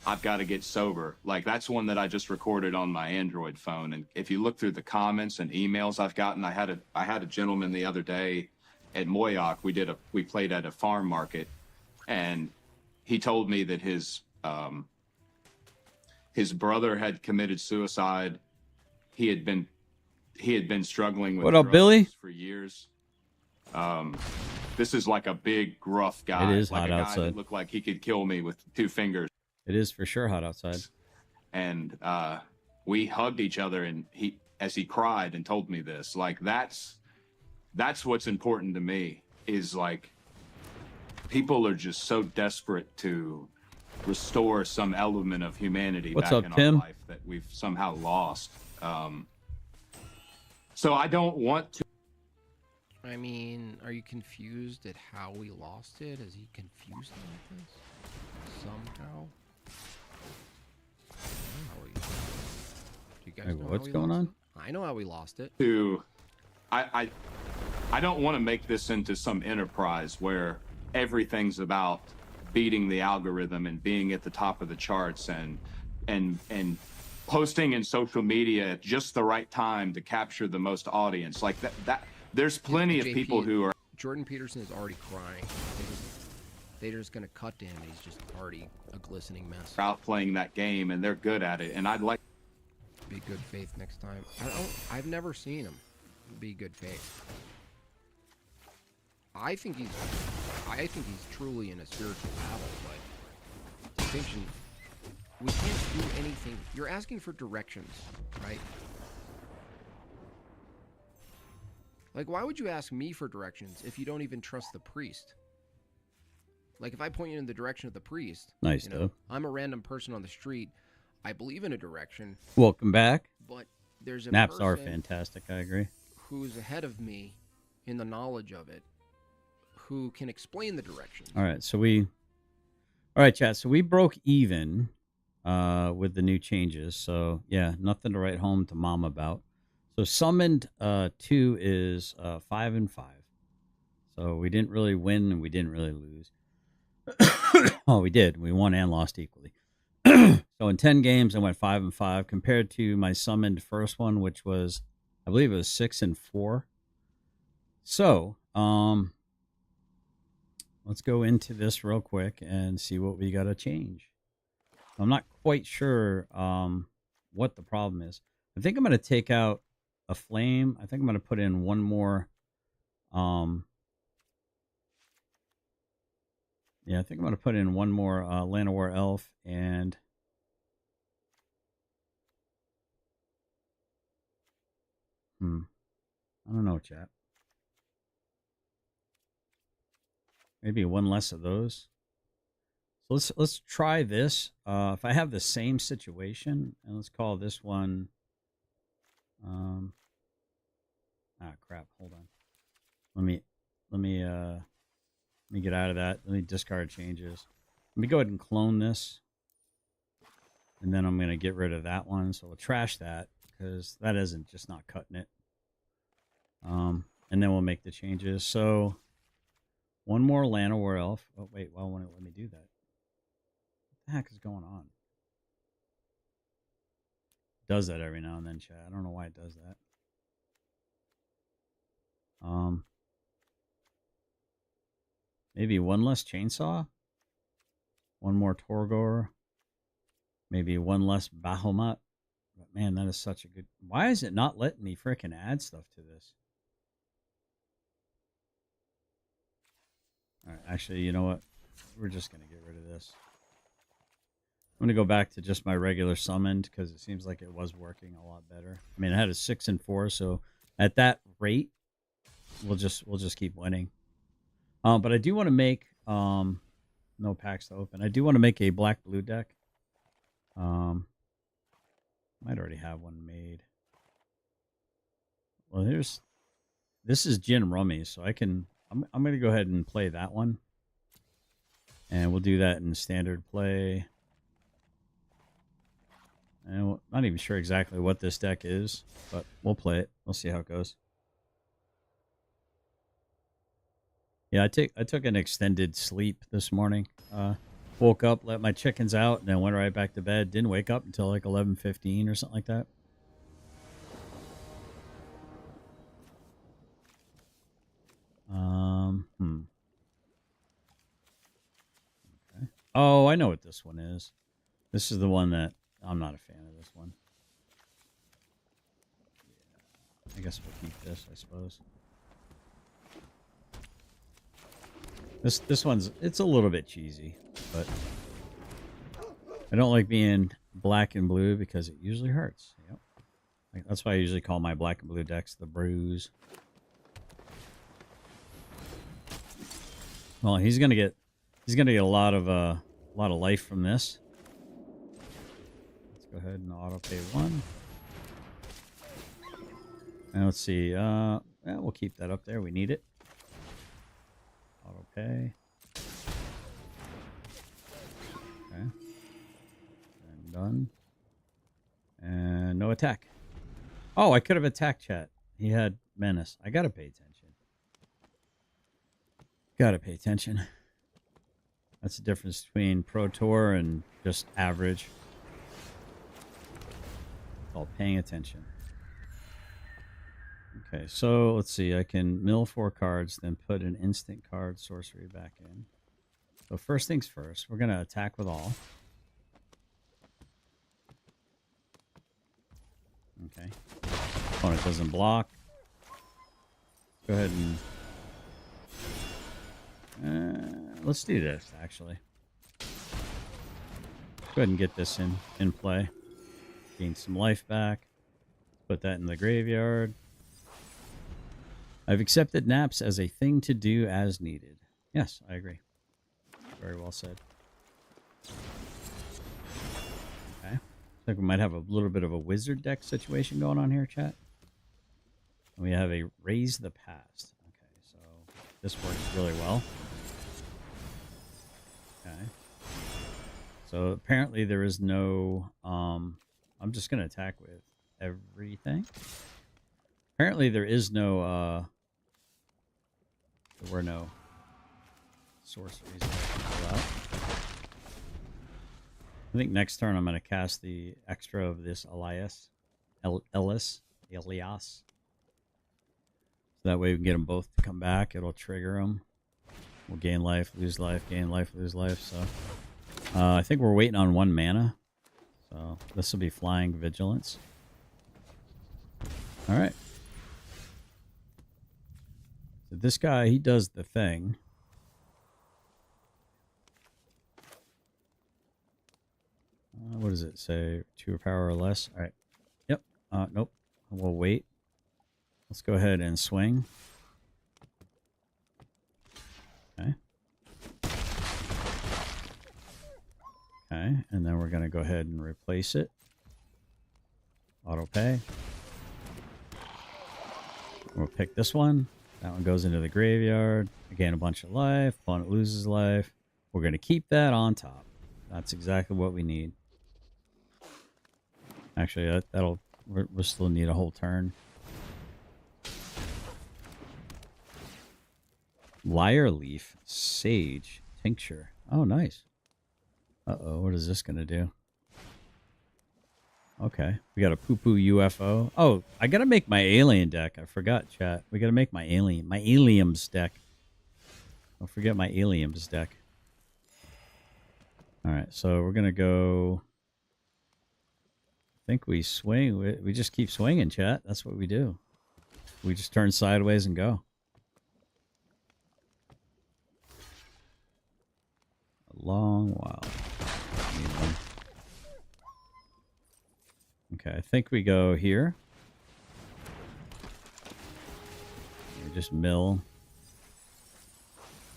I've got to get sober. Like that's one that I just recorded on my Android phone. And if you look through the comments and emails I've gotten, I had a gentleman the other day at Moyock. We played at a farm market, and he told me that his brother had committed suicide. He had been struggling with What up, drugs Billy? for years. This is like a big, gruff guy. It is like hot a guy outside. that looked like he could kill me with 2 fingers. It is for sure hot outside. And we hugged each other, and as he cried and told me this, like that's what's important to me, is like people are just so desperate to restore some element of humanity What's back up, in Tim? our life that we've somehow lost. So I don't want to. I mean, are you confused at how we lost it? Is he confused like this? Somehow? Do you guys Wait, know how what's we going lost on? it? I know how we lost it. I don't want to make this into some enterprise where everything's about beating the algorithm and being at the top of the charts and posting in social media at just the right time to capture the most audience. Like that there's plenty of JP, people who are Jordan Peterson is already crying. They're just gonna cut to him. He's just already a glistening mess. out playing that game, and they're good at it. And I'd like Be good faith next time. I've never seen him be good faith. I think he's truly in a spiritual battle, but distinction. We can't do anything. You're asking for directions, right? Like, why would you ask me for directions if you don't even trust the priest? Like, if I point you in the direction of the priest, Nice, you know, though. I'm a random person on the street. I believe in a direction, Welcome back. but there's a Maps are person fantastic. I agree. who's ahead of me in the knowledge of it, who can explain the directions. All right, all right, chat. So we broke even with the new changes. So yeah, nothing to write home to mom about. So summoned 2 is 5 and 5. So we didn't really win and we didn't really lose. Oh, we did. We won and lost equally. So in 10 games, I went 5 and 5 compared to my summoned first one, which was, I believe it was 6 and 4. So, let's go into this real quick and see what we got to change. I'm not quite sure what the problem is. I think I'm going to take out a flame. I think I'm going to put in one more. Yeah, I think I'm going to put in one more Llanowar Elf and I don't know, chat. Maybe one less of those. So let's try this. If I have the same situation, and let's call this one. Crap. Hold on. Let me get out of that. Let me discard changes. Let me go ahead and clone this, and then I'm gonna get rid of that one. So we'll trash that because that isn't just not cutting it. And then we'll make the changes. So. One more Llanowar Elf. Oh, wait. Why won't it let me do that? What the heck is going on? It does that every now and then, chat. I don't know why it does that. Maybe one less Chainsaw. One more Torgor. Maybe one less Bahamut. But man, that is such a good... Why is it not letting me freaking add stuff to this? All right, actually, you know what? We're just going to get rid of this. I'm going to go back to just my regular summoned because it seems like it was working a lot better. I mean, I had a 6 and 4, so at that great, we'll just keep winning. But I do want to make no packs to open. I do want to make a black blue deck. Might already have one made. Well, this is Gin Rummy, so I'm going to go ahead and play that one. And we'll do that in standard play. And I'm not even sure exactly what this deck is, but we'll play it. We'll see how it goes. Yeah, I took an extended sleep this morning. Woke up, let my chickens out, and then went right back to bed. Didn't wake up until like 11:15 or something like that. Okay. Oh, I know what this one is. This is the one that I'm not a fan of. This one. Yeah, I guess we'll keep this, I suppose. This one's, it's a little bit cheesy, but I don't like being black and blue because it usually hurts. Yep. Like, that's why I usually call my black and blue decks the Bruise. Well, he's gonna get a lot of life from this. Let's go ahead and auto pay one. And let's see. Yeah, we'll keep that up there. We need it. Auto pay. Okay. And done. And no attack. Oh, I could have attacked chat. He had menace. I gotta pay attention. Gotta pay attention. That's the difference between Pro Tour and just average. It's called paying attention. Okay, so let's see. I can mill 4 cards, then put an instant card sorcery back in. So first things first, we're going to attack with all. Okay. Opponent doesn't block. Go ahead and... let's do this, actually. Go ahead and get this in play. Gain some life back. Put that in the graveyard. I've accepted naps as a thing to do as needed. Yes, I agree. Very well said. Okay. I think we might have a little bit of a wizard deck situation going on here, chat. And we have a Raise the Past. Okay, so this works really well. Okay. So apparently there is no... I'm just going to attack with everything. Apparently there is no... there were no sorceries that I can pull out. I think next turn I'm going to cast the extra of this Elias. So that way we can get them both to come back. It'll trigger them. We'll gain life, lose life, gain life, lose life. So I think we're waiting on 1 mana. So this will be Flying Vigilance. All right. So this guy, he does the thing. What does it say? 2 power or less? All right. Yep. Nope. We'll wait. Let's go ahead and swing. Okay. Okay. And then we're going to go ahead and replace it. Auto pay. We'll pick this one. That one goes into the graveyard. Again, a bunch of life. Opponent loses life. We're going to keep that on top. That's exactly what we need. Actually, we'll still need a whole turn. Lyre Leaf, Sage, Tincture. Oh, nice. Uh-oh, what is this going to do? Okay, we got a poo-poo UFO. Oh, I got to make my alien deck. I forgot, chat. We got to make my aliens deck. Don't forget my aliens deck. All right, so we're going to go... I think we swing. We just keep swinging, chat. That's what we do. We just turn sideways and go. A long while. Need one. Okay, I think we go here. We just mill.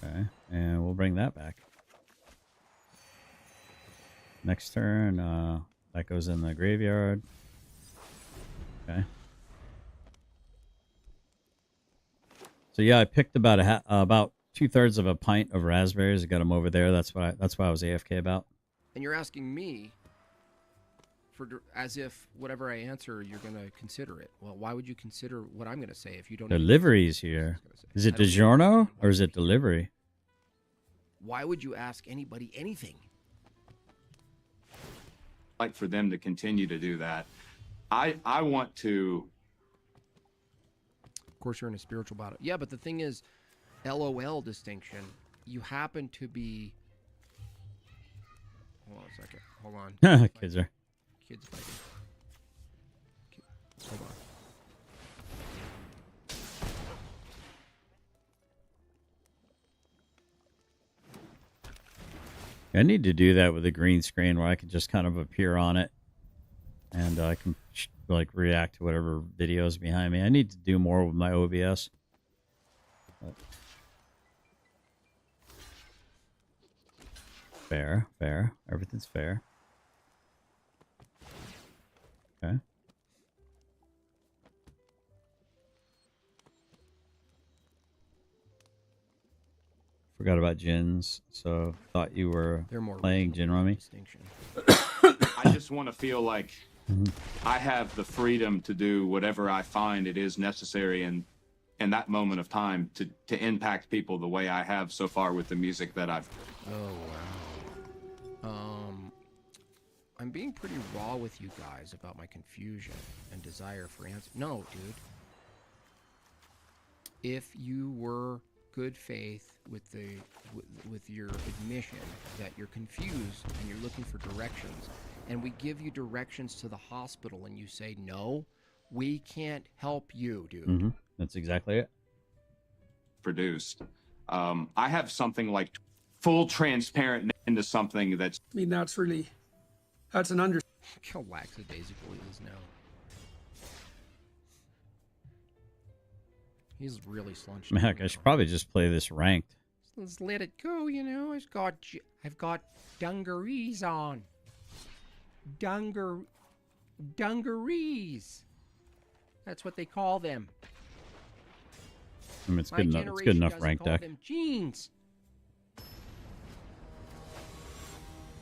Okay, and we'll bring that back. Next turn, that goes in the graveyard. Okay. So yeah, I picked about about 2/3 of a pint of raspberries. I got them over there. That's why I was AFK about. And you're asking me as if whatever I answer, you're going to consider it. Well, why would you consider what I'm going to say if you don't? Deliveries here. Is it DiGiorno or is it delivery? Why would you ask anybody anything? Like for them to continue to do that. I want to. Of course, you're in a spiritual battle. Yeah, but the thing is, LOL distinction. You happen to be. Hold on a second. Hold on. Kids are. Kids fighting. Hold on. I need to do that with a green screen where I can just kind of appear on it, and I can like react to whatever videos behind me. I need to do more with my OBS. But fair, fair. Everything's fair. Okay. Forgot about gins, so thought you were playing Gin Rummy. I just want to feel like I have the freedom to do whatever I find it is necessary in that moment of time to impact people the way I have so far with the music that I've. Oh wow. I'm being pretty raw with you guys about my confusion and desire for answers. No, dude. If you were good faith with your admission that you're confused and you're looking for directions, and we give you directions to the hospital and you say no, we can't help you, dude. That's exactly it. Produced. I have something like full transparent into something that's. I mean, that's an under. How lackadaisical he is now. He's really slunched. Mac, I should probably just play this ranked. Let's let it go, you know. I've got dungarees on. Dungarees. That's what they call them. I mean, it's good enough. It's good enough ranked deck. Jeans.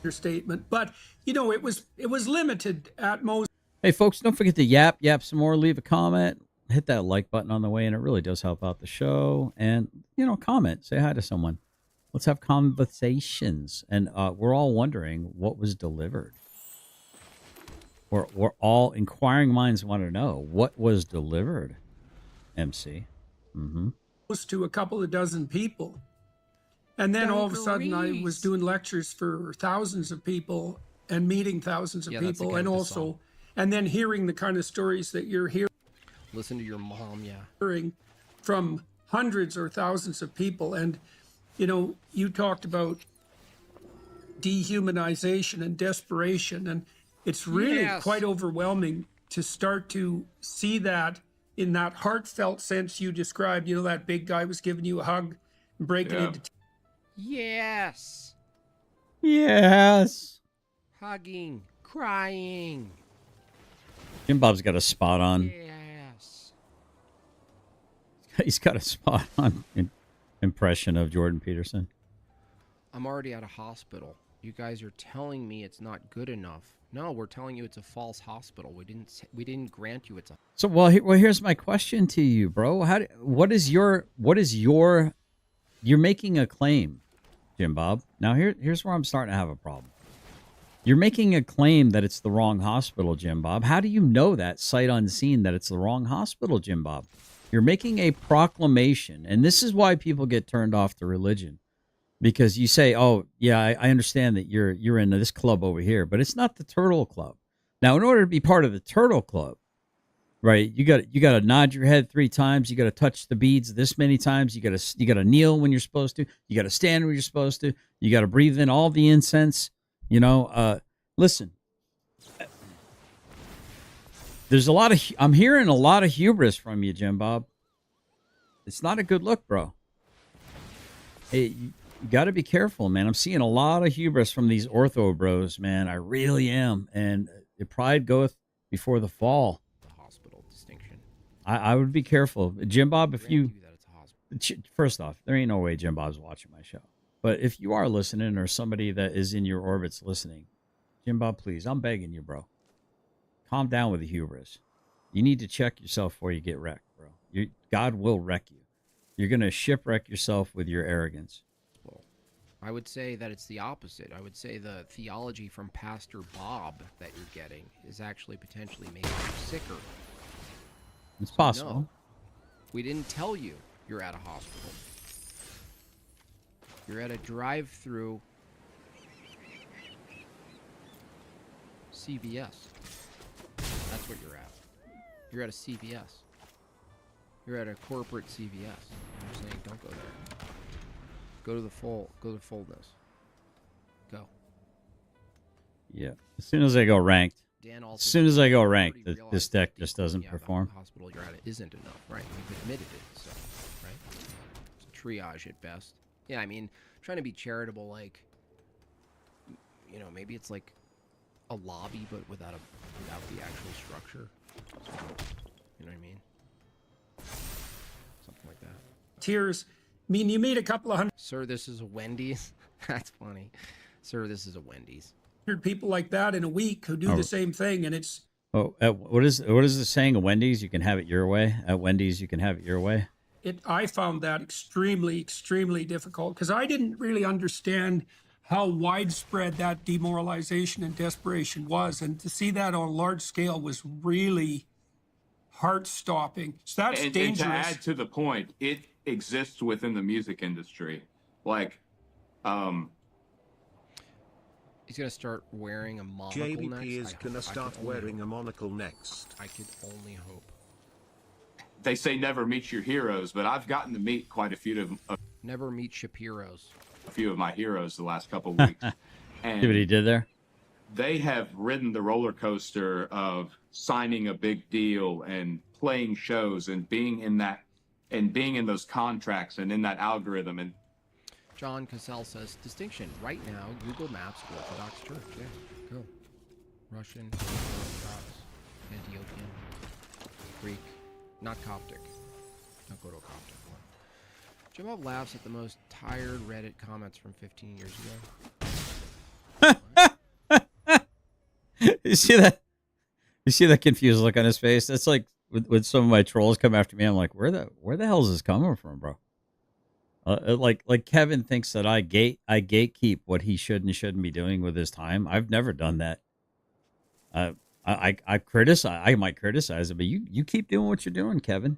Your statement, but you know it was limited at most. Hey, folks, don't forget to yap some more. Leave a comment. Hit that like button on the way, and it really does help out the show. And, you know, comment. Say hi to someone. Let's have conversations. And we're all wondering what was delivered. We're all inquiring minds want to know what was delivered, MC. Close to a couple of dozen people. And then all of a sudden I was doing lectures for thousands of people and meeting thousands of people. And also, and then hearing the kind of stories that you're hearing. Listen to your mom, yeah. Hearing from hundreds or thousands of people. And, you know, you talked about dehumanization and desperation. And it's really quite overwhelming to start to see that in that heartfelt sense you described. You know, that big guy was giving you a hug and breaking into tears. Yes. Yes. Hugging, crying. Jim Bob's got a spot on. Yes. He's got a spot on impression of Jordan Peterson. I'm already at a hospital. You guys are telling me it's not good enough. No, we're telling you it's a false hospital. We didn't grant you it's a. So here's my question to you, bro. What is your you're making a claim, Jim Bob. Now here's where I'm starting to have a problem. You're making a claim that it's the wrong hospital, Jim Bob. How do you know that sight unseen that it's the wrong hospital, Jim Bob? You're making a proclamation, and this is why people get turned off to religion. Because you say, oh, yeah, I understand that you're in this club over here, but it's not the Turtle Club. Now, in order to be part of the Turtle Club, right, you got to nod your head 3 times. You got to touch the beads this many times. You got to kneel when you're supposed to. You got to stand when you're supposed to. You got to breathe in all the incense. You know, listen. There's I'm hearing a lot of hubris from you, Jim Bob. It's not a good look, bro. Hey, you got to be careful, man. I'm seeing a lot of hubris from these ortho bros, man. I really am. And the pride goeth before the fall. The hospital distinction. I would be careful. Jim Bob, if Grant you... you that it's a hospital. First off, there ain't no way Jim Bob's watching my show. But if you are listening or somebody that is in your orbits listening, Jim Bob, please, I'm begging you, bro. Calm down with the hubris. You need to check yourself before you get wrecked, bro. God will wreck you. You're going to shipwreck yourself with your arrogance. Well, I would say that it's the opposite. I would say the theology from Pastor Bob that you're getting is actually potentially making you sicker. It's possible. No, we didn't tell you you're at a hospital. You're at a drive-through CVS. That's what you're at. You're at a CVS. You're at a corporate CVS. I'm saying don't go there. Go to the fullness. Go. Yeah. As soon as I go ranked, Dan also as soon as I go already ranked, realized this that deck the- just doesn't yeah, perform. The hospital you're at isn't enough, right? You've admitted it, so right. It's a triage at best. Yeah, I mean, trying to be charitable, like, you know, maybe it's like a lobby, but without the actual structure. You know what I mean? Something like that. Tears. I mean, you made a couple of Sir, this is a Wendy's. That's funny. Sir, this is a Wendy's. hundred people like that in a week who do Oh. the same thing, and it's Oh, what is the saying at Wendy's? You can have it your way. At Wendy's, you can have it your way. I found that extremely difficult because I didn't really understand how widespread that demoralization and desperation was, and to see that on a large scale was really heart-stopping. So that's And dangerous. to add to the point, it exists within the music industry. Like, He's gonna start wearing a monocle next. JBP is gonna start wearing a monocle next. I could only hope. they say never meet your heroes, but I've gotten to meet quite a few Never meet Shapiro's. of my heroes the last couple of weeks. See what he And did there? they have ridden the roller coaster of signing a big deal and playing shows and being in those contracts and in that algorithm. And John Cassell says, distinction. Right now, Google Maps, Orthodox Church. Yeah, go. Russian, Orthodox, Antiochian, Greek, not Coptic. Don't go to a Coptic one. Jim Bob laughs at the most tired Reddit comments from 15 years ago. You see that? You see that confused look on his face? That's like when some of my trolls come after me. I'm like, where the hell is this coming from, bro? Like Kevin thinks that I gatekeep what he should and shouldn't be doing with his time. I've never done that. I might criticize it, but you keep doing what you're doing, Kevin.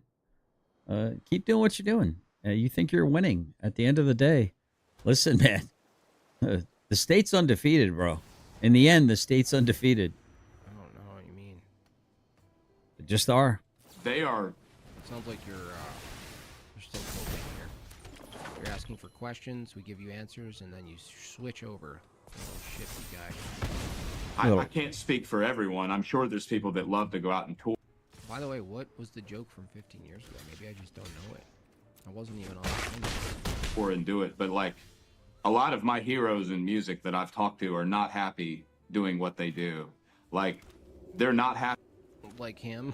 Keep doing what you're doing. You think you're winning. At the end of the day, listen, man. The state's undefeated, bro. In the end, the state's undefeated. I don't know what you mean. They just are. they are Sounds like you're still coping here. You're asking for questions, we give you answers, and then you switch over. Little shifty guy. I can't speak for everyone. I'm sure there's people that love to go out and tour By the way, what was the joke from 15 years ago? Maybe I just don't know it. I wasn't even on the thing. and do it, but like a lot of my heroes in music that I've talked to are not happy doing what they do. Like, they're not happy. Like him.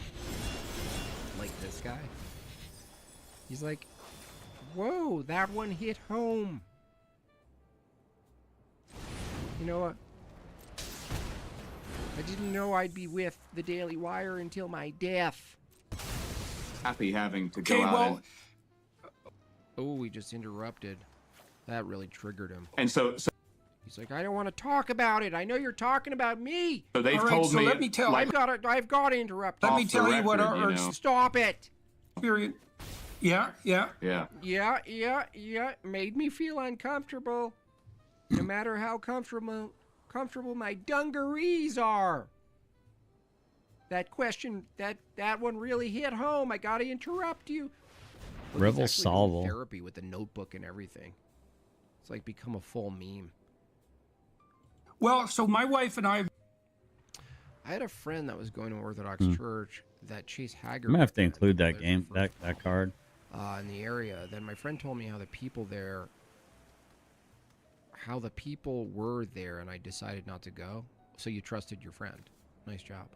Like this guy. He's like, whoa, that one hit home. You know what? I didn't know I'd be with the Daily Wire until my death. Happy having to go Okay, out well, Oh, we just interrupted. That really triggered him. and so He's like, I don't want to talk about it. I know you're talking about me. they've All right, told so me let me tell- like, I've got to interrupt. Let me off the tell you what record, our you know. Stop it. experience. Yeah. Yeah. Yeah. Made me feel uncomfortable. No matter how comfortable my dungarees are. That question, that one really hit home. I gotta interrupt you. Look, Rebel he's actually doing Salvo. therapy with a notebook and everything. It's like become a full meme. Well, so my wife and I. I had a friend that was going to Orthodox Church that Chase Haggard. I'm gonna have to was include that the game, first that card. in the area, then my friend told me how the people were there, and I decided not to go. So you trusted your friend. Nice job.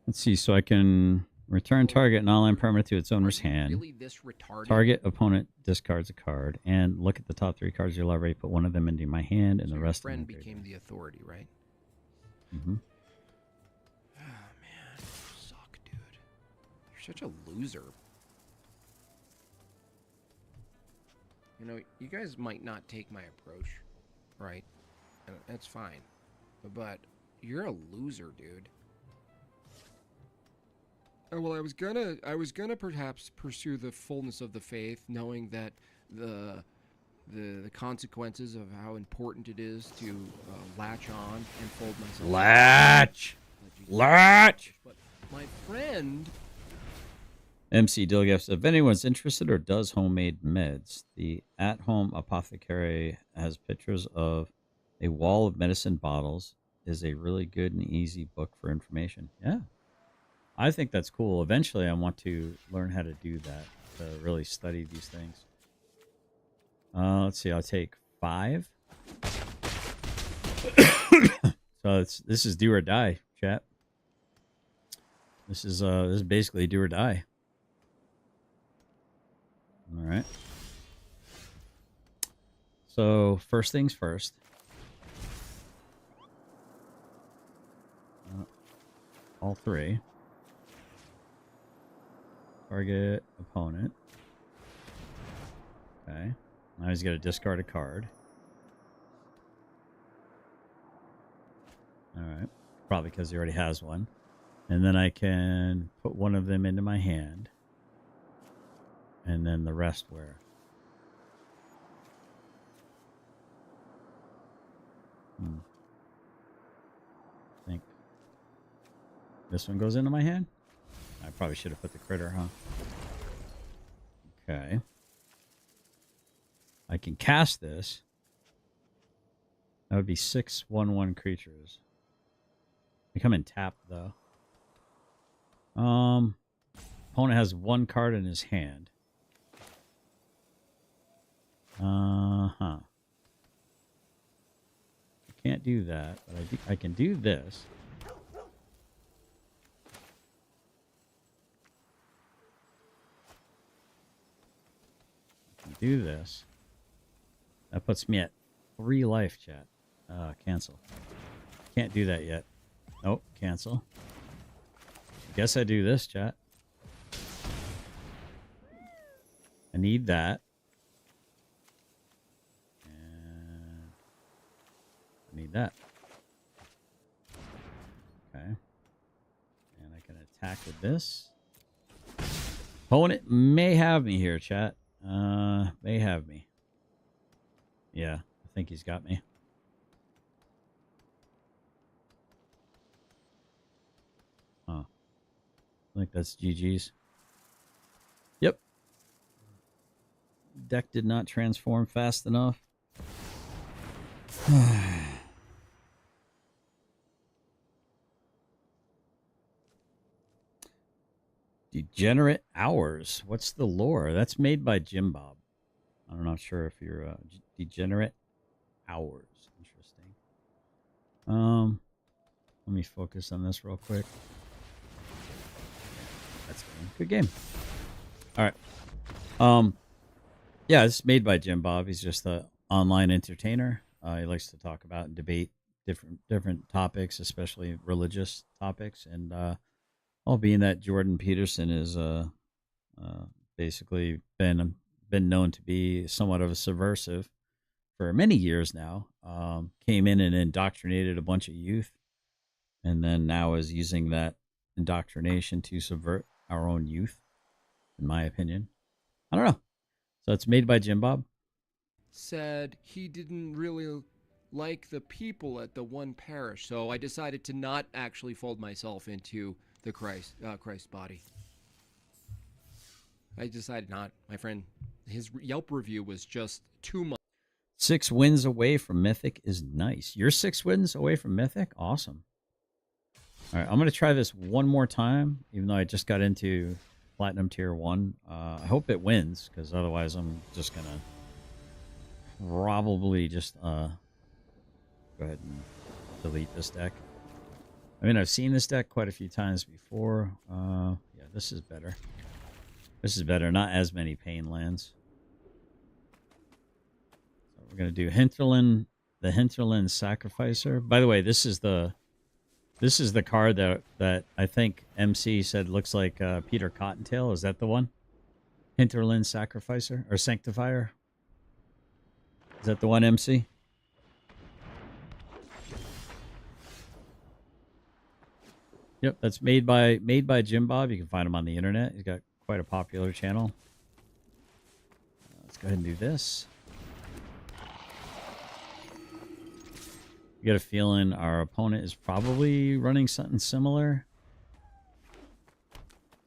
Let's see. So I can return target and online permanent to its owner's hand. Really this retarded? Target opponent discards a card, and look at the top 3 cards you'll already put one of them into my hand, and So the your rest. friend became the authority, right? Mm-hmm. Oh man, you suck, dude. You're such a loser. You know, you guys might not take my approach, right? And that's fine. But you're a loser, dude. Oh, well, I was gonna perhaps pursue the fullness of the faith, knowing that the consequences of how important it is to latch on and fold myself. Latch! But my friend. MC Dilgaf, if anyone's interested or does homemade meds, the at-home apothecary has pictures of a wall of medicine bottles. Is a really good and easy book for information. Yeah, I think that's cool. Eventually, I want to learn how to do that, to really study these things. Let's see. I'll take 5. So this is do or die, chat. This is basically do or die. All right. So first things first. All 3. Target opponent. Okay. Now he's got to discard a card. All right. Probably because he already has one. And then I can put one of them into my hand. And then the rest where? I think this one goes into my hand. I probably should have put the critter, huh? Okay. I can cast this. That would be 6 1/1 creatures. They come in tapped though. Opponent has 1 card in his hand. I can't do that, but I can do this. I can do this. That puts me at 3 life, chat. Cancel. Can't do that yet. Nope, cancel. Guess I do this, chat. I need that. And I need that. Okay. And I can attack with this. Opponent may have me here, chat. May have me. Yeah, I think he's got me. Huh. I think that's GG's. Yep. Deck did not transform fast enough. Degenerate Hours. What's the lore? That's made by Jim Bob. I'm not sure if you're Degenerate Hours. Interesting. Let me focus on this real quick. That's good game. All right. Yeah, it's made by Jim Bob. He's just an online entertainer. He likes to talk about and debate different topics, especially religious topics. And all being that Jordan Peterson is basically been known to be somewhat of a subversive for many years now. Came in and indoctrinated a bunch of youth, and then now is using that indoctrination to subvert our own youth, in my opinion. I don't know. So it's made by Jim Bob. Said he didn't really like the people at the one parish, so I decided to not actually fold myself into the Christ body. I decided not. My friend, his Yelp review was just too much. 6 wins away from Mythic is nice. You're 6 wins away from Mythic? Awesome. All right, I'm going to try this one more time, even though I just got into Platinum Tier 1. I hope it wins, because otherwise I'm just going to probably just go ahead and delete this deck. I mean, I've seen this deck quite a few times before. Yeah, this is better. This is better. Not as many pain lands. So we're going to do Hinterland, the Hinterland Sacrificer. By the way, this is the card that I think MC said looks like Peter Cottontail. Is that the one? Hinterland Sacrificer or Sanctifier? Is that the one, MC? Yep, that's made by Jim Bob. You can find him on the internet. He's got quite a popular channel. Let's go ahead and do this. You get a feeling our opponent is probably running something similar.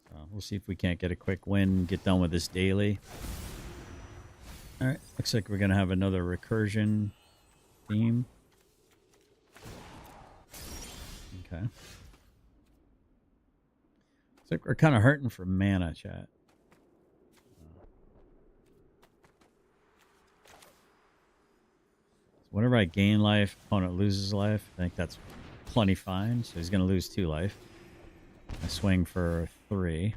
So we'll see if we can't get a quick win, get done with this daily. All right, looks like we're going to have another recursion theme. Okay. Looks like we're kind of hurting for mana, chat. Whenever I gain life, opponent loses life. I think that's plenty fine. So he's going to lose 2 life. I swing for 3.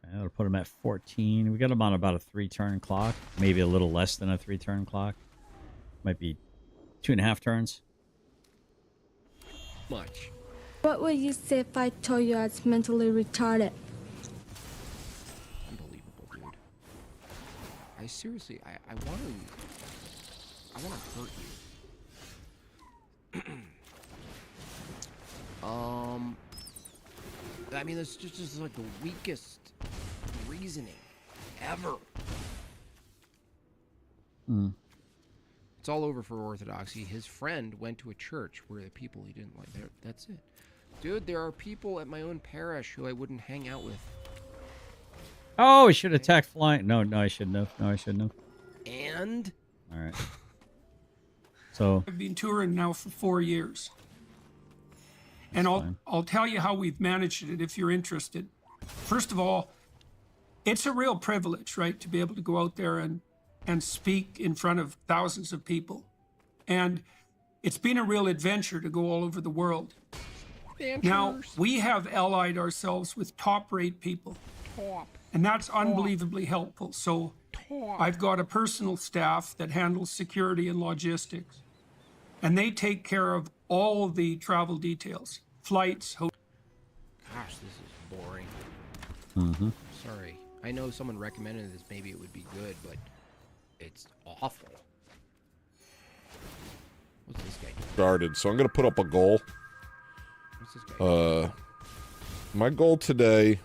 Okay, that'll put him at 14. We got him on about a 3-turn clock. Maybe a little less than a 3-turn clock. Might be 2.5 turns. Much. What would you say if I told you I was mentally retarded? Unbelievable, dude. I seriously, I want to hurt you. I mean, that's just like the weakest reasoning ever. It's all over for Orthodoxy. His friend went to a church where the people he didn't like. That's it. Dude, there are people at my own parish who I wouldn't hang out with. Oh, I should attack flying. No, I shouldn't have. No, I shouldn't have. And? All right. So I've been touring now for 4 years. And I'll tell you how we've managed it if you're interested. First of all, it's a real privilege, right, to be able to go out there and speak in front of thousands of people. And it's been a real adventure to go all over the world. Now, we have allied ourselves with top-rate people. And that's unbelievably helpful. So I've got a personal staff that handles security and logistics. And they take care of all the travel details, flights, hotels. Gosh, this is boring. Mm-hmm. Sorry. I know someone recommended this. Maybe it would be good, but it's awful. What's this guy doing? Started. So I'm going to put up a goal. What's this guy doing? My goal today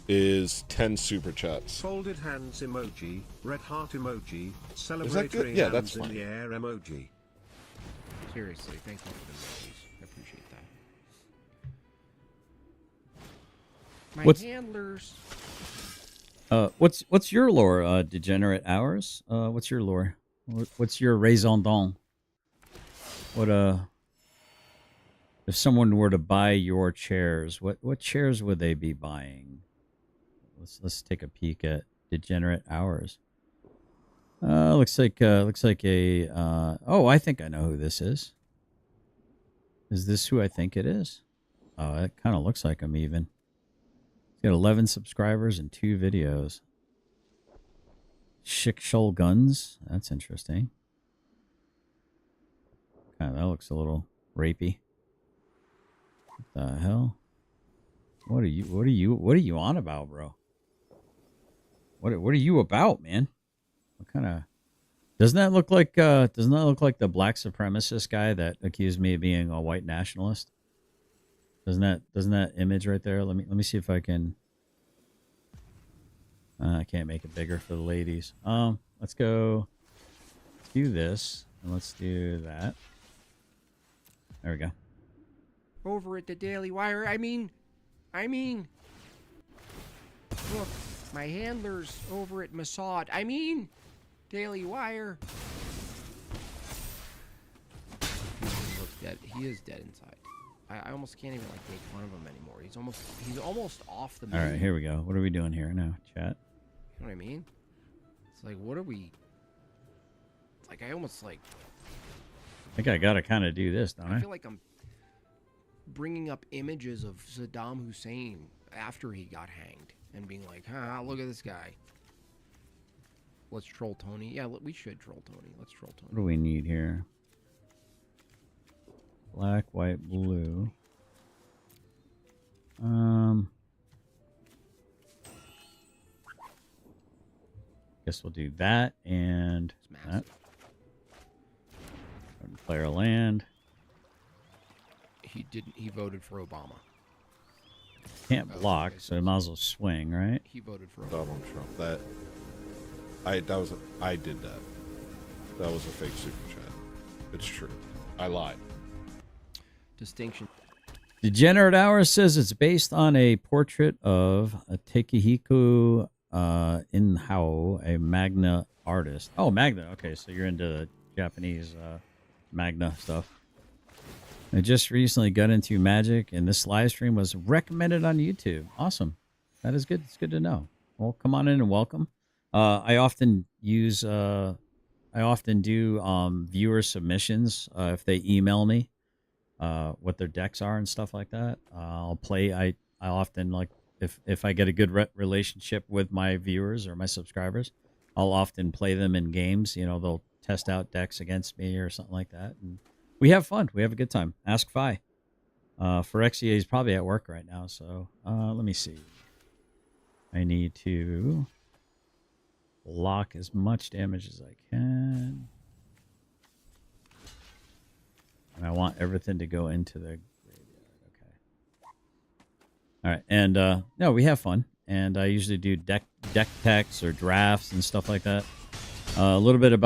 is 10 super chats. Folded hands emoji, red heart emoji, Is that celebratory good? Yeah, that's hands in fine. the air emoji. Seriously, thank you for the emojis. I appreciate that. My What's- handlers. what's your lore, Degenerate Hours? What's your lore? What's your raison d'être? What if someone were to buy your chairs, what chairs would they be buying? Let's take a peek at Degenerate Hours. Looks like a oh, I think I know who this is. Is this who I think it is? Oh, it kind of looks like him even. He's got 11 subscribers and 2 videos. Schick Shoal Guns. That's interesting. Kind of, that looks a little rapey. What the hell? What are you on about, bro? What are you about, man? What kind of doesn't that look like the black supremacist guy that accused me of being a white nationalist? Doesn't that image right there? Let me see if I can. I can't make it bigger for the ladies. Let's go. Let's do this and let's do that. There we go. Over at the Daily Wire. I mean, look, my handlers over at Mossad. I mean, Daily Wire. He looks dead. He is dead inside. I almost can't even like make fun of him anymore. He's almost off the. All menu. right, here we go. What are we doing here now, chat? You know what I mean? It's like, what are we? It's like I almost like. I think I gotta kind of do this, don't I I? feel like I'm bringing up images of Saddam Hussein after he got hanged and being like, look at this guy. Let's troll Tony. Yeah, we should troll Tony. Let's troll Tony. What do we need here? Black, white, blue. Guess we'll do that and that. Player land. He didn't. He voted for Obama. Can't block, so I might as well swing, right? He voted for Donald Trump. I did that. That was a fake super chat. It's true. I lied. Distinction. Degenerate Hours says it's based on a portrait of a Takehiko Inhao, a Magna artist. Oh, Magna. Okay, so you're into Japanese Magna stuff. I just recently got into Magic, and this live stream was recommended on YouTube. Awesome. That is good. It's good to know. Well, come on in and welcome. I often do viewer submissions if they email me what their decks are and stuff like that. I'll play. I often, like, if I get a good relationship with my viewers or my subscribers, I'll often play them in games. You know, they'll test out decks against me or something like that, and we have fun. We have a good time. Ask Fi. Phyrexia is probably at work right now, so let me see. I need to block as much damage as I can. And I want everything to go into the graveyard. Okay. All right. And no, we have fun. And I usually do deck techs or drafts and stuff like that. A little bit of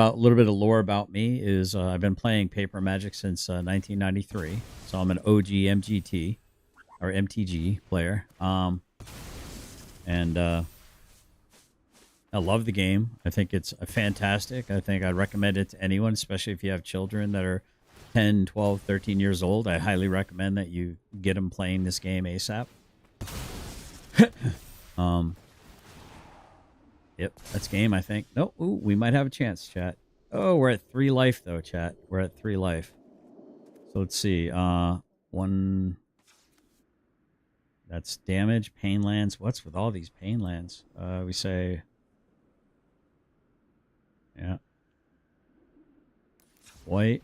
lore about me is I've been playing Paper Magic since 1993. So I'm an OG MGT or MTG player. And I love the game. I think it's fantastic. I think I'd recommend it to anyone, especially if you have children that are 10, 12, 13 years old. I highly recommend that you get them playing this game ASAP. Yep, that's game, I think. No, ooh, we might have a chance, chat. Oh, we're at 3 life, though, chat. We're at 3 life. So let's see. 1... That's damage, pain lands. What's with all these pain lands? We say... Yeah. White.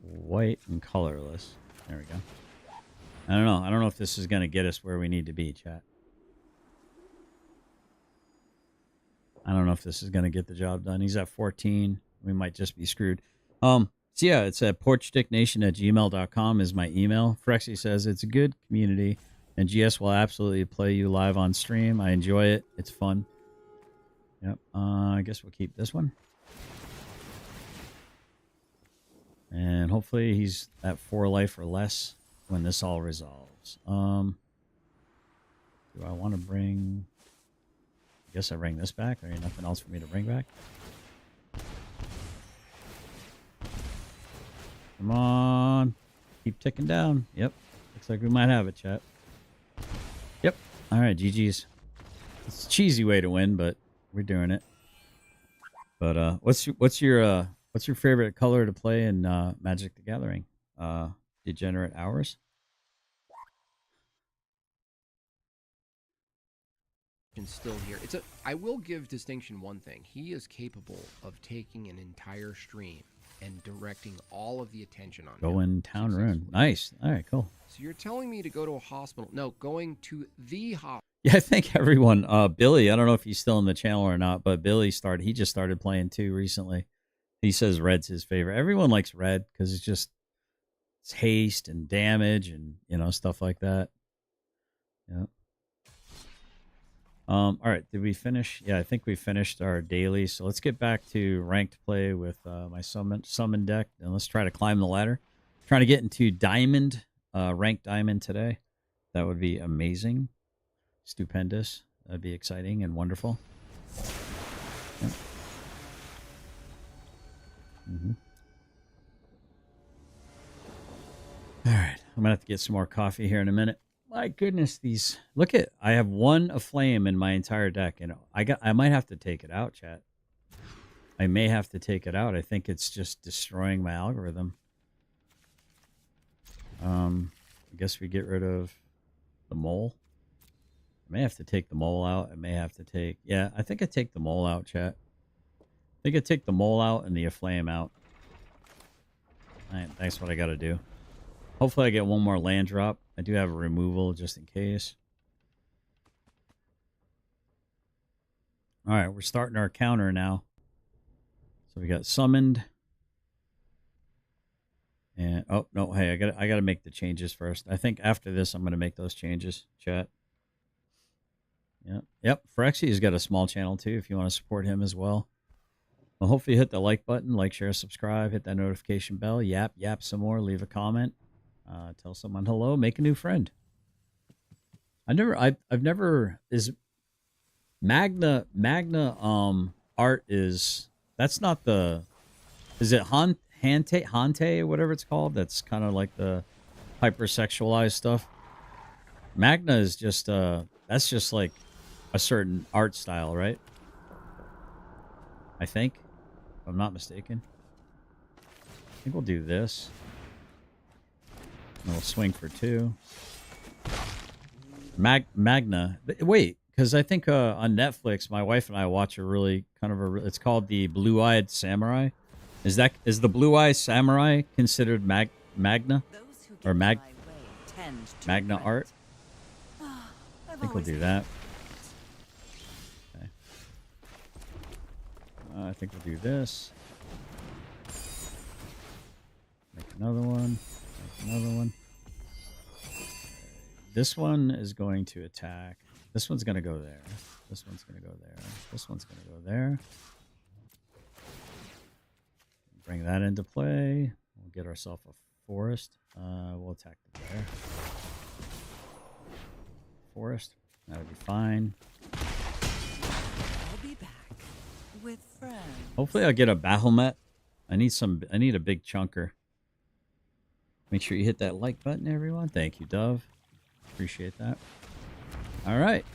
White and colorless. There we go. I don't know. I don't know if this is going to get us where we need to be, chat. I don't know if this is going to get the job done. He's at 14. We might just be screwed. So yeah, it's at porchsticknation@gmail.com is my email. Frexy says it's a good community, and GS will absolutely play you live on stream. I enjoy it. It's fun. Yep. I guess we'll keep this one. And hopefully he's at 4 life or less when this all resolves. Do I want to bring... I guess I bring this back. There ain't nothing else for me to bring back. Come on. Keep ticking down. Yep. Looks like we might have it, chat. Yep. All right, GG's. It's a cheesy way to win, but we're doing it. But what's your favorite color to play in Magic the Gathering? Degenerate Hours? Still here. I will give Distinction one thing. He is capable of taking an entire stream and directing all of the attention on Going town rune. Nice. All right, cool. So you're telling me to go to a hospital? No, going to the hospital. Yeah, I think everyone. Billy, I don't know if he's still in the channel or not, but Billy he just started playing too recently. He says red's his favorite. Everyone likes red because it's haste and damage and stuff like that. Yeah. All right, did we finish? Yeah, I think we finished our daily. So let's get back to ranked play with my summon deck, and let's try to climb the ladder. Trying to get into diamond, ranked diamond today. That would be amazing, stupendous. That'd be exciting and wonderful. Yep. All right, I'm gonna have to get some more coffee here in a minute. My goodness, these I have one aflame in my entire deck, and I might have to take it out, chat. I may have to take it out. I think it's just destroying my algorithm. I guess we get rid of the mole. I may have to take the mole out. I may have to take... Yeah, I think I take the mole out, chat. I think I take the mole out and the aflame out. All right, that's what I got to do. Hopefully I get one more land drop. I do have a removal just in case. All right, we're starting our counter now. So we got summoned. And oh no, hey, I gotta make the changes first. I think after this I'm gonna make those changes, chat. Yep. Phyrexy's got a small channel too if you want to support him as well. Well, hopefully you hit the like button, like, share, subscribe, hit that notification bell, yap some more, leave a comment, tell someone hello, make a new friend. I've never is Magna art is that's not the is it Hante or whatever it's called? That's kind of like the hypersexualized stuff. Magna is just that's just like a certain art style, right? I think, if I'm not mistaken. I think we'll do this. And we'll swing for 2. Magna. Wait, because I think on Netflix, my wife and I watch a really kind of it's called the Blue-Eyed Samurai. Is the Blue-Eyed Samurai considered Magna or Magna art? I think we'll do that. Okay. I think we'll do this. Make another one. Make another one. This one is going to attack. This one's going to go there. This one's going to go there. This one's going to go there. Bring that into play. We'll get ourselves a forest. We'll attack the bear. Forest. That'll be fine. I'll be back with friends. Hopefully I'll get a Bahamut. I need a big chunker. Make sure you hit that like button, everyone. Thank you, Dove. Appreciate that. All right.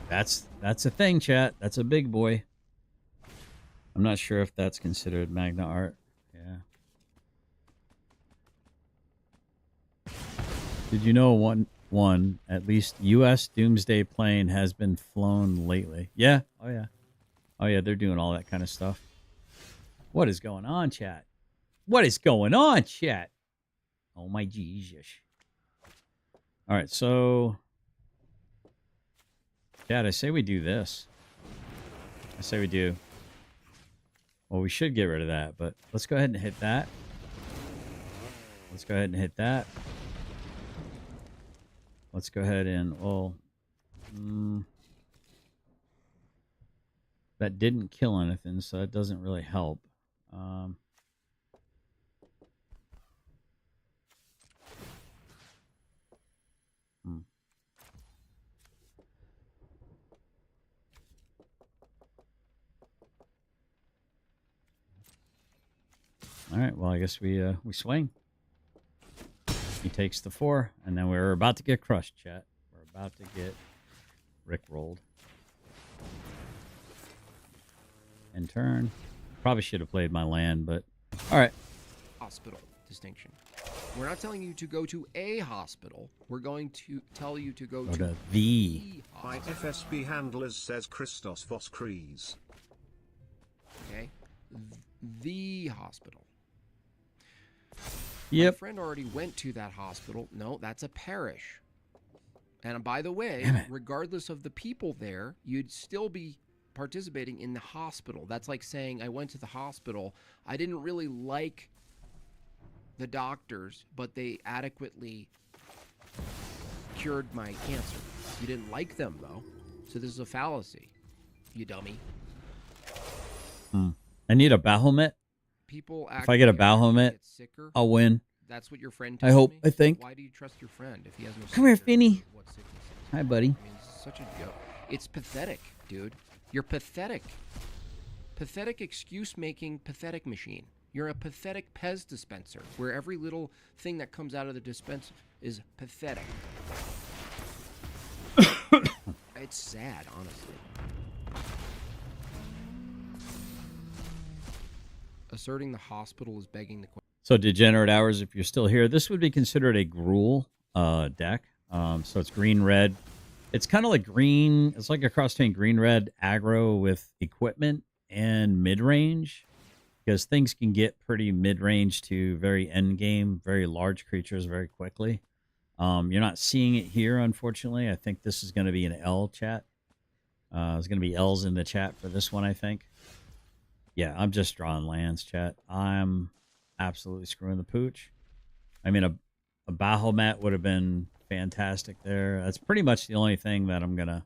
That's a thing, chat. That's a big boy. I'm not sure if that's considered Magna art. Yeah. Did you know one at least U.S. Doomsday plane has been flown lately? Yeah. Oh yeah. Oh yeah. They're doing all that kind of stuff. What is going on, chat? What is going on, chat? Oh my Jesus. All right, so chat, I say we do this. I say we do. Well, we should get rid of that, but let's go ahead and hit that. Let's go ahead and hit that. Let's go ahead and, well, that didn't kill anything, so that doesn't really help. All right, well, I guess we swing. He takes the 4, and then we're about to get crushed, chat. We're about to get rickrolled. And turn. Probably should have played my land, but all right. Hospital distinction. We're not telling you to go to a hospital. We're going to tell you to go to the My FSB handlers says Christos Voskries. Okay. The hospital. Yep. My friend already went to that hospital. No, that's a parish. And by the way, regardless of the people there, you'd still be participating in the hospital. That's like saying I went to the hospital. I didn't really like the doctors, but they adequately cured my cancer. You didn't like them, though. So this is a fallacy, you dummy. I need a Bahamut. People if I get a Bahamut, I'll win. That's what your friend I hope. I think. Why do you trust your friend if he has no? Come here, Finny. Hi, buddy. I mean, it's such a joke. It's pathetic, dude. You're pathetic. Pathetic excuse-making, pathetic machine. You're a pathetic Pez dispenser, where every little thing that comes out of the dispenser is pathetic. It's sad, honestly. Asserting the hospital is begging the question. So, Degenerate Hours, if you're still here, this would be considered a Gruul deck. So it's green-red. It's kind of like green. It's like a cross-chain green-red aggro with equipment and mid-range, because things can get pretty mid-range to very end-game, very large creatures very quickly. You're not seeing it here, unfortunately. I think this is going to be an L chat. There's going to be L's in the chat for this one, I think. Yeah, I'm just drawing lands, chat. I'm absolutely screwing the pooch. I mean, a Bahamut would have been fantastic there. That's pretty much the only thing that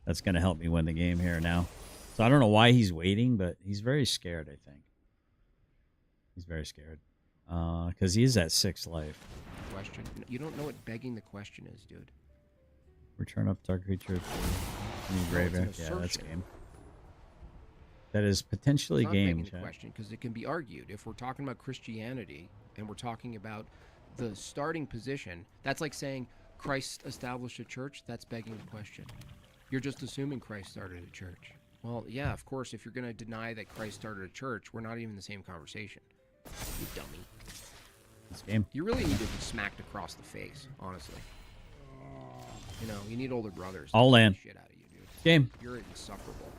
that's gonna help me win the game here now. So I don't know why he's waiting, but he's very scared, I think. He's very scared. Because he's at 6 life. Question. You don't know what begging the question is, dude. Return up target creature to new graveyard. Yeah, that's game. That is potentially It's not game, begging the chat. question, because it can be argued. If we're talking about Christianity and we're talking about the starting position, that's like saying Christ established a church. That's begging the question. You're just assuming Christ started a church. Well, yeah, of course, if you're going to deny that Christ started a church, we're not even in the same conversation. You dummy. This game. You really need to be smacked across the face, honestly. You know, you need older brothers. All to land. beat the shit out of you, dude. Game. You're insufferable.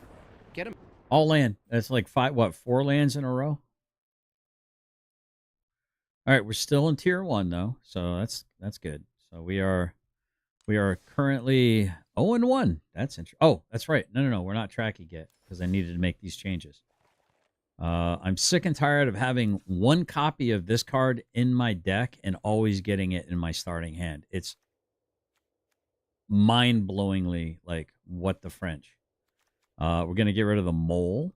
Get him. All land. That's like 4 lands in a row? All right, we're still in tier 1 though, so that's good. So we are currently 0-1. That's interesting. Oh, that's right. No, we're not tracking yet because I needed to make these changes. I'm sick and tired of having one copy of this card in my deck and always getting it in my starting hand. It's mind-blowingly like what the French. We're gonna get rid of the mole.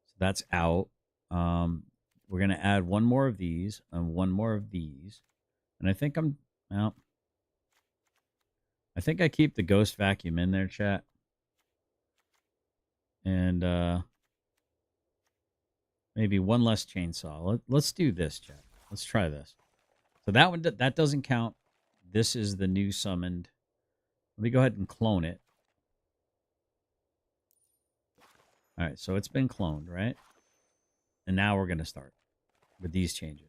So that's out. We're going to add one more of these and one more of these. And I think I think I keep the ghost vacuum in there, chat. And maybe one less chainsaw. Let's do this, chat. Let's try this. So that one, that doesn't count. This is the new summoned. Let me go ahead and clone it. All right, so it's been cloned, right? And now we're going to start with these changes.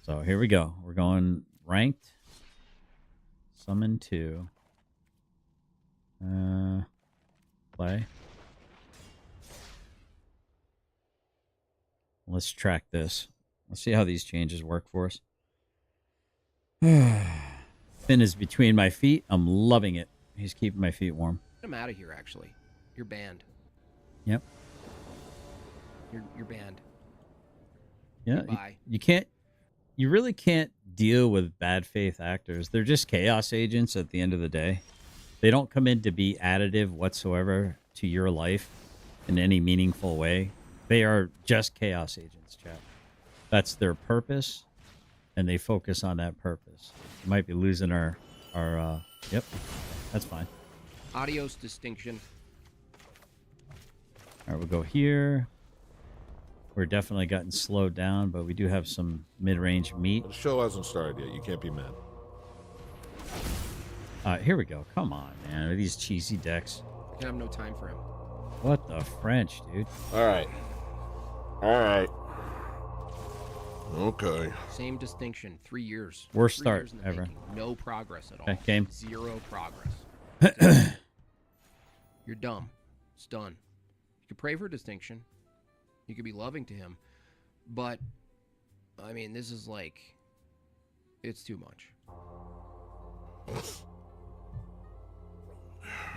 So here we go. We're going ranked. Summon 2. Play. Let's track this. Let's see how these changes work for us. Finn is between my feet. I'm loving it. He's keeping my feet warm. Get him out of here, actually. You're banned. Yep. You're banned. Yeah. Goodbye. You really can't deal with bad faith actors. They're just chaos agents at the end of the day. They don't come in to be additive whatsoever to your life in any meaningful way. They are just chaos agents, chat. That's their purpose, and they focus on that purpose. We might be losing our yep, that's fine. Adios, distinction. All right, we'll go here. We're definitely gotten slowed down, but we do have some mid-range meat. The show hasn't started yet. You can't be mad. Here we go. Come on, man. These cheesy decks. I can have no time for him. What the French, dude? All right. All right. Okay. Same distinction. 3 years. Worst 3 start years in the ever. making. No progress at all. Okay, game. 0 progress. You're dumb. It's done. You could pray for distinction. You could be loving to him. But, I mean, this is like, it's too much.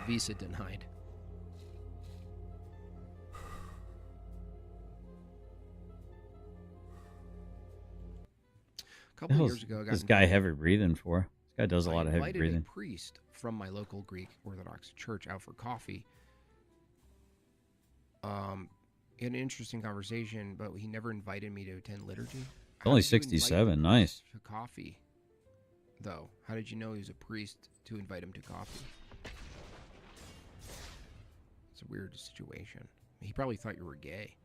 Visa denied. A couple of years ago, I got this guy heavy breathing for? This guy does a lot of heavy invited breathing. a priest from my local Greek Orthodox church out for coffee. We had an interesting conversation, but he never invited me to attend liturgy. It's only 67. Nice. To coffee, though. How did you know he was a priest to invite him to coffee? It's a weird situation. He probably thought you were gay.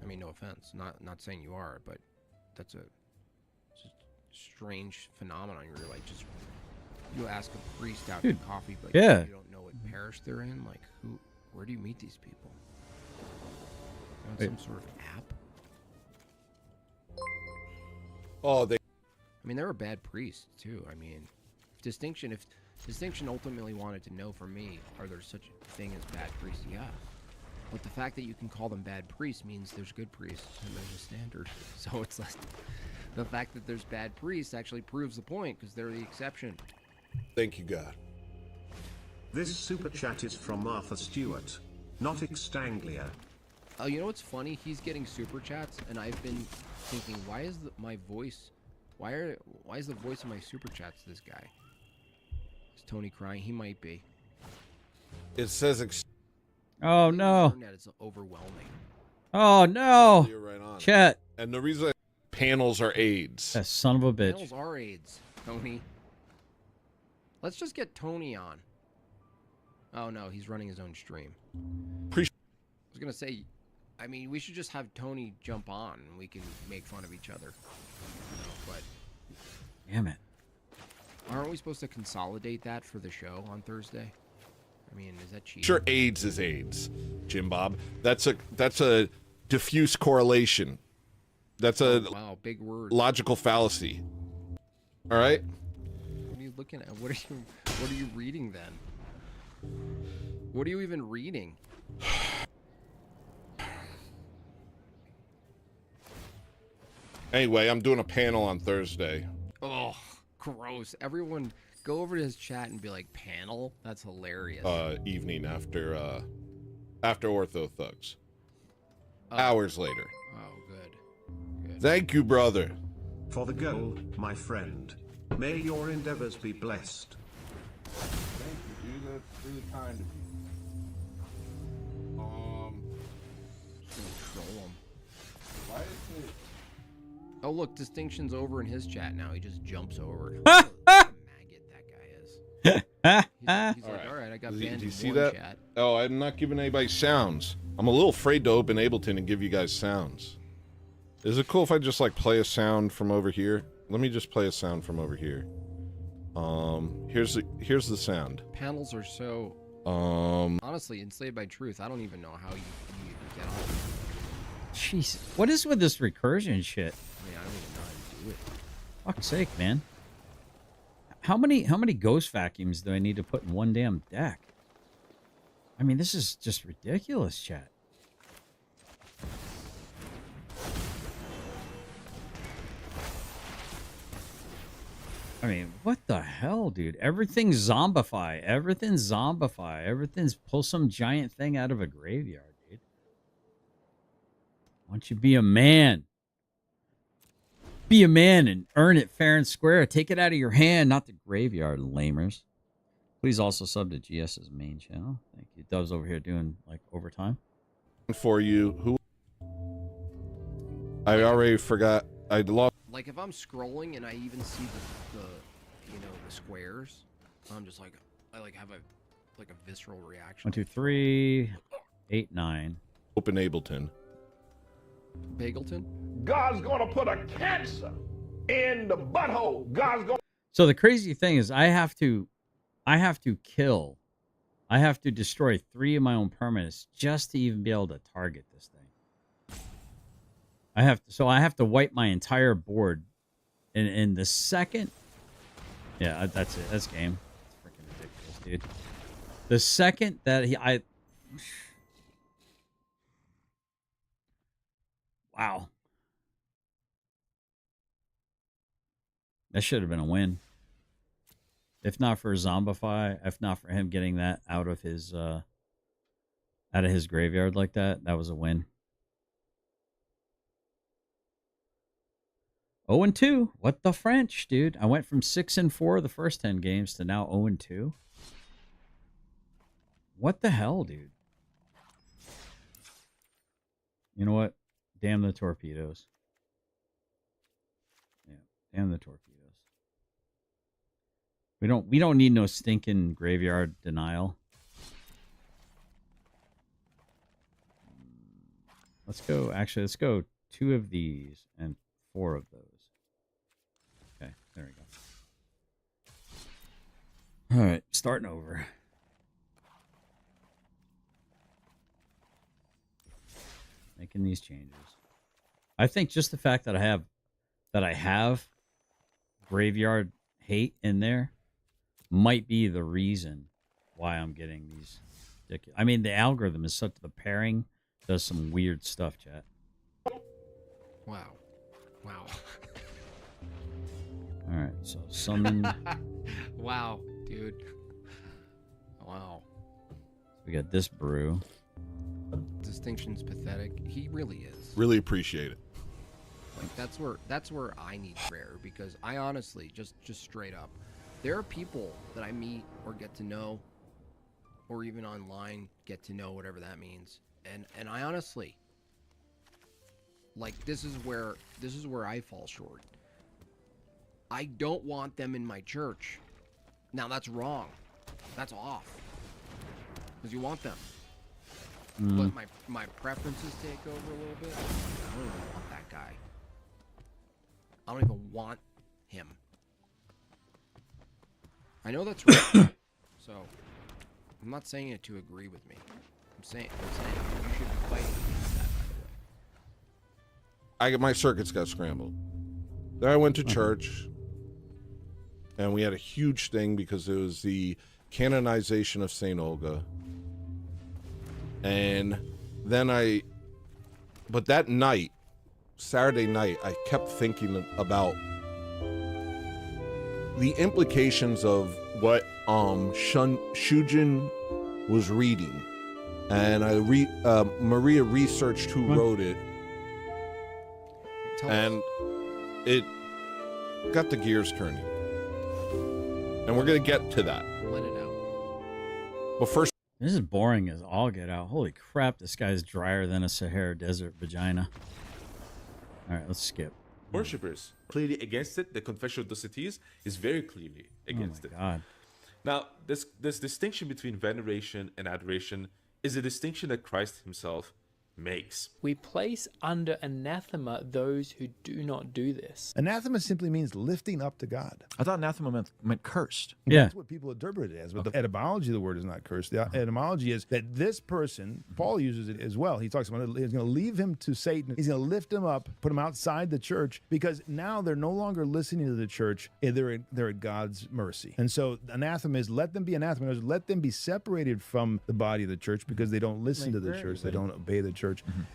I mean, no offense, not saying you are, but that's a strange phenomenon. You're like, just you ask a priest out Dude, for coffee, but yeah. you don't know what parish they're in. Like, where do you meet these people? On Wait. some sort of app? Oh, they. I mean, there are bad priests too. I mean, if Distinction ultimately wanted to know from me, are there such a thing as bad priests? Yeah. But the fact that you can call them bad priests means there's good priests and there's a standard. So it's like the fact that there's bad priests actually proves the point because they're the exception. Thank you, God. This super chat is from Martha Stewart, not Extanglia. Oh, you know what's funny? He's getting super chats, and I've been thinking, why is my voice? Why is the voice of my super chats this guy? Is Tony crying? He might be. It says. Oh no! The internet is overwhelming. Oh no! You're right on. Chat. And the reason panels are AIDS. That son of a bitch. Panels are AIDS, Tony. Let's just get Tony on. Oh no, he's running his own stream. I was gonna say, I mean, we should just have Tony jump on and we can make fun of each other. You know, but Damn it. aren't we supposed to consolidate that for the show on Thursday? I mean, is that cheating? Sure, AIDS is AIDS, Jim Bob. That's a diffuse correlation. That's a wow, big word. Logical fallacy. All right. What are you looking at? What are you reading then? What are you even reading? Anyway, I'm doing a panel on Thursday. Oh, gross. Everyone go over to his chat and be like, panel? That's hilarious. Evening after Ortho Thugs. Hours later. Oh, good. Thank you, brother. For the goal, my friend. May your endeavors be blessed. Thank you, dude. That's really kind of you. Troll him. Why is it? Oh, look, Distinction's over in his chat now. He just jumps over. What a maggot that guy is. He's like, all right, I got banned Do you in see one that? chat. Oh, I'm not giving anybody sounds. I'm a little afraid to open Ableton and give you guys sounds. Is it cool if I just like play a sound from over here? Let me just play a sound from over here. Here's the sound. Panels are so honestly enslaved by truth. I don't even know how you get on. Jeez, what is with this recursion shit? I mean, I don't even know how to do it. Fuck's sake, man. How many ghost vacuums do I need to put in one damn deck? I mean, this is just ridiculous, chat. I mean, what the hell, dude? Everything's zombify. Everything's zombify. Everything's pull some giant thing out of a graveyard, dude. Why don't you be a man? Be a man and earn it fair and square. Take it out of your hand, not the graveyard, lamers. Please also sub to GS's main channel. Thank you. Dove's over here doing like overtime. For you, who? I already forgot. I lost. Like if I'm scrolling and I even see the squares, I'm just like I like have a visceral reaction. 1, 2, 3, 8, 9. Open Ableton. Bagleton? God's gonna put a cancer in the butthole. God's gonna. So the crazy thing is, I have to destroy 3 of my own permanents just to even be able to target this thing. I have to wipe my entire board, in the second. Yeah, that's it. That's game. It's freaking ridiculous, dude. The second that wow. That should have been a win. If not for Zombify, if not for him getting that out of his graveyard like that, that was a win. 0-2. What the French, dude? I went from 6-4 the first 10 games to now 0-2. What the hell, dude? You know what? Damn the torpedoes. Yeah, damn the torpedoes. We don't need no stinking graveyard denial. Let's go. Actually, let's go 2 of these and 4 of those. Okay, there we go. All right, starting over. Making these changes. I think just the fact that I have Graveyard Hate in there might be the reason why I'm getting these ridiculous. I mean, the algorithm is such, the pairing does some weird stuff, chat. Wow. Wow. All right, so summon. Wow, dude. Wow. We got this brew. Distinction's pathetic. He really is. Really appreciate it. Like that's where I need prayer, because I honestly, just straight up, there are people that I meet or get to know, or even online get to know, whatever that means, and I honestly, like, this is where I fall short. I don't want them in my church. Now that's wrong. That's off. Because you want them. But my preferences take over a little bit. I don't even want that guy. I don't even want him. I know that's right. So, I'm not saying it to agree with me. I'm saying you should be fighting against that, by the way. My circuits got scrambled. Then I went to church, and we had a huge thing because it was the canonization of St. Olga. And then but that night, Saturday night, I kept thinking about the implications of what Shujin was reading. And Maria researched who wrote it. And it got the gears turning. And we're going to get to that. Let it out. But first, this is boring as all get out. Holy crap, this guy's drier than a Sahara Desert vagina. All right, let's skip. Worshippers clearly against it. The Confession of Docetes is very clearly against it. God. Now, this distinction between veneration and adoration is a distinction that Christ himself makes. We place under anathema those who do not do this. Anathema simply means lifting up to God. I thought anathema meant cursed. Yeah. That's what people interpret it as, but the etymology of the word is not cursed. The etymology is that this person, Paul uses it as well. He talks about he's going to leave him to Satan. He's going to lift him up, put him outside the church, because now they're no longer listening to the church. They're at God's mercy. And so anathema is let them be anathema. Let them be separated from the body of the church because they don't listen to the church. They don't obey the church.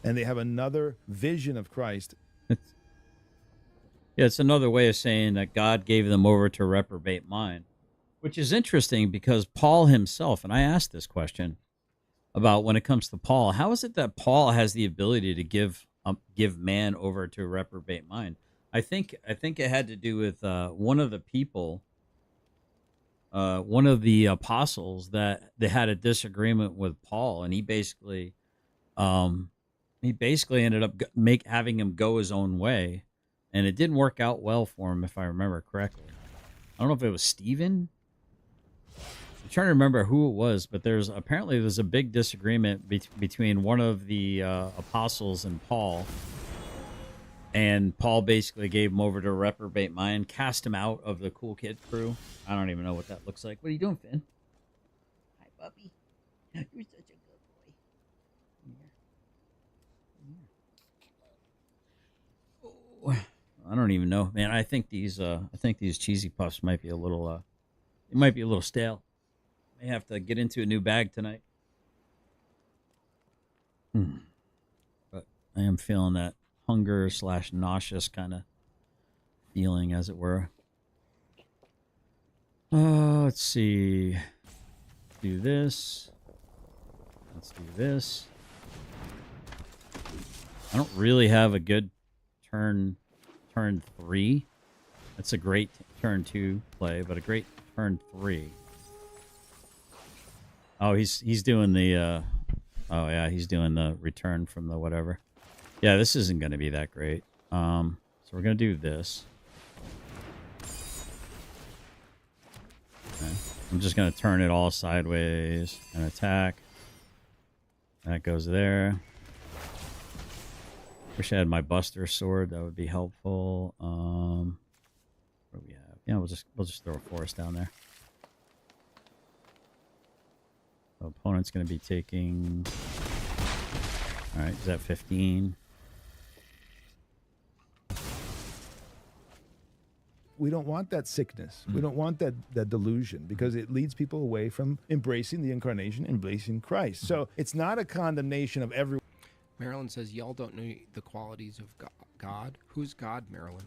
And they have another vision of Christ. Yeah, it's another way of saying that God gave them over to reprobate mind, which is interesting because Paul himself, and I asked this question about when it comes to Paul, how is it that Paul has the ability to give man over to a reprobate mind? I think it had to do with one of the people, one of the apostles, that they had a disagreement with Paul, and he basically ended up having him go his own way, and it didn't work out well for him, if I remember correctly. I don't know if it was Stephen. I'm trying to remember who it was, but there's a big disagreement between one of the apostles and Paul, and Paul basically gave him over to a reprobate mind, cast him out of the Cool Kid crew. I don't even know what that looks like. What are you doing, Finn? Hi, puppy. You're such a good boy. I don't even know, man. I think these cheesy puffs might be a little stale. May have to get into a new bag tonight. But I am feeling that hunger / nauseous kind of feeling, as it were. Let's see. Do this. Let's do this. I don't really have a good turn 3. That's a great turn 2 play, but a great turn 3. Oh, he's doing the he's doing the return from the whatever. Yeah, this isn't going to be that great. So we're going to do this. Okay. I'm just going to turn it all sideways and attack. That goes there. Wish I had my Buster sword. That would be helpful. What do we have? Yeah, we'll just throw a forest down there. The opponent's going to be taking. All right, is that 15? We don't want that sickness. We don't want that delusion, because it leads people away from embracing the incarnation, embracing Christ. So it's not a condemnation of everyone. Marilyn says, y'all don't know the qualities of God. Who's God, Marilyn?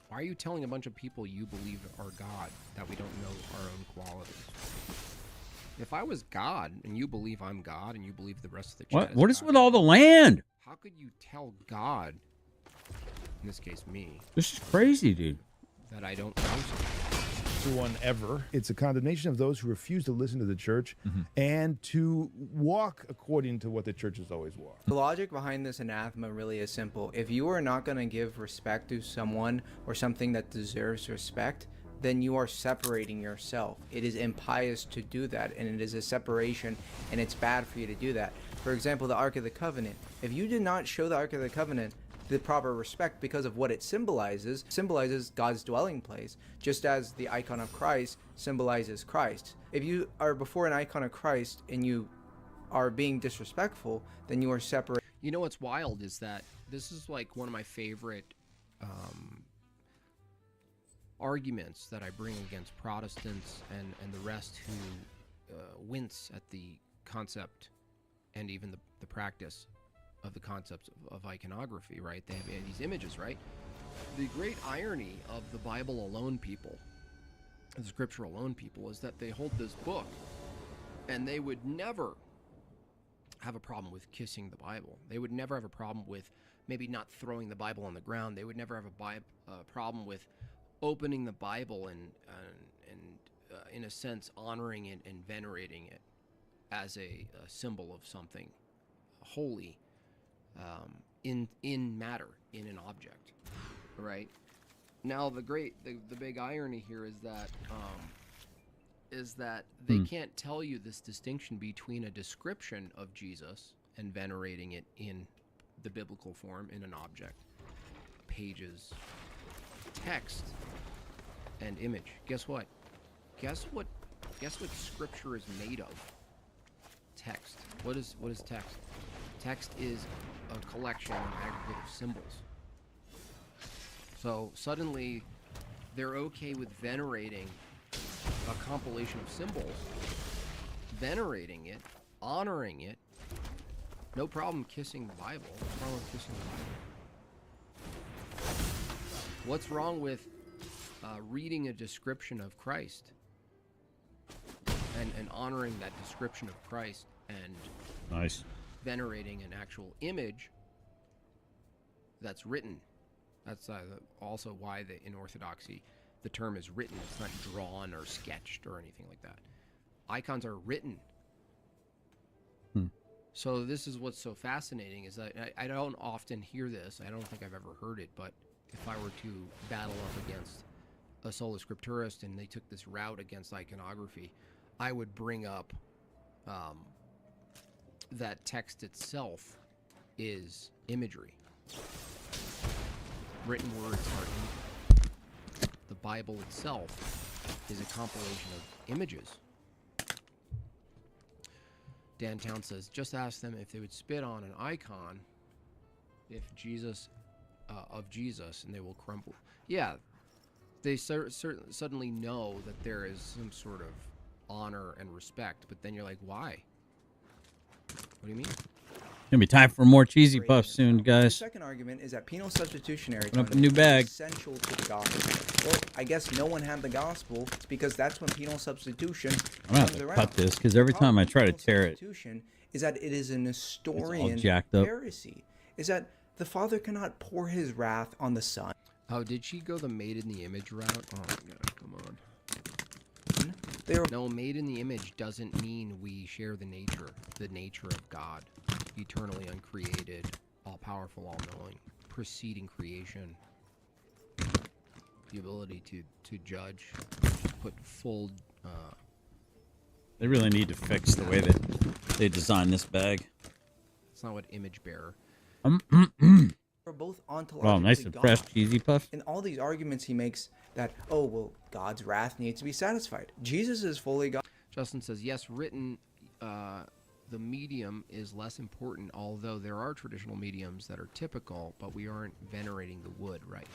Why are you telling a bunch of people you believe are God that we don't know our own qualities? If I was God and you believe I'm God and you believe the rest of the chat What is God, with all the land? how could you tell God, in this case me, This is crazy, dude. that I don't know something? Everyone ever. It's a condemnation of those who refuse to listen to the church and to walk according to what the church has always walked. The logic behind this anathema really is simple. If you are not going to give respect to someone or something that deserves respect, then you are separating yourself. It is impious to do that, and it is a separation, and it's bad for you to do that. For example, the Ark of the Covenant. If you did not show the Ark of the Covenant the proper respect because of what it symbolizes God's dwelling place, just as the icon of Christ symbolizes Christ. If you are before an icon of Christ and you are being disrespectful, then you are separate. You know what's wild is that this is like one of my favorite arguments that I bring against Protestants and the rest who wince at the concept and even the practice of the concepts of iconography, right? They have these images, right? The great irony of the Bible alone people, the scripture alone people, is that they hold this book and they would never have a problem with kissing the Bible. They would never have a problem with maybe not throwing the Bible on the ground. They would never have a problem with opening the Bible and in a sense honoring it and venerating it as a symbol of something holy, in matter, in an object, right? Now the big irony here is that they can't tell you this distinction between a description of Jesus and venerating it in the biblical form in an object, pages, text, and image. Guess what scripture is made of? Text. What is text? Text is a collection, an aggregate of symbols. So suddenly they're okay with venerating a compilation of symbols, venerating it, honoring it. No problem kissing the Bible. What's wrong with kissing the Bible? What's wrong with reading a description of Christ and honoring that description of Christ and Nice. venerating an actual image that's written? That's also why in Orthodoxy the term is written. It's not drawn or sketched or anything like that. Icons are written. So this is what's so fascinating, is that I don't often hear this. I don't think I've ever heard it, but if I were to battle up against a sola scripturist and they took this route against iconography, I would bring up that text itself is imagery. Written words are imagery. The Bible itself is a compilation of images. Dan Town says, just ask them if they would spit on an icon of Jesus and they will crumble. Yeah, they suddenly know that there is some sort of honor and respect, but then you're like, why? What do you mean? Gonna be time for more cheesy puffs soon, The guys. second argument is that penal substitutionary Open up a atonement new bag. is essential to the gospel. Well, I guess no one had the gospel. It's because that's when penal substitution I'm gonna have comes to around. cut this because every time I try to tear it, Substitution is that it is an Nestorian jacked up. heresy. Is that the Father cannot pour his wrath on the Son. Oh, did she go the made in the image route? Oh my god, come on. No, made in the image doesn't mean we share the nature of God, eternally uncreated, all-powerful, all-knowing, preceding creation, the ability to judge, put full... they really need to fix the way that they designed this bag. It's not what image bearer... both ontologically Wow, nice and God. fresh, cheesy puff. In all these arguments he makes that, oh, well, God's wrath needs to be satisfied. Jesus is fully God. Justin says, yes, written, the medium is less important, although there are traditional mediums that are typical, but we aren't venerating the wood, right?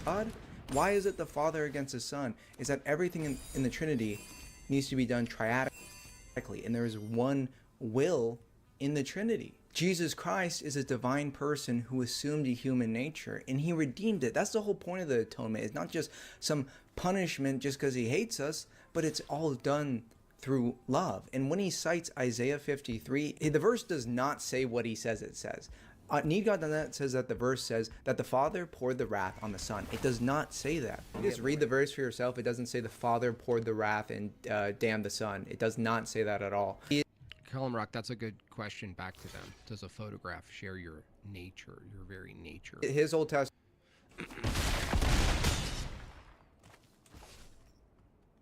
God? Why is it the Father against the Son? Is that everything in the Trinity needs to be done triadically, and there is one will in the Trinity. Jesus Christ is a divine person who assumed a human nature, and he redeemed it. That's the whole point of the atonement. It's not just some punishment just because he hates us, but it's all done through love. And when he cites Isaiah 53, the verse does not say what he says it says. Need God on that says that the verse says that the Father poured the wrath on the Son. It does not say that. You just read the verse for yourself. It doesn't say the Father poured the wrath and damned the Son. It does not say that at all. Colin Rock, that's a good question back to them. Does a photograph share your nature, your very nature? His Old Testament.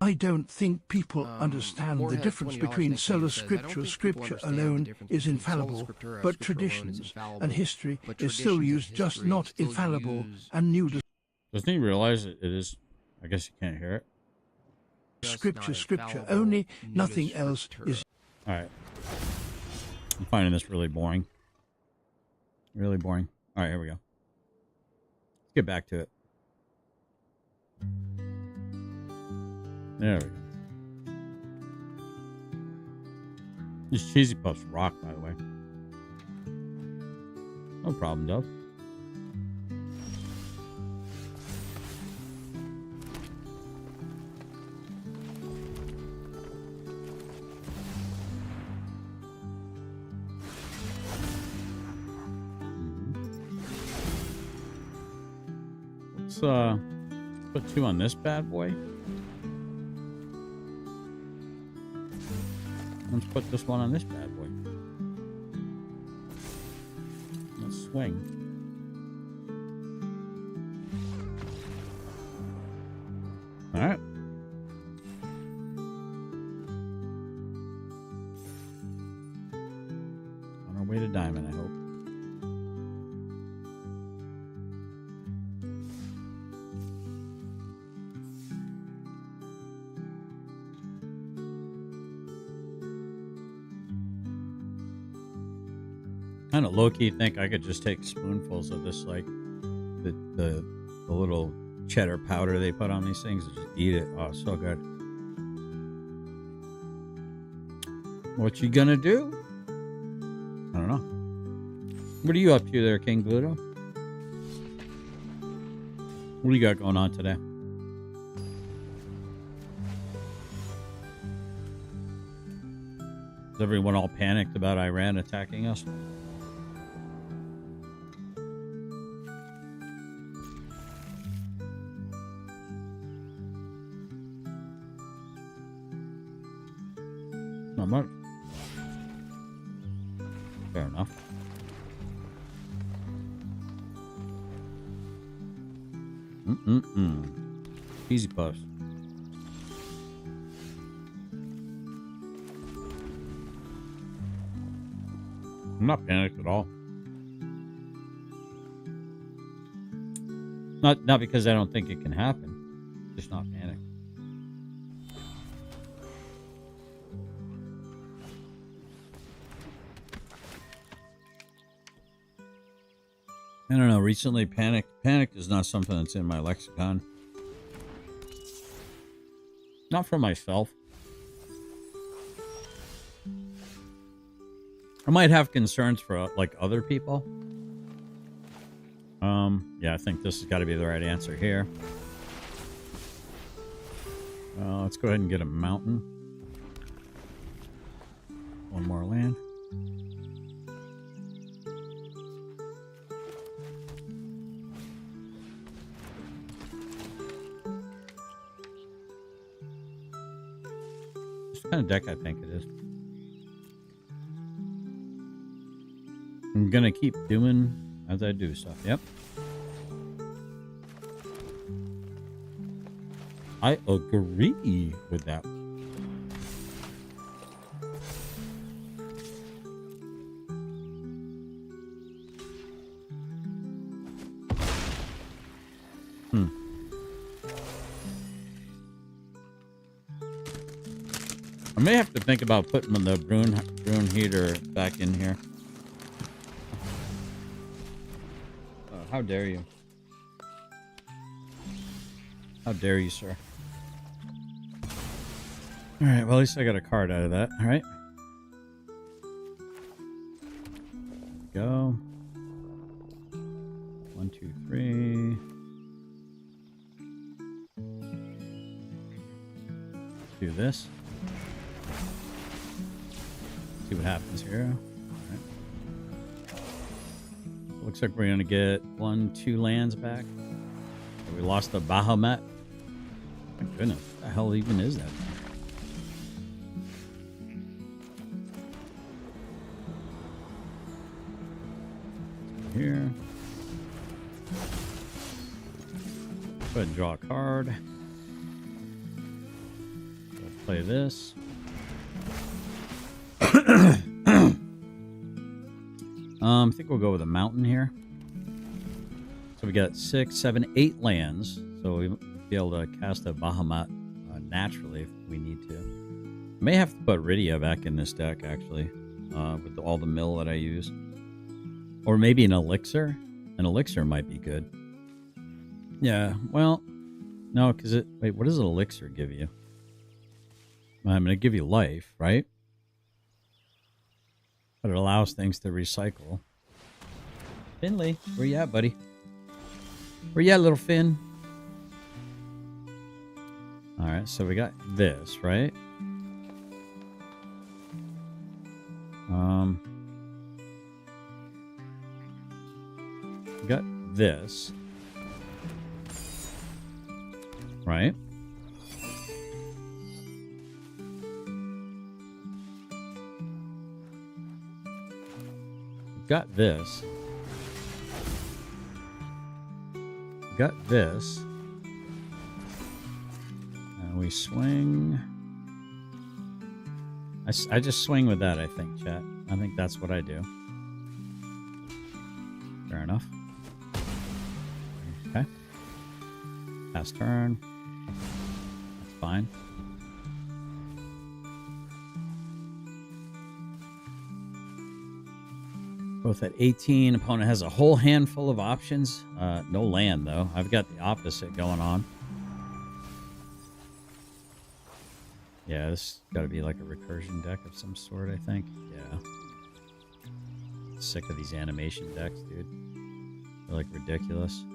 I don't think people understand the difference between sola scriptura. Scripture alone is infallible, but traditions and history is still used, just not infallible and new. Doesn't he realize it is? I guess you can't hear it. Scripture only, nothing else is. All right. I'm finding this really boring. Really boring. All right, here we go. Let's get back to it. There we go. These cheesy puffs rock, by the way. No problem, Dove. Let's put 2 on this bad boy. Let's put this one on this bad boy. Let's swing. All right. On our way to diamond, I hope. Kind of low-key think I could just take spoonfuls of this, like the little cheddar powder they put on these things, and just eat it. Oh, so good. What you gonna do? I don't know. What are you up to there, King Bluto? What do you got going on today? Is everyone all panicked about Iran attacking us? Not much. Fair enough. Easy puffs. I'm not panicked at all. Not because I don't think it can happen. Just not panicked. I don't know. Recently, panic is not something that's in my lexicon. Not for myself. I might have concerns for like other people. Yeah, I think this has got to be the right answer here. Let's go ahead and get a mountain. One more land. What kind of deck I think it is. I'm gonna keep doing as I do stuff. Yep. I agree with that. I may have to think about putting the Brune heater back in here. How dare you? How dare you, sir? All right, well, at least I got a card out of that. All right. Go. 1, 2, 3. Do this. See what happens here. All right. Looks like we're gonna get 1, 2 lands back. We lost the Bahamut. My goodness, what the hell even is that thing? Here. Go ahead and draw a card. We'll play this. I think we'll go with a mountain here. So we got 6, 7, 8 lands. So we'll be able to cast a Bahamut naturally if we need to. I may have to put Rydia back in this deck, actually, with all the mill that I use. Or maybe an elixir. An elixir might be good. Yeah, well, no, because it... Wait, what does an elixir give you? I'm going to give you life, right? But it allows things to recycle. Finley, where you at, buddy? Where you at, little Finn? Alright, so we got this, right? We got this. Right? Got this. Got this. And we swing. I just swing with that, I think, chat. I think that's what I do. Fair enough. Okay. Pass turn. That's fine. Both at 18. Opponent has a whole handful of options. No land, though. I've got the opposite going on. Yeah, this got to be like a recursion deck of some sort, I think. Yeah. Sick of these animation decks, dude. They're like ridiculous.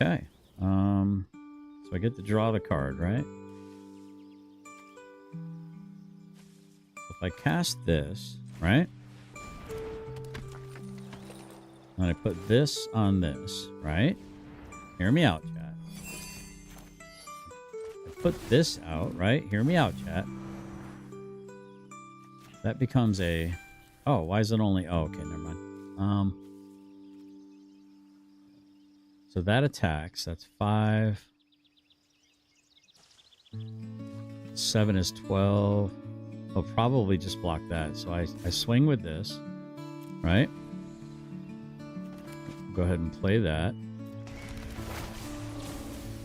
Okay. So I get to draw the card, right? If I cast this, right? And I put this on this, right? Hear me out, chat. I put this out, right? Hear me out, chat. That becomes a... Oh, why is it only... Oh, okay, never mind. So that attacks. That's 5. 7 is 12. I'll probably just block that. So I swing with this, right? Go ahead and play that.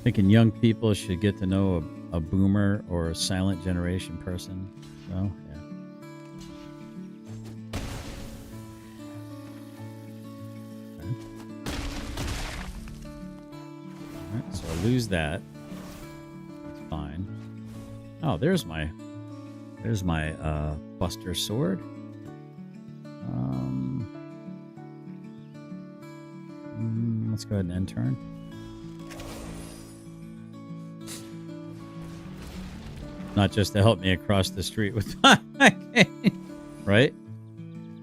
Thinking young people should get to know a boomer or a silent generation person. So, yeah. So I lose that. That's fine. Oh, there's my Buster Sword. Let's go ahead and end turn. Not just to help me across the street with my game, right?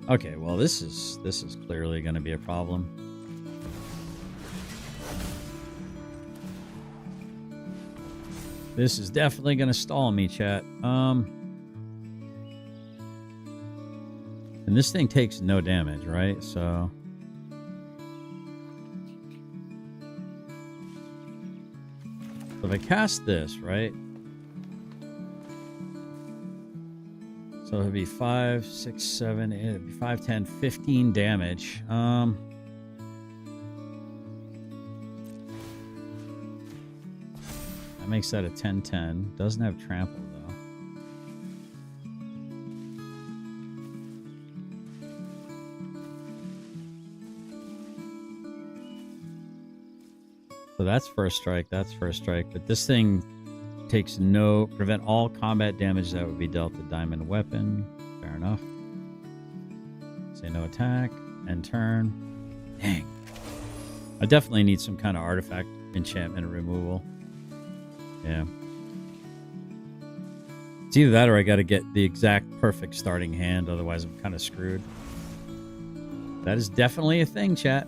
Okay, well this is clearly going to be a problem. This is definitely going to stall me, chat. And this thing takes no damage, right? So if I cast this, right? So it'd be 5, 6, 7, 8, it'd be 5, 10, 15 damage. That makes that a 10-10. Doesn't have trample though. So that's first strike, but this thing takes prevent all combat damage that would be dealt to diamond weapon. Fair enough. Say no attack, end turn. Dang. I definitely need some kind of artifact enchantment removal. Yeah. It's either that or I got to get the exact perfect starting hand, otherwise I'm kind of screwed. That is definitely a thing, chat.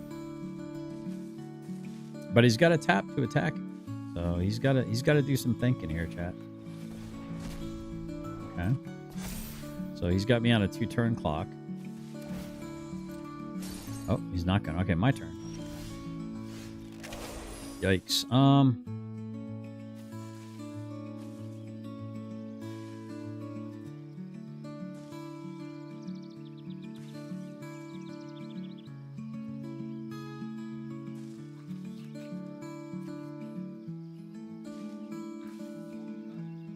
But he's got to tap to attack. So he's got to do some thinking here, chat. Okay. So he's got me on a 2-turn clock. Oh, he's not gonna. Okay, my turn. Yikes.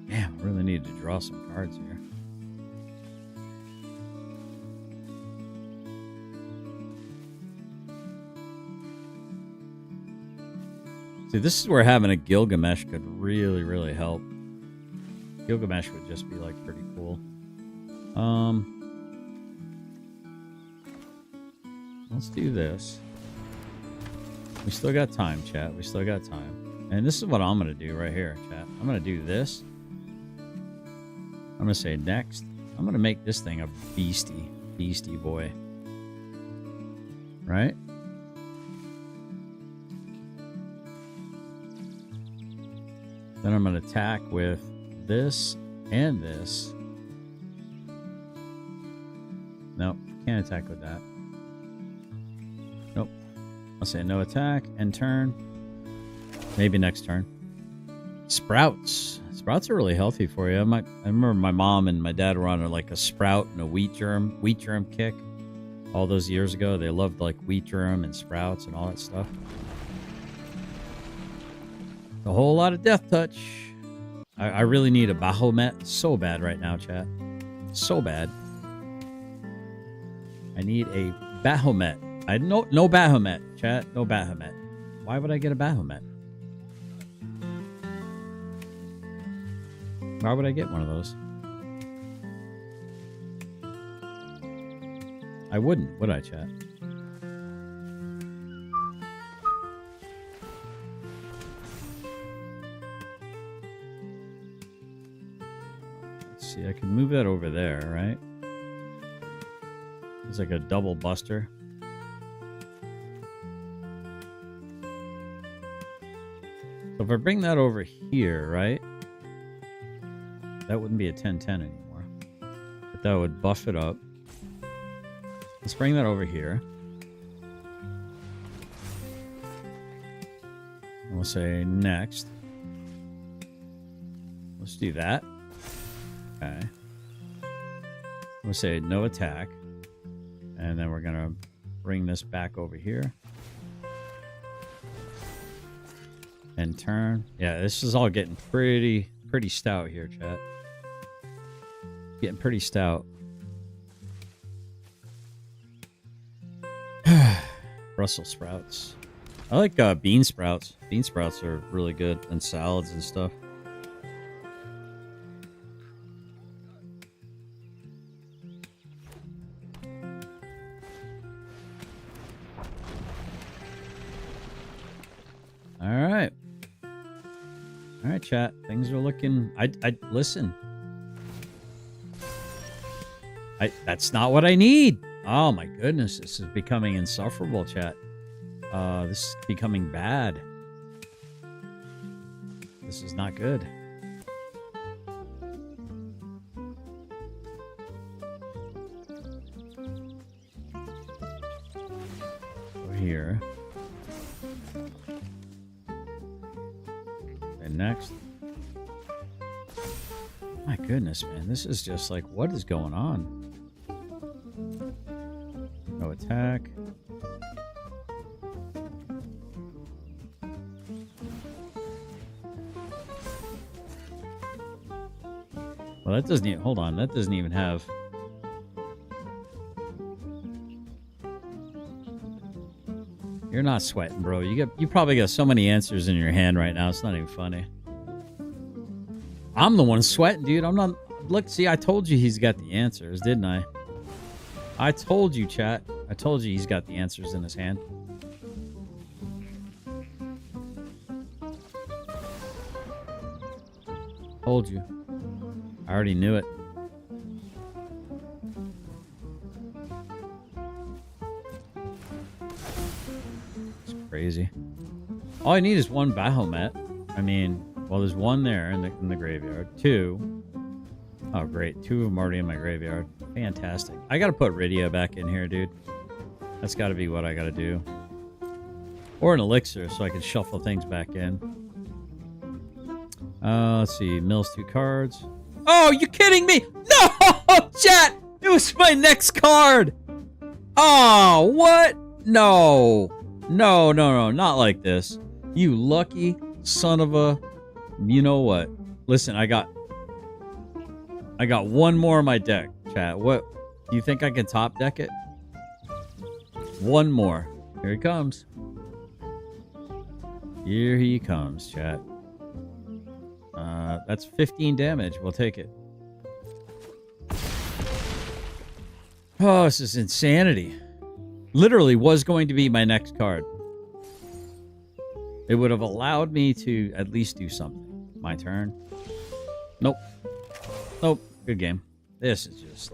Damn, I really need to draw some cards here. See, this is where having a Gilgamesh could really, really help. Gilgamesh would just be, like, pretty cool. Let's do this. We still got time, chat. We still got time. And this is what I'm going to do right here, chat. I'm going to do this. I'm going to say next. I'm going to make this thing a beastie boy. Right? Then I'm going to attack with this and this. Nope, can't attack with that. Nope. I'll say no attack, end turn. Maybe next turn. Sprouts. Sprouts are really healthy for you. I remember my mom and my dad were on like a sprout and a wheat germ kick all those years ago. They loved like wheat germ and sprouts and all that stuff. A whole lot of death touch. I really need a Bahamut so bad right now, chat. So bad. I need a Bahamut. No Bahamut, chat. No Bahamut. Why would I get a Bahamut? Why would I get one of those? I wouldn't, would I, chat? Let's see, I can move that over there, right? It's like a double buster. So if I bring that over here, right? That wouldn't be a 10-10 anymore. But that would buff it up. Let's bring that over here. And we'll say next. Let's do that. Okay. We'll say no attack. And then we're going to bring this back over here. And turn. Yeah, this is all getting pretty stout here, chat. Getting pretty stout. Brussels sprouts. I like bean sprouts. Bean sprouts are really good in salads and stuff. All right. All right, chat. Things are looking... I listen. That's not what I need. Oh, my goodness. This is becoming insufferable, chat. This is becoming bad. This is not good. Over here. And next. My goodness, man. This is just like, what is going on? No attack. Well, that doesn't even, hold on, that doesn't even have... You're not sweating, bro. You probably got so many answers in your hand right now, it's not even funny. I'm the one sweating, dude. I'm not... Look, see, I told you he's got the answers, didn't I? I told you, chat. I told you he's got the answers in his hand. Told you. I already knew it. It's crazy. All I need is one Bahamut. I mean, well, there's one there in the graveyard. Two. Oh, great. Two of them already in my graveyard. Fantastic. I gotta put Rydia back in here, dude. That's gotta be what I gotta do. Or an elixir so I can shuffle things back in. Let's see. Mills 2 cards. Oh, you kidding me? No! Chat! It was my next card! Oh, what? No. No, no, no. Not like this. You lucky son of a... You know what? Listen, I got one more in my deck, chat. What? Do you think I can top deck it? One more. Here he comes. Here he comes, chat. That's 15 damage. We'll take it. Oh, this is insanity. Literally was going to be my next card. It would have allowed me to at least do something. My turn. Nope. Nope. Good game. This is just...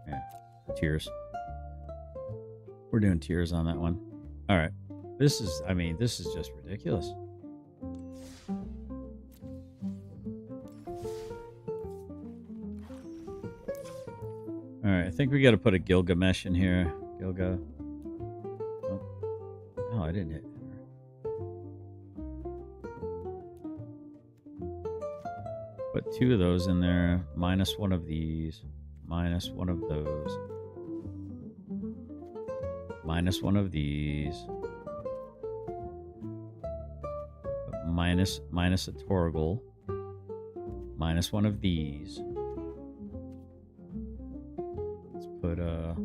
Yeah. Tears. We're doing tears on that one. All right. This is, I mean, this is just ridiculous. All right. I think we got to put a Gilgamesh in here. Gilga. Oh, I didn't hit her. Put 2 of those in there. Minus 1 of these. Minus 1 of those. Minus 1 of these. Minus a Torgal. Minus 1 of these. Let's put Tilda.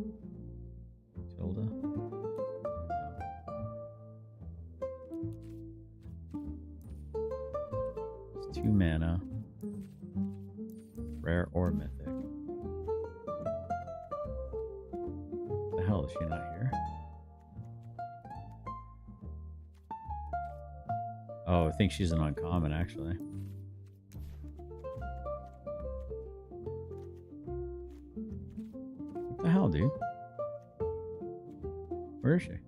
It's 2 mana. Rare or mythic. What the hell, is she not here? Oh, I think she's an uncommon, actually. What the hell, dude? Where is she?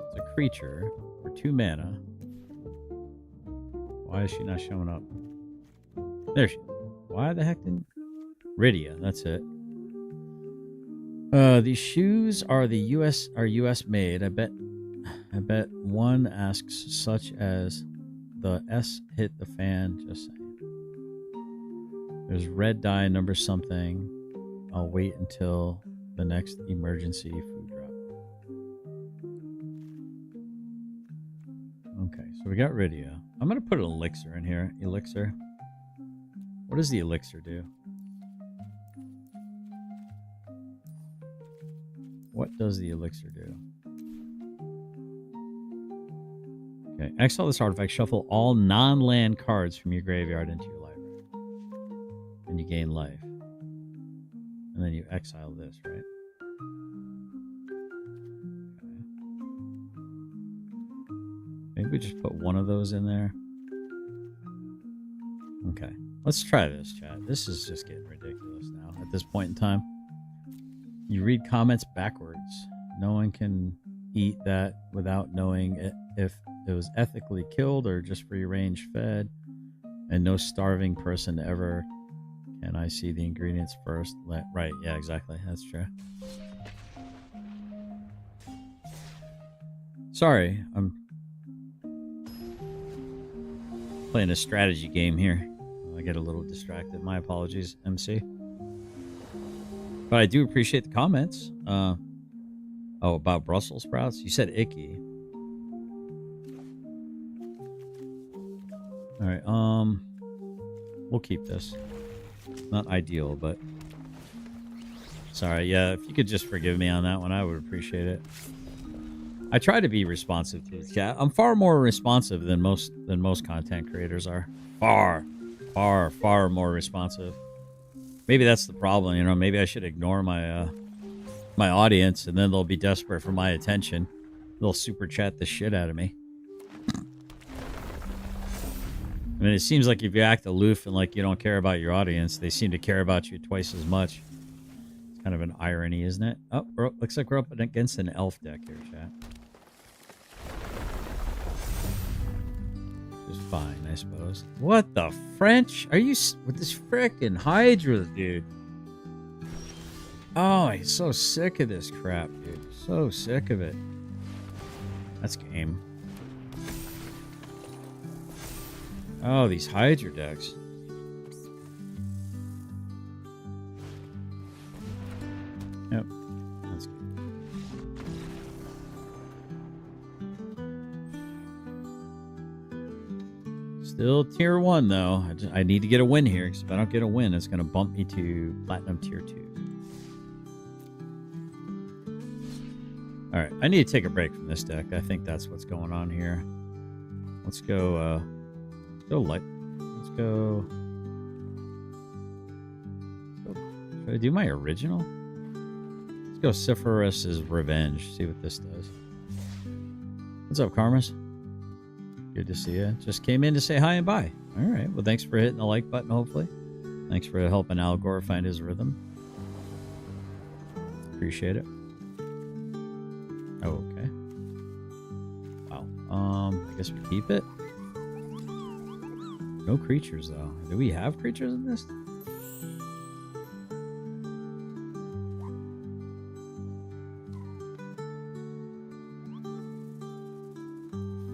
It's a creature for 2 mana. Why is she not showing up? There she is. Why the heck didn't... Rydia, that's it. These shoes are US made. I bet one asks such as the S hit the fan. Just saying. There's red dye number something. I'll wait until the next emergency food drop. Okay, so we got Rydia. I'm gonna put an elixir in here. Elixir. What does the elixir do? What does the elixir do? Okay, exile this artifact. Shuffle all non-land cards from your graveyard into your library. And you gain life. And then you exile this, right? Okay. Maybe we just put one of those in there. Okay. Let's try this, chat. This is just getting ridiculous now at this point in time. You read comments backwards. No one can eat that without knowing if it was ethically killed or just free range fed. And no starving person ever Can I see the ingredients first? Right, yeah, exactly. That's true. Sorry, I'm playing a strategy game here. I get a little distracted. My apologies, MC. But I do appreciate the comments. Oh, about Brussels sprouts? You said icky. All right, we'll keep this. Not ideal, but sorry. Yeah, if you could just forgive me on that one, I would appreciate it. I try to be responsive to the chat. I'm far more responsive than most content creators are. Far more responsive. Maybe that's the problem, you know. Maybe I should ignore my my audience, and then they'll be desperate for my attention. They'll super chat the shit out of me. I mean, it seems like if you act aloof and like you don't care about your audience, they seem to care about you twice as much. It's kind of an irony, isn't it? Oh, looks like we're up against an elf deck here, chat. Just fine, I suppose. What the French? Are you with this frickin' Hydra, dude? Oh, I'm so sick of this crap, dude. So sick of it. That's game. Oh, these Hydra decks. Yep. That's good. Still tier 1, though. I need to get a win here, because if I don't get a win, it's going to bump me to Platinum tier 2. Alright, I need to take a break from this deck. I think that's what's going on here. Let's go, light. Let's go. Should I do my original? Let's go Siphoris's Revenge. See what this does. What's up, Karmas? Good to see you. Just came in to say hi and bye. All right. Well, thanks for hitting the like button, hopefully. Thanks for helping Al Gore find his rhythm. Appreciate it. Oh, okay. Wow. I guess we keep it. No creatures, though. Do we have creatures in this?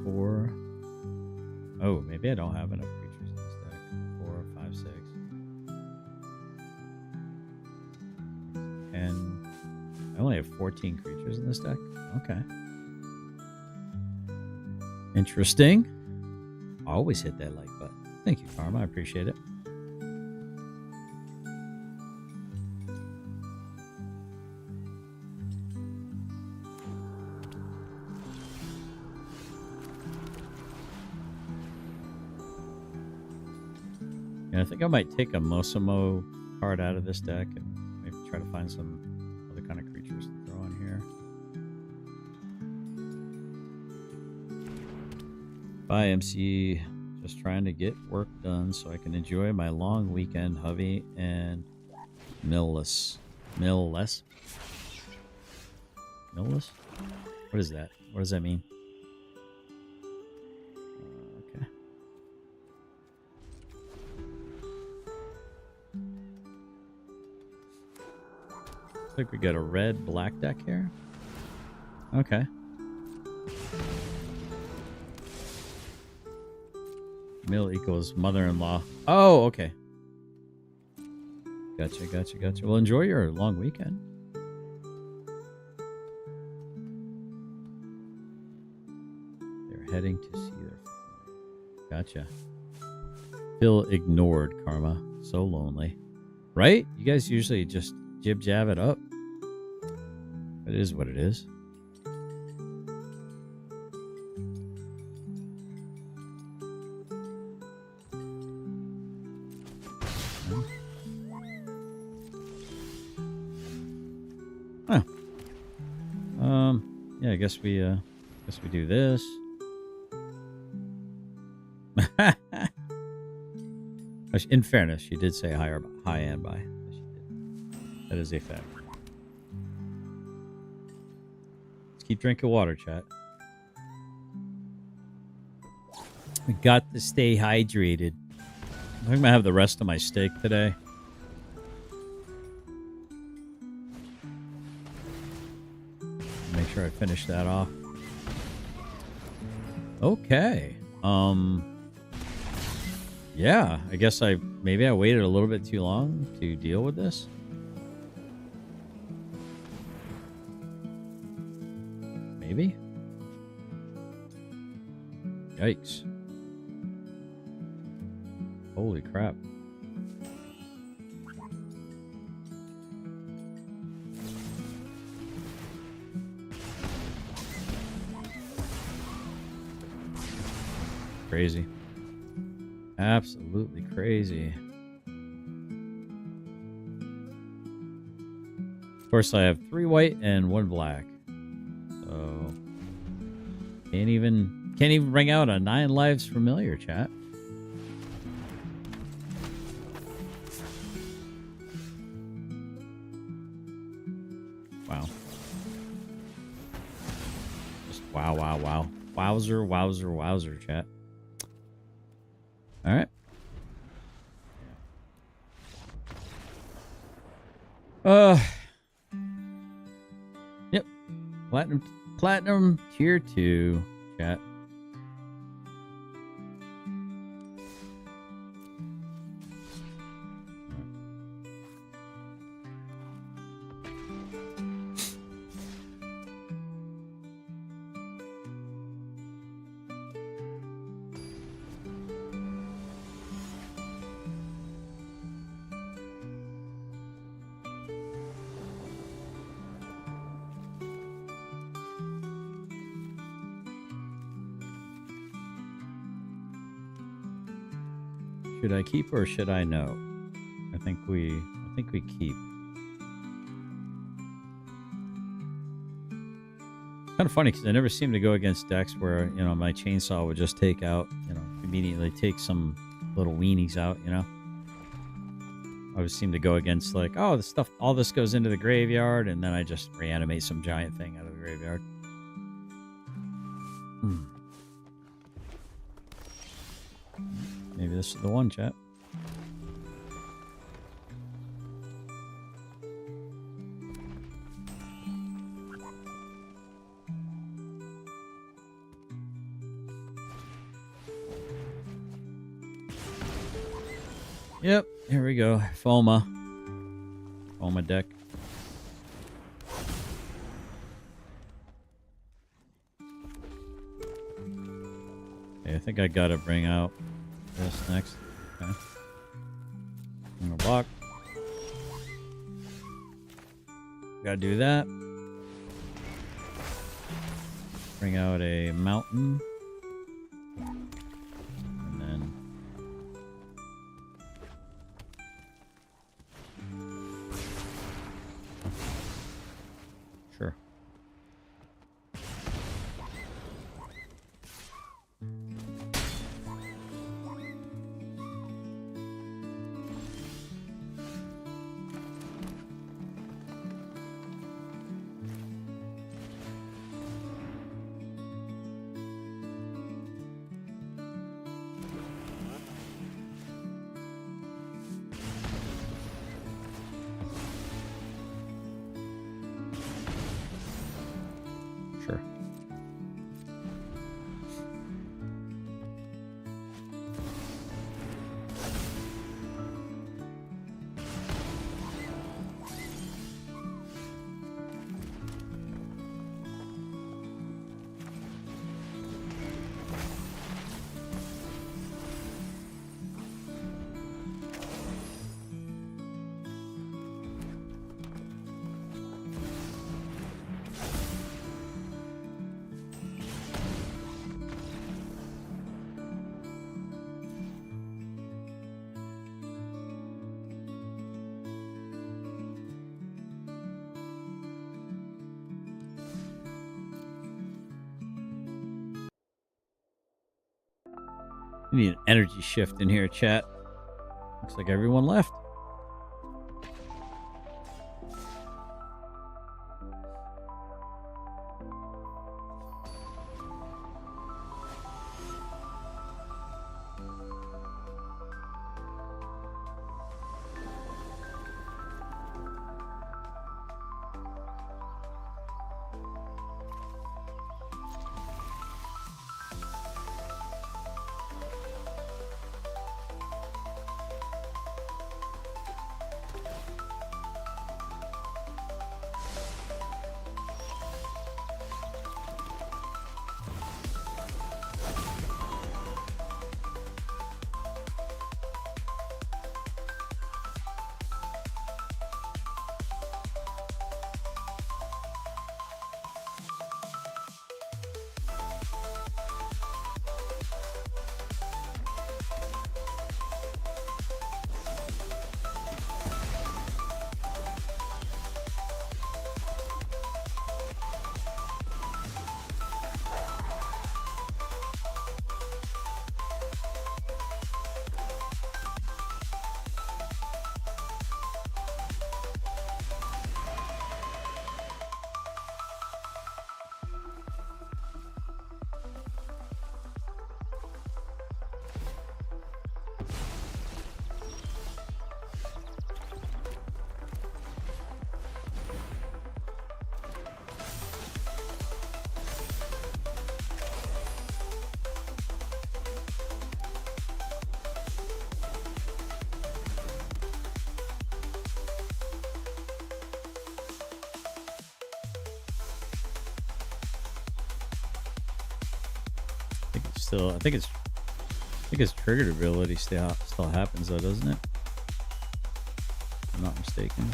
Four. Oh, maybe I don't have enough creatures in this deck. 4, 5, 6. And I only have 14 creatures in this deck. Okay. Interesting. I always hit that like button. Thank you, Karma. I appreciate it. Yeah, I think I might take a Mosimo card out of this deck and maybe try to find some other kind of creatures to throw in here. Bye, MC. Just trying to get work done so I can enjoy my long weekend, hubby and Millless. Millless? Millless? What is that? What does that mean? Okay. Looks like we got a red-black deck here. Okay. Mill equals mother-in-law. Oh, okay. Gotcha. Well, enjoy your long weekend. They're heading to see their family. Gotcha. Feel ignored, Karma. So lonely. Right? You guys usually just jib-jab it up. It is what it is. Huh. Yeah, I guess we do this. In fairness, she did say high and by. That is a fact. Let's keep drinking water, chat. We got to stay hydrated. I think I'm gonna have the rest of my steak today. finish that off. Okay. Yeah, I guess maybe I waited a little bit too long to deal with this. Maybe. Yikes. Holy crap. Crazy. Absolutely crazy. Of course, I have 3 white and 1 black. So can't even bring out a 9 lives familiar, chat. Wow. Just wow, wow, wow. Wowzer, wowzer, wowzer, chat. All right. Yep. Platinum tier 2, chat. Should I keep or should I no? I think we keep. Kind of funny because I never seem to go against decks where, you know, my chainsaw would just take out, you know, immediately take some little weenies out, you know. I always seem to go against like, oh, this stuff, all this goes into the graveyard, and then I just reanimate some giant thing out of the graveyard. Maybe this is the one, chat. Yep, here we go. Foma deck. Okay, I think I gotta bring out this next. Okay. I'm gonna block. Gotta do that. Bring out a mountain. And then sure. Sure. We need an energy shift in here, chat. Looks like everyone left. I think its triggered ability still happens though, doesn't it? If I'm not mistaken.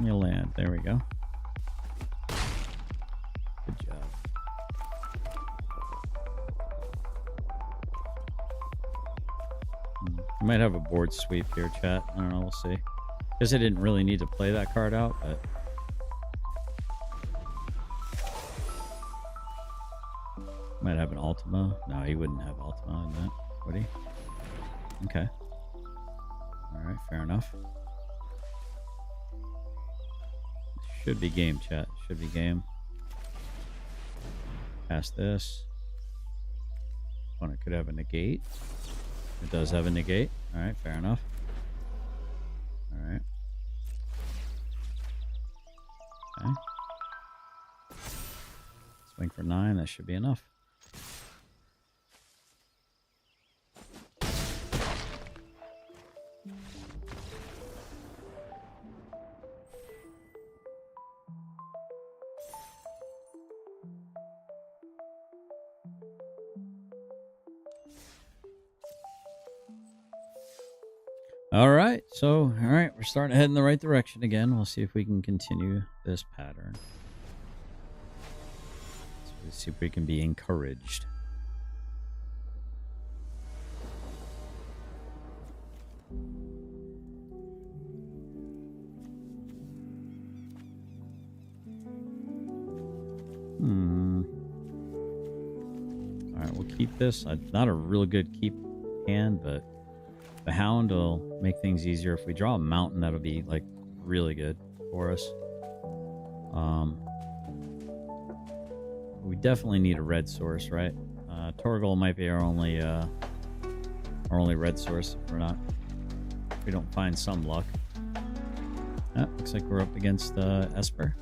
You land. There we go. Good job. I might have a board sweep here, chat. I don't know. We'll see. Guess I didn't really need to play that card out, but might have an Ultima. No, he wouldn't have Ultima in that, would he? Okay. All right, fair enough. Should be game, chat. Should be game. Past this. Opponent could have a negate. It does have a negate. Alright, fair enough. Alright. Okay. Swing for 9. That should be enough. All right, we're starting to head in the right direction again. We'll see if we can continue this pattern. So let's see if we can be encouraged. All right, we'll keep this. Not a real good keep hand, but the Hound will make things easier. If we draw a mountain, that'll be like really good for us. We definitely need a red source, right? Torgal might be our only red source if we don't find some luck. Looks like we're up against Esper.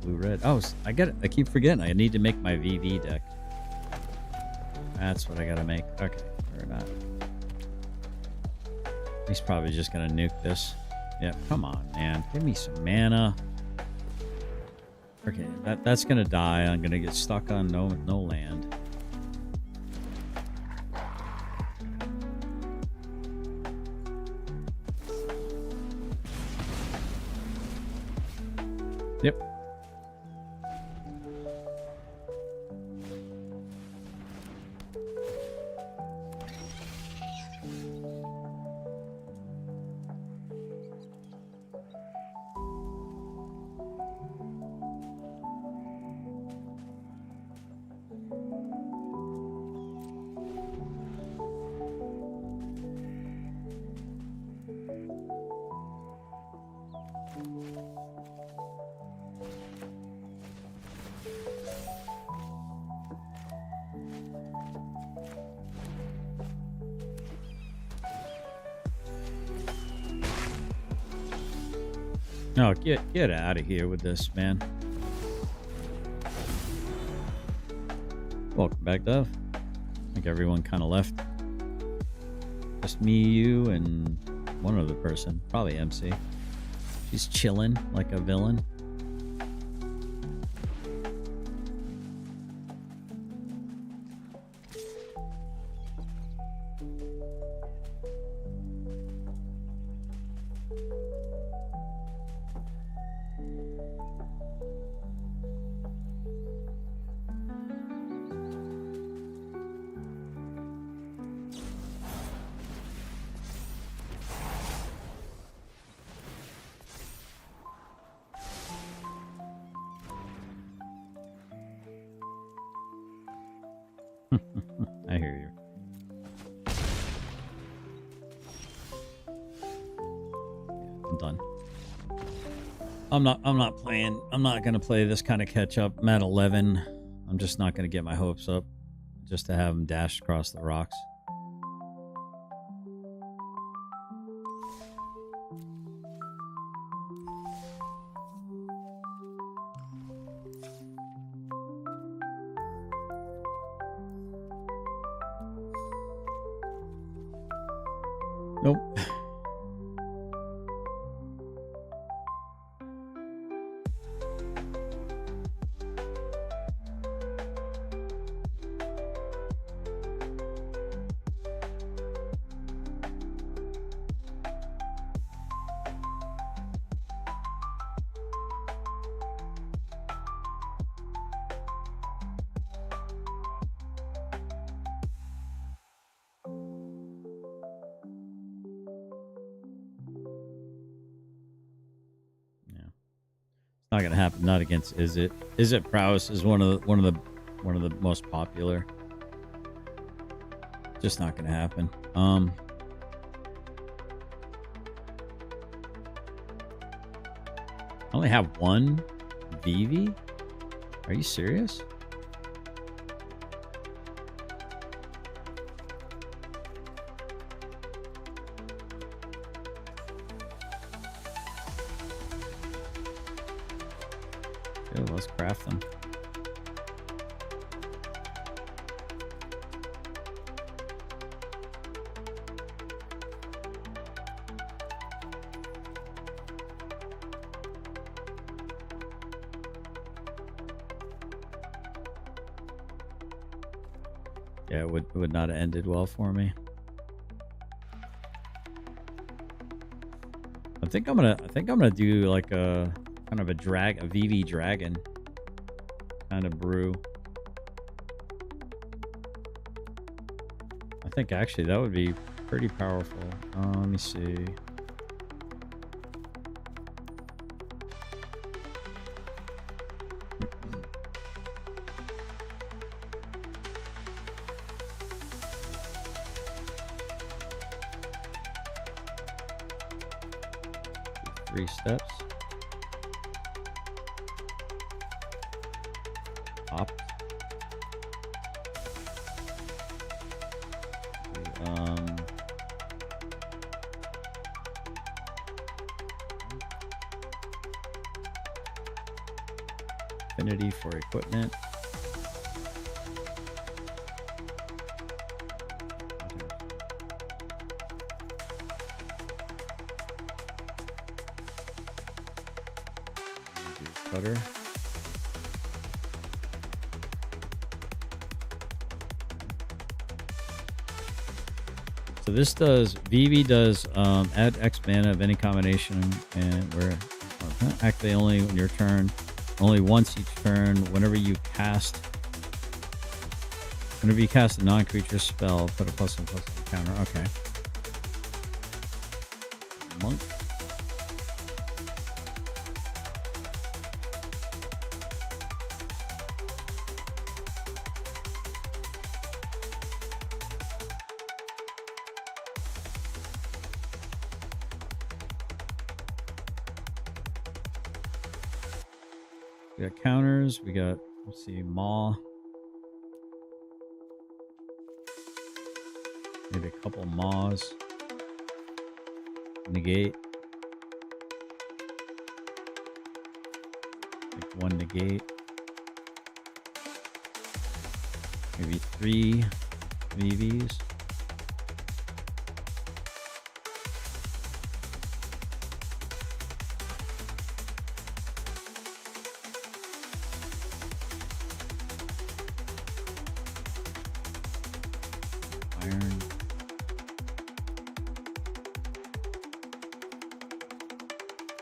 Blue-red. Oh, I get it. I keep forgetting. I need to make my VV deck. That's what I gotta make. Okay, or not. He's probably just gonna nuke this. Yep, come on, man. Give me some mana. Okay, that's gonna die. I'm gonna get stuck on no land. Yep. No, get out of here with this, man. Welcome back, Dove. I think everyone kind of left. Just me, you, and one other person. Probably MC. She's chilling like a villain. I hear you. I'm done. I'm not playing. I'm not gonna play this kind of catch up. I'm at 11. I'm just not gonna get my hopes up just to have him dash across the rocks. Nope. Not gonna happen. Not against Is It Prowess is one of the most popular. Just not gonna happen. I only have one Vivi. Are you serious? Good, let's craft them. Yeah, it would not have ended well for me. I think I'm gonna do like a kind of a VV dragon kind of brew. I think actually that would be pretty powerful. Let me see. Three steps. Up. Affinity for equipment. Cutter. So this does, Vivi does add X mana of any combination, and where activate only on your turn, only once each turn. Whenever you cast a non-creature spell, put a +1/+1 counter. Okay. Monk. We got counters. We got, let's see, Maw. Maybe a couple Maws. Negate. Like one negate. Maybe 3 VVs. Iron.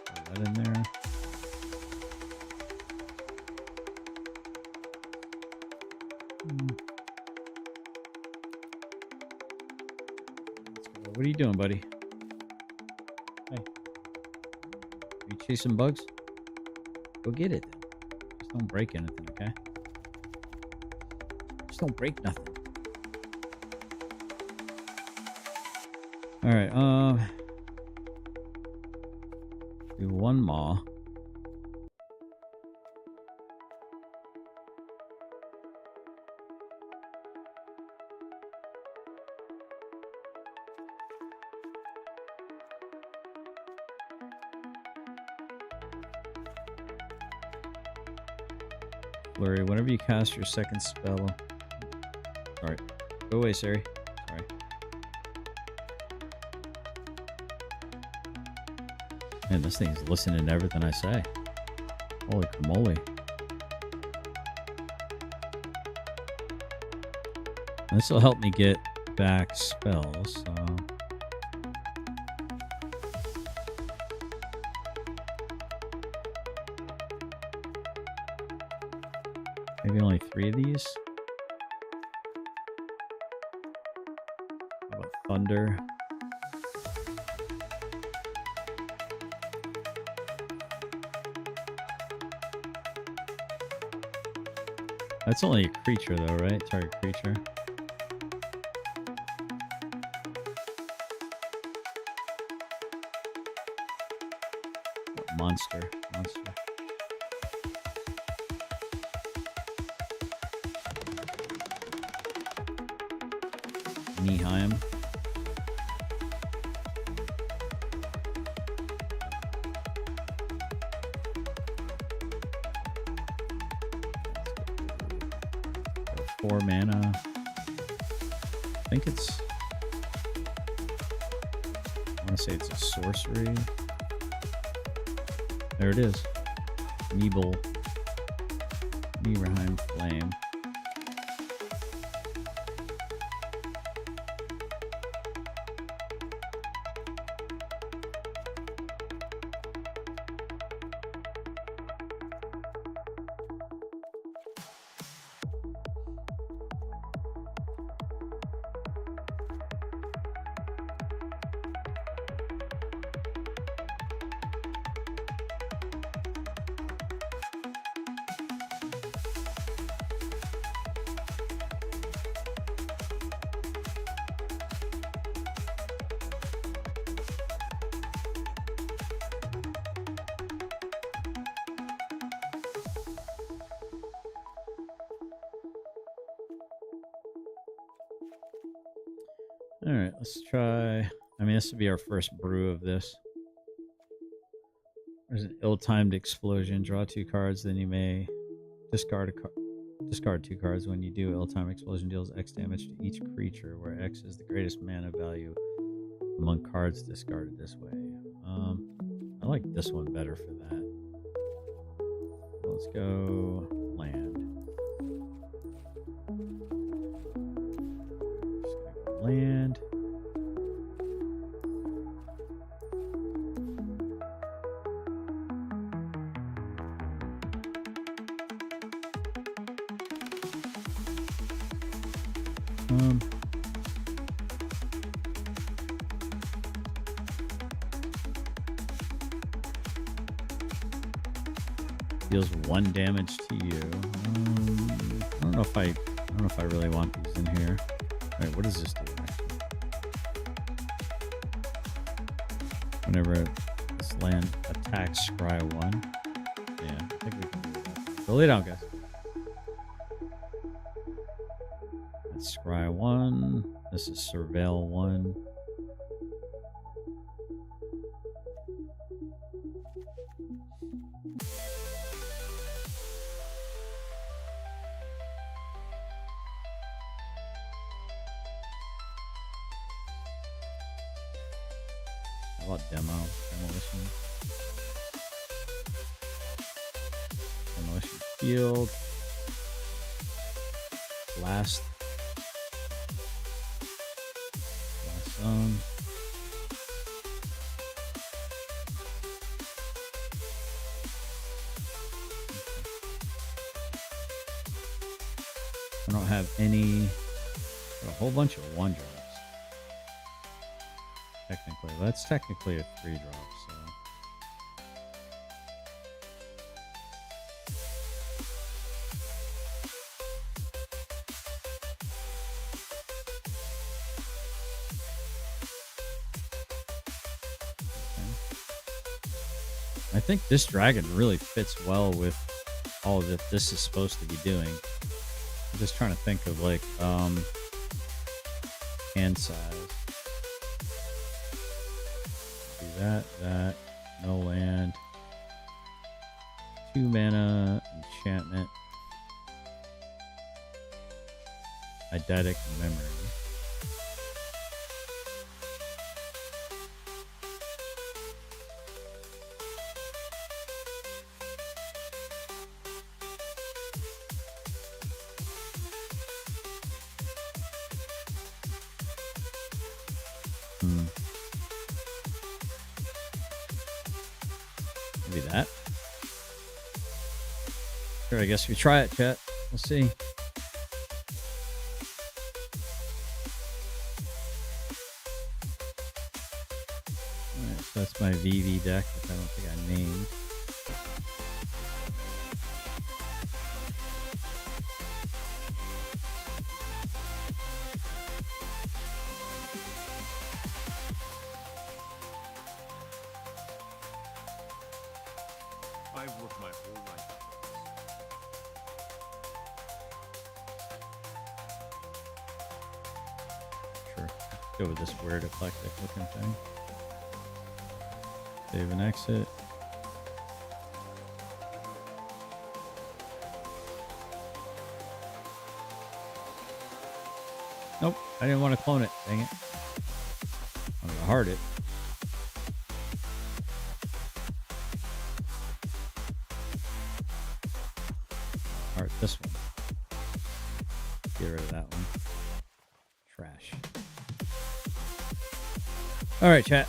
Put that in there. What are you doing, buddy? Hey. Are you chasing bugs? Go get it. Just don't break anything, okay? Just don't break nothing. Alright, do one Maw. Flurry, whenever you cast your second spell. Alright, go away, Sari. Sorry. Man, this thing's listening to everything I say. Holy camole. This will help me get back spells, so... Maybe only 3 of these? How about thunder? That's only a creature though, right? Target creature. Monster. Nihilum. So 4 mana. I think it's... I want to say it's a sorcery. There it is. Nibelheim Flame. Alright, let's try... I mean, this would be our first brew of this. There's an ill-timed explosion. Draw 2 cards, then you may discard discard 2 cards. When you do, ill-timed explosion deals X damage to each creature, where X is the greatest mana value among cards discarded this way. I like this one better for that. Let's go land. Land. Deals 1 damage to you. I don't know if I really want these in here. All right, what does this do? Whenever this land attacks Scry 1. Yeah, I think we can do that. Go lay down, guys. That's Scry 1. This is Surveil 1. How about demolition? Demolition field. Last zone. I don't have any. A whole bunch of 1 drops. Technically, that's technically a 3 drop, so. I think this dragon really fits well with all that this is supposed to be doing. I'm just trying to think of like hand size. Do that, no land. 2 mana, enchantment. Eidetic memory. Maybe that. Sure, I guess we try it, chat. We'll see. Alright, so that's my VV deck, which I don't think I named. I've worked my whole life. Sure. Go with this weird eclectic looking thing. Save and exit. Nope, I didn't want to clone it. Dang it. I'm gonna heart it. Heart this one. Get rid of that one. Trash. All right, chat.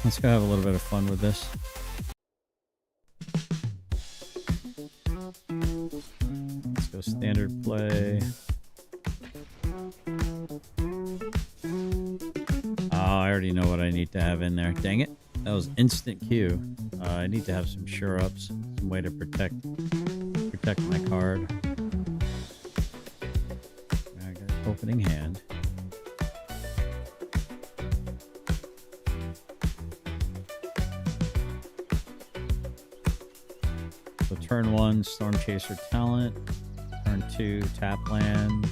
Let's go have a little bit of fun with this. Let's go standard play. Oh, I already know what I need to have in there. Dang it. That was instant Q. I need to have some sure ups, some way to protect my card. I got opening hand. So turn 1, Storm Chaser Talent. Turn 2, Tap Land.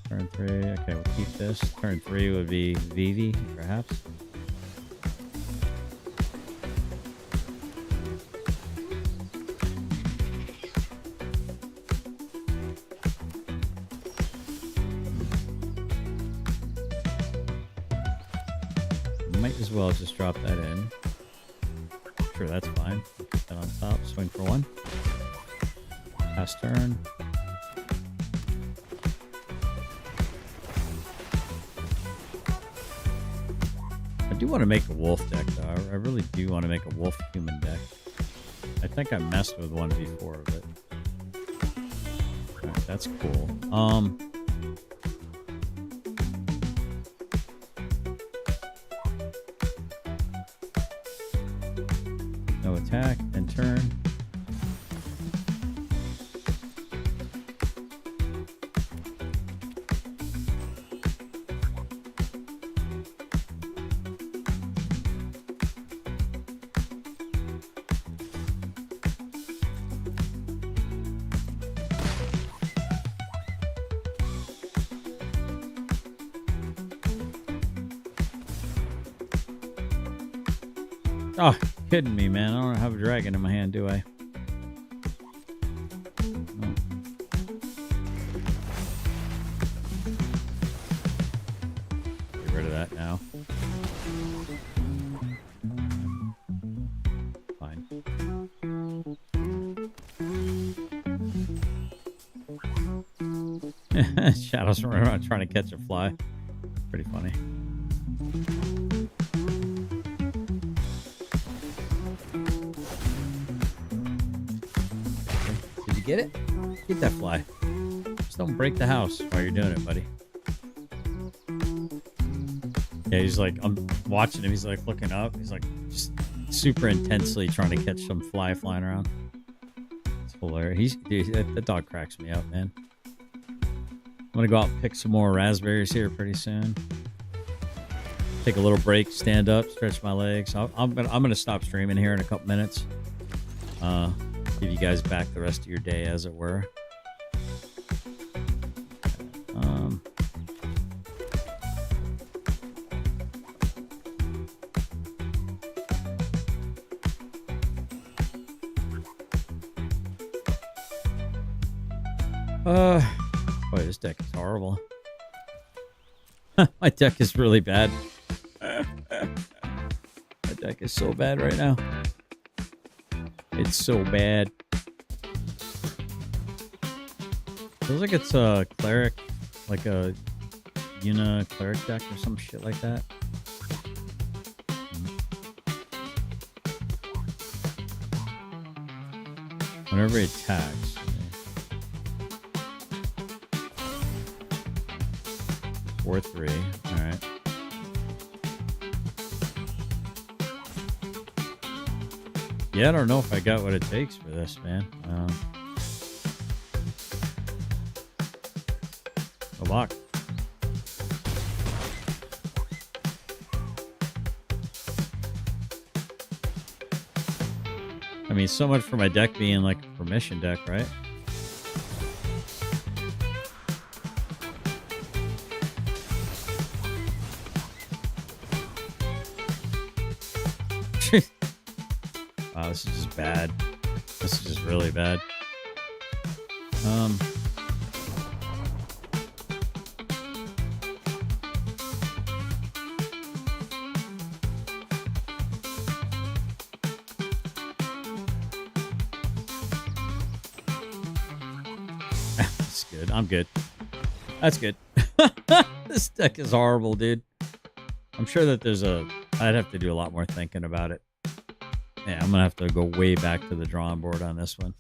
Turn 3, okay, we'll keep this. Turn 3 would be Vivi, perhaps. Might as well just drop that in. Sure, that's fine. Put that on top. Swing for 1. Pass turn. I do want to make a wolf deck, though. I really do want to make a wolf human deck. I think I messed with one before, but right, that's cool. No attack and turn. Oh, kidding me, man. I don't have a dragon in my hand, do I? No. Get rid of that now. Fine. Shadows running around trying to catch a fly. Pretty funny. Get it? Get that fly. Just don't break the house while you're doing it, buddy. Yeah, he's like, I'm watching him. He's like looking up. He's like just super intensely trying to catch some fly flying around. It's hilarious. Dude, that dog cracks me up, man. I'm gonna go out and pick some more raspberries here pretty soon. Take a little break, stand up, stretch my legs. I'm gonna stop streaming here in a couple minutes. Give you guys back the rest of your day, as it were. Boy, this deck is horrible. My deck is really bad. My deck is so bad right now. It's so bad. Feels like it's a cleric, like a Yuna cleric deck or some shit like that. Whenever it attacks. 4/3. All right. Yeah, I don't know if I got what it takes for this, man. Good luck. I mean, so much for my deck being like a permission deck, right? Wow, this is just bad. This is just really bad. That's good. I'm good. That's good. This deck is horrible, dude. I'm sure that there's I'd have to do a lot more thinking about it. Yeah, I'm gonna have to go way back to the drawing board on this one.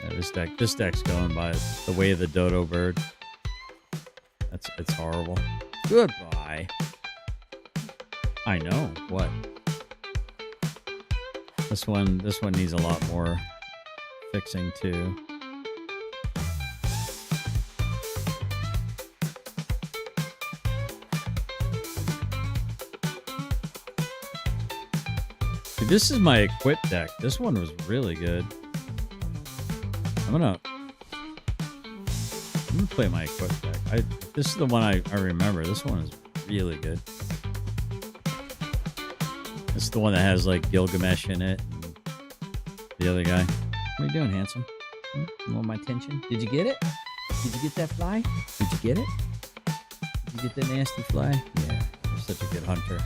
Yeah, this deck's going by the way of the dodo bird. It's horrible. Goodbye. I know what. This one needs a lot more fixing too. This is my equip deck. This one was really good. I'm gonna play my equip deck. This is the one I remember. This one is really good. This is the one that has like Gilgamesh in it. And the other guy. What are you doing, handsome? You want my attention? Did you get it? Did you get that fly? Did you get it? Did you get that nasty fly? Yeah, you're such a good hunter.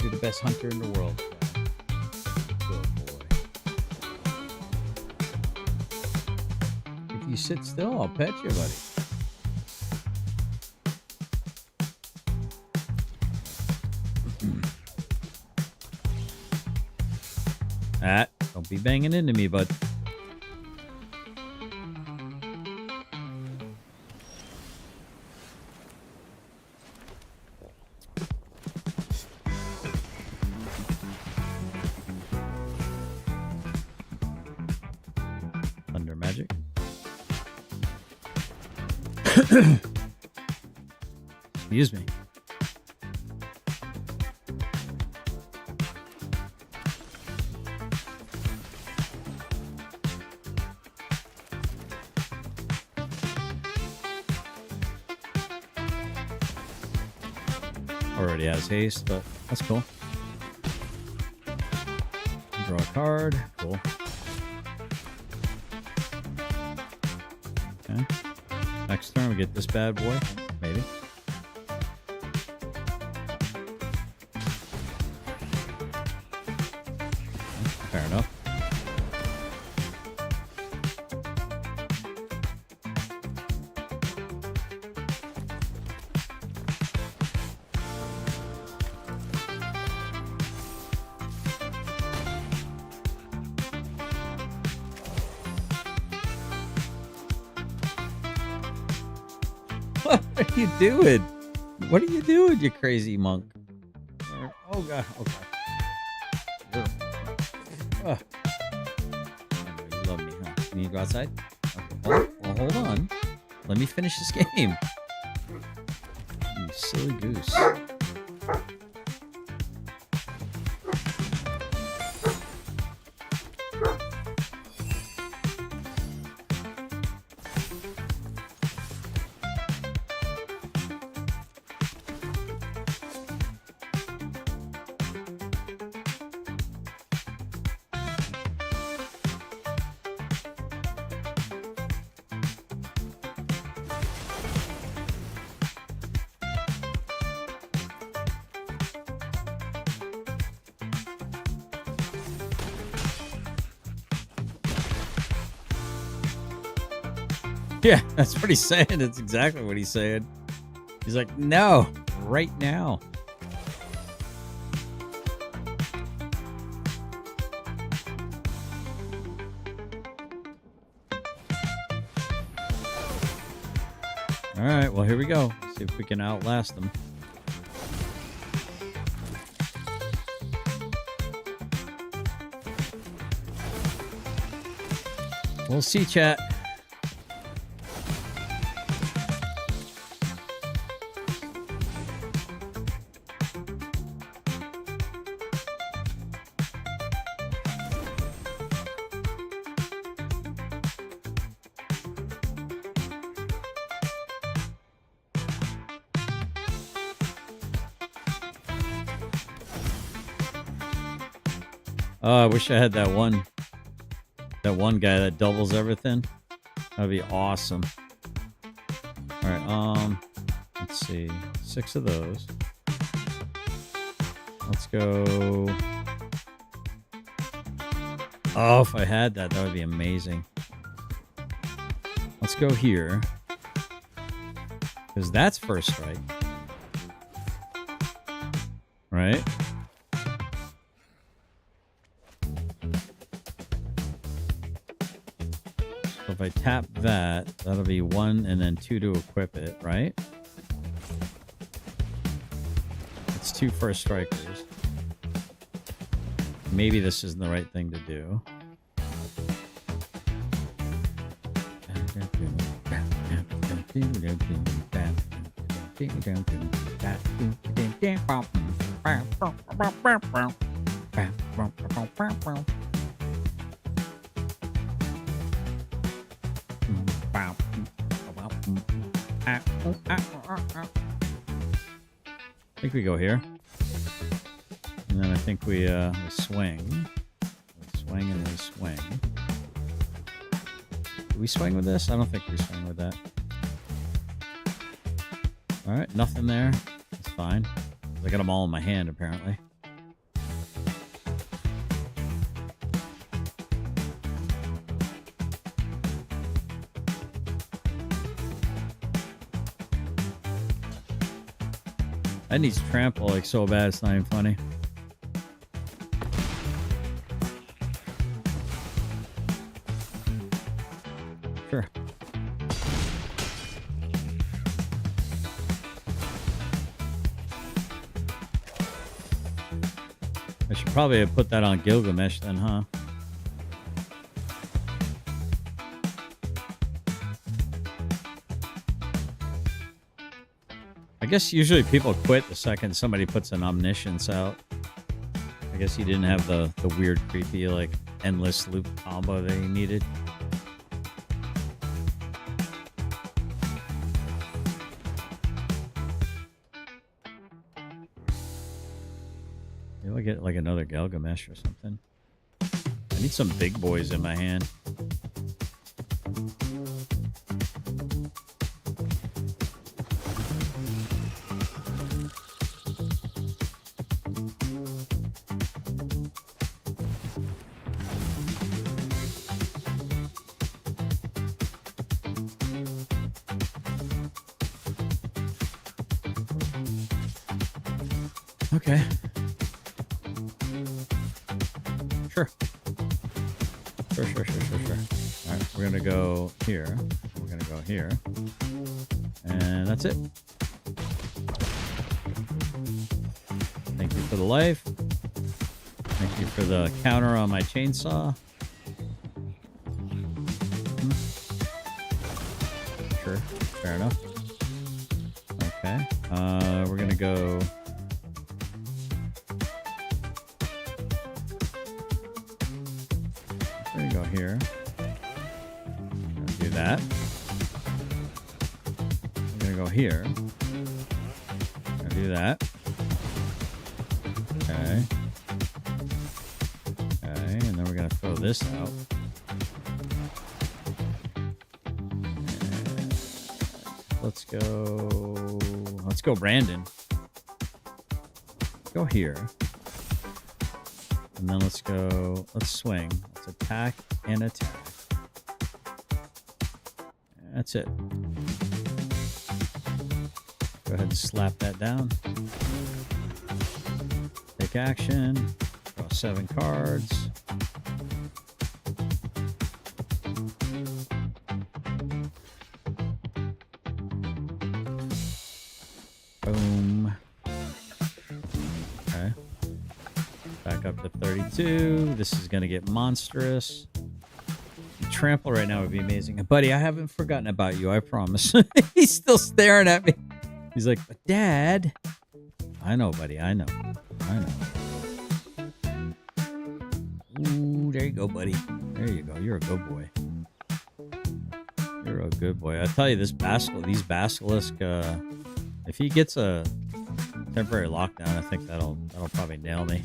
You're the best hunter in the world. You sit still, I'll pet you, buddy. Don't be banging into me, bud. Thunder magic. Excuse me. Already has haste, but that's cool. Draw a card. Cool. Okay. Next turn, we get this bad boy. Maybe. Fair enough. What are you doing? What are you doing, you crazy monk? Oh god, okay. Oh. You love me, huh? You need to go outside? Okay. Well, hold on. Let me finish this game. You silly goose. Yeah, that's what he's saying. That's exactly what he's saying. He's like, no, right now. All right, well, here we go. See if we can outlast them. We'll see, chat. Oh, I wish I had that one guy that doubles everything. That'd be awesome. All right, let's see. 6 of those. Let's go. Oh, if I had that, that would be amazing. Let's go here. Because that's first strike. Right? So if I tap that, that'll be 1 and then 2 to equip it, right? It's 2 first strikers. Maybe this isn't the right thing to do. I think we go here. And then I think we swing. We swing and we swing. Do we swing with this? I don't think we swing with that. Alright, nothing there. That's fine. I got them all in my hand, apparently. That needs trample like so bad it's not even funny. Sure. I should probably have put that on Gilgamesh then, huh? I guess usually people quit the second somebody puts an omniscience out. I guess he didn't have the weird, creepy, like, endless loop combo that he needed. Maybe I'll get like another Gilgamesh or something. I need some big boys in my hand. Okay. Sure. Sure. All right, we're gonna go here. We're gonna go here. And that's it. Thank you for the life. Thank you for the counter on my chainsaw. Sure, fair enough. Okay, we're gonna go. We're gonna go here. Gonna do that. We're gonna go here. Gonna do that. Okay. Okay, and then we're gonna throw this out. And let's go Brandon. Go here. And then let's swing. Let's attack and attack. That's it. Go ahead and slap that down. Take action. Draw 7 cards. Boom. Okay. Back up to 32. This is going to get monstrous. Trample right now would be amazing. Buddy, I haven't forgotten about you, I promise. He's still staring at me. He's like, but Dad. I know, buddy. I know. Ooh, there you go, buddy. There you go. You're a good boy. You're a good boy. I tell you, these basilisk, if he gets a temporary lockdown, I think that'll probably nail me.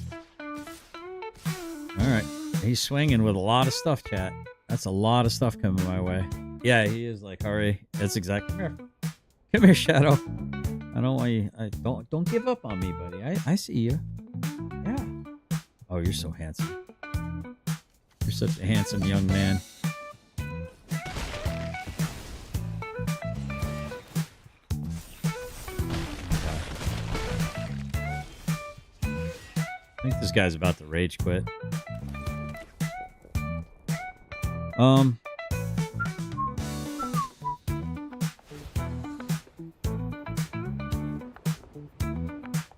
All right. He's swinging with a lot of stuff, chat. That's a lot of stuff coming my way. Yeah, he is like, Ari. That's exactly. Come here, Shadow. I don't want you. Don't give up on me, buddy. I see you. Yeah. Oh, you're so handsome. You're such a handsome young man. I think this guy's about to rage quit.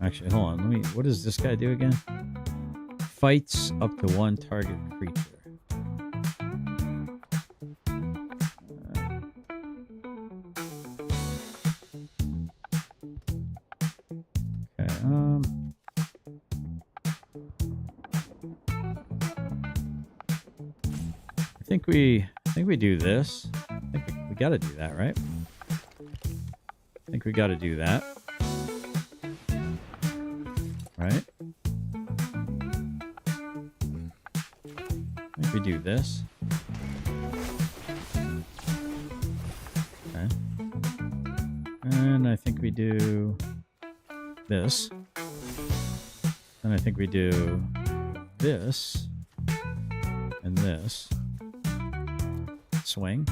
Actually, hold on. What does this guy do again? Fights up to one target creature. Okay, I think we do this. I think we got to do that, right? I think we got to do that. Right? I think we do this. Okay. And I think we do this. And I think we do this. And this. Swing.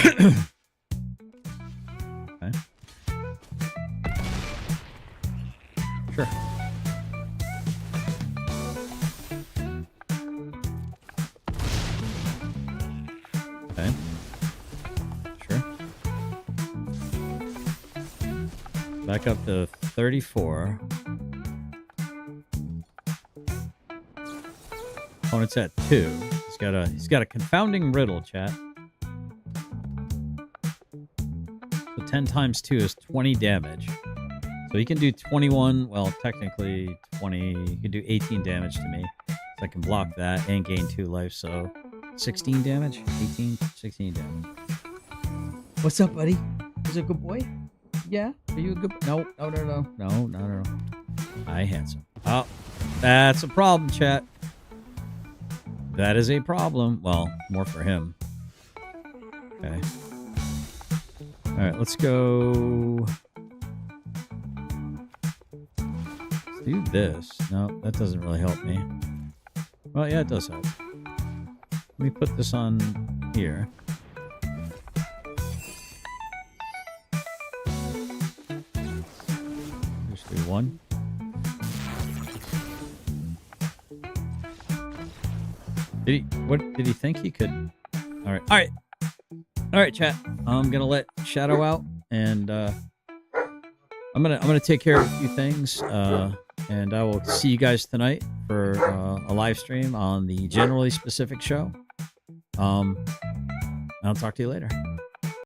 Okay. Sure. Okay. Sure. Back up to 34. Opponent's at 2. He's got a confounding riddle, chat. So 10 times 2 is 20 damage. So he can do 21, well, technically 20. He can do 18 damage to me. So I can block that and gain 2 life. So 16 damage? 18, 16 damage. What's up, buddy? Is it a good boy? Yeah? Are you a good boy? No. Hi, handsome. Oh, that's a problem, chat. That is a problem. Well, more for him. Okay. All right, let's go. Let's do this. No, that doesn't really help me. Well, yeah, it does help. Let me put this on here. Just do one. What did he think he could? All right, chat. I'm gonna let Shadow out, and I'm gonna take care of a few things, and I will see you guys tonight for a live stream on the Generally Specific show. I'll talk to you later.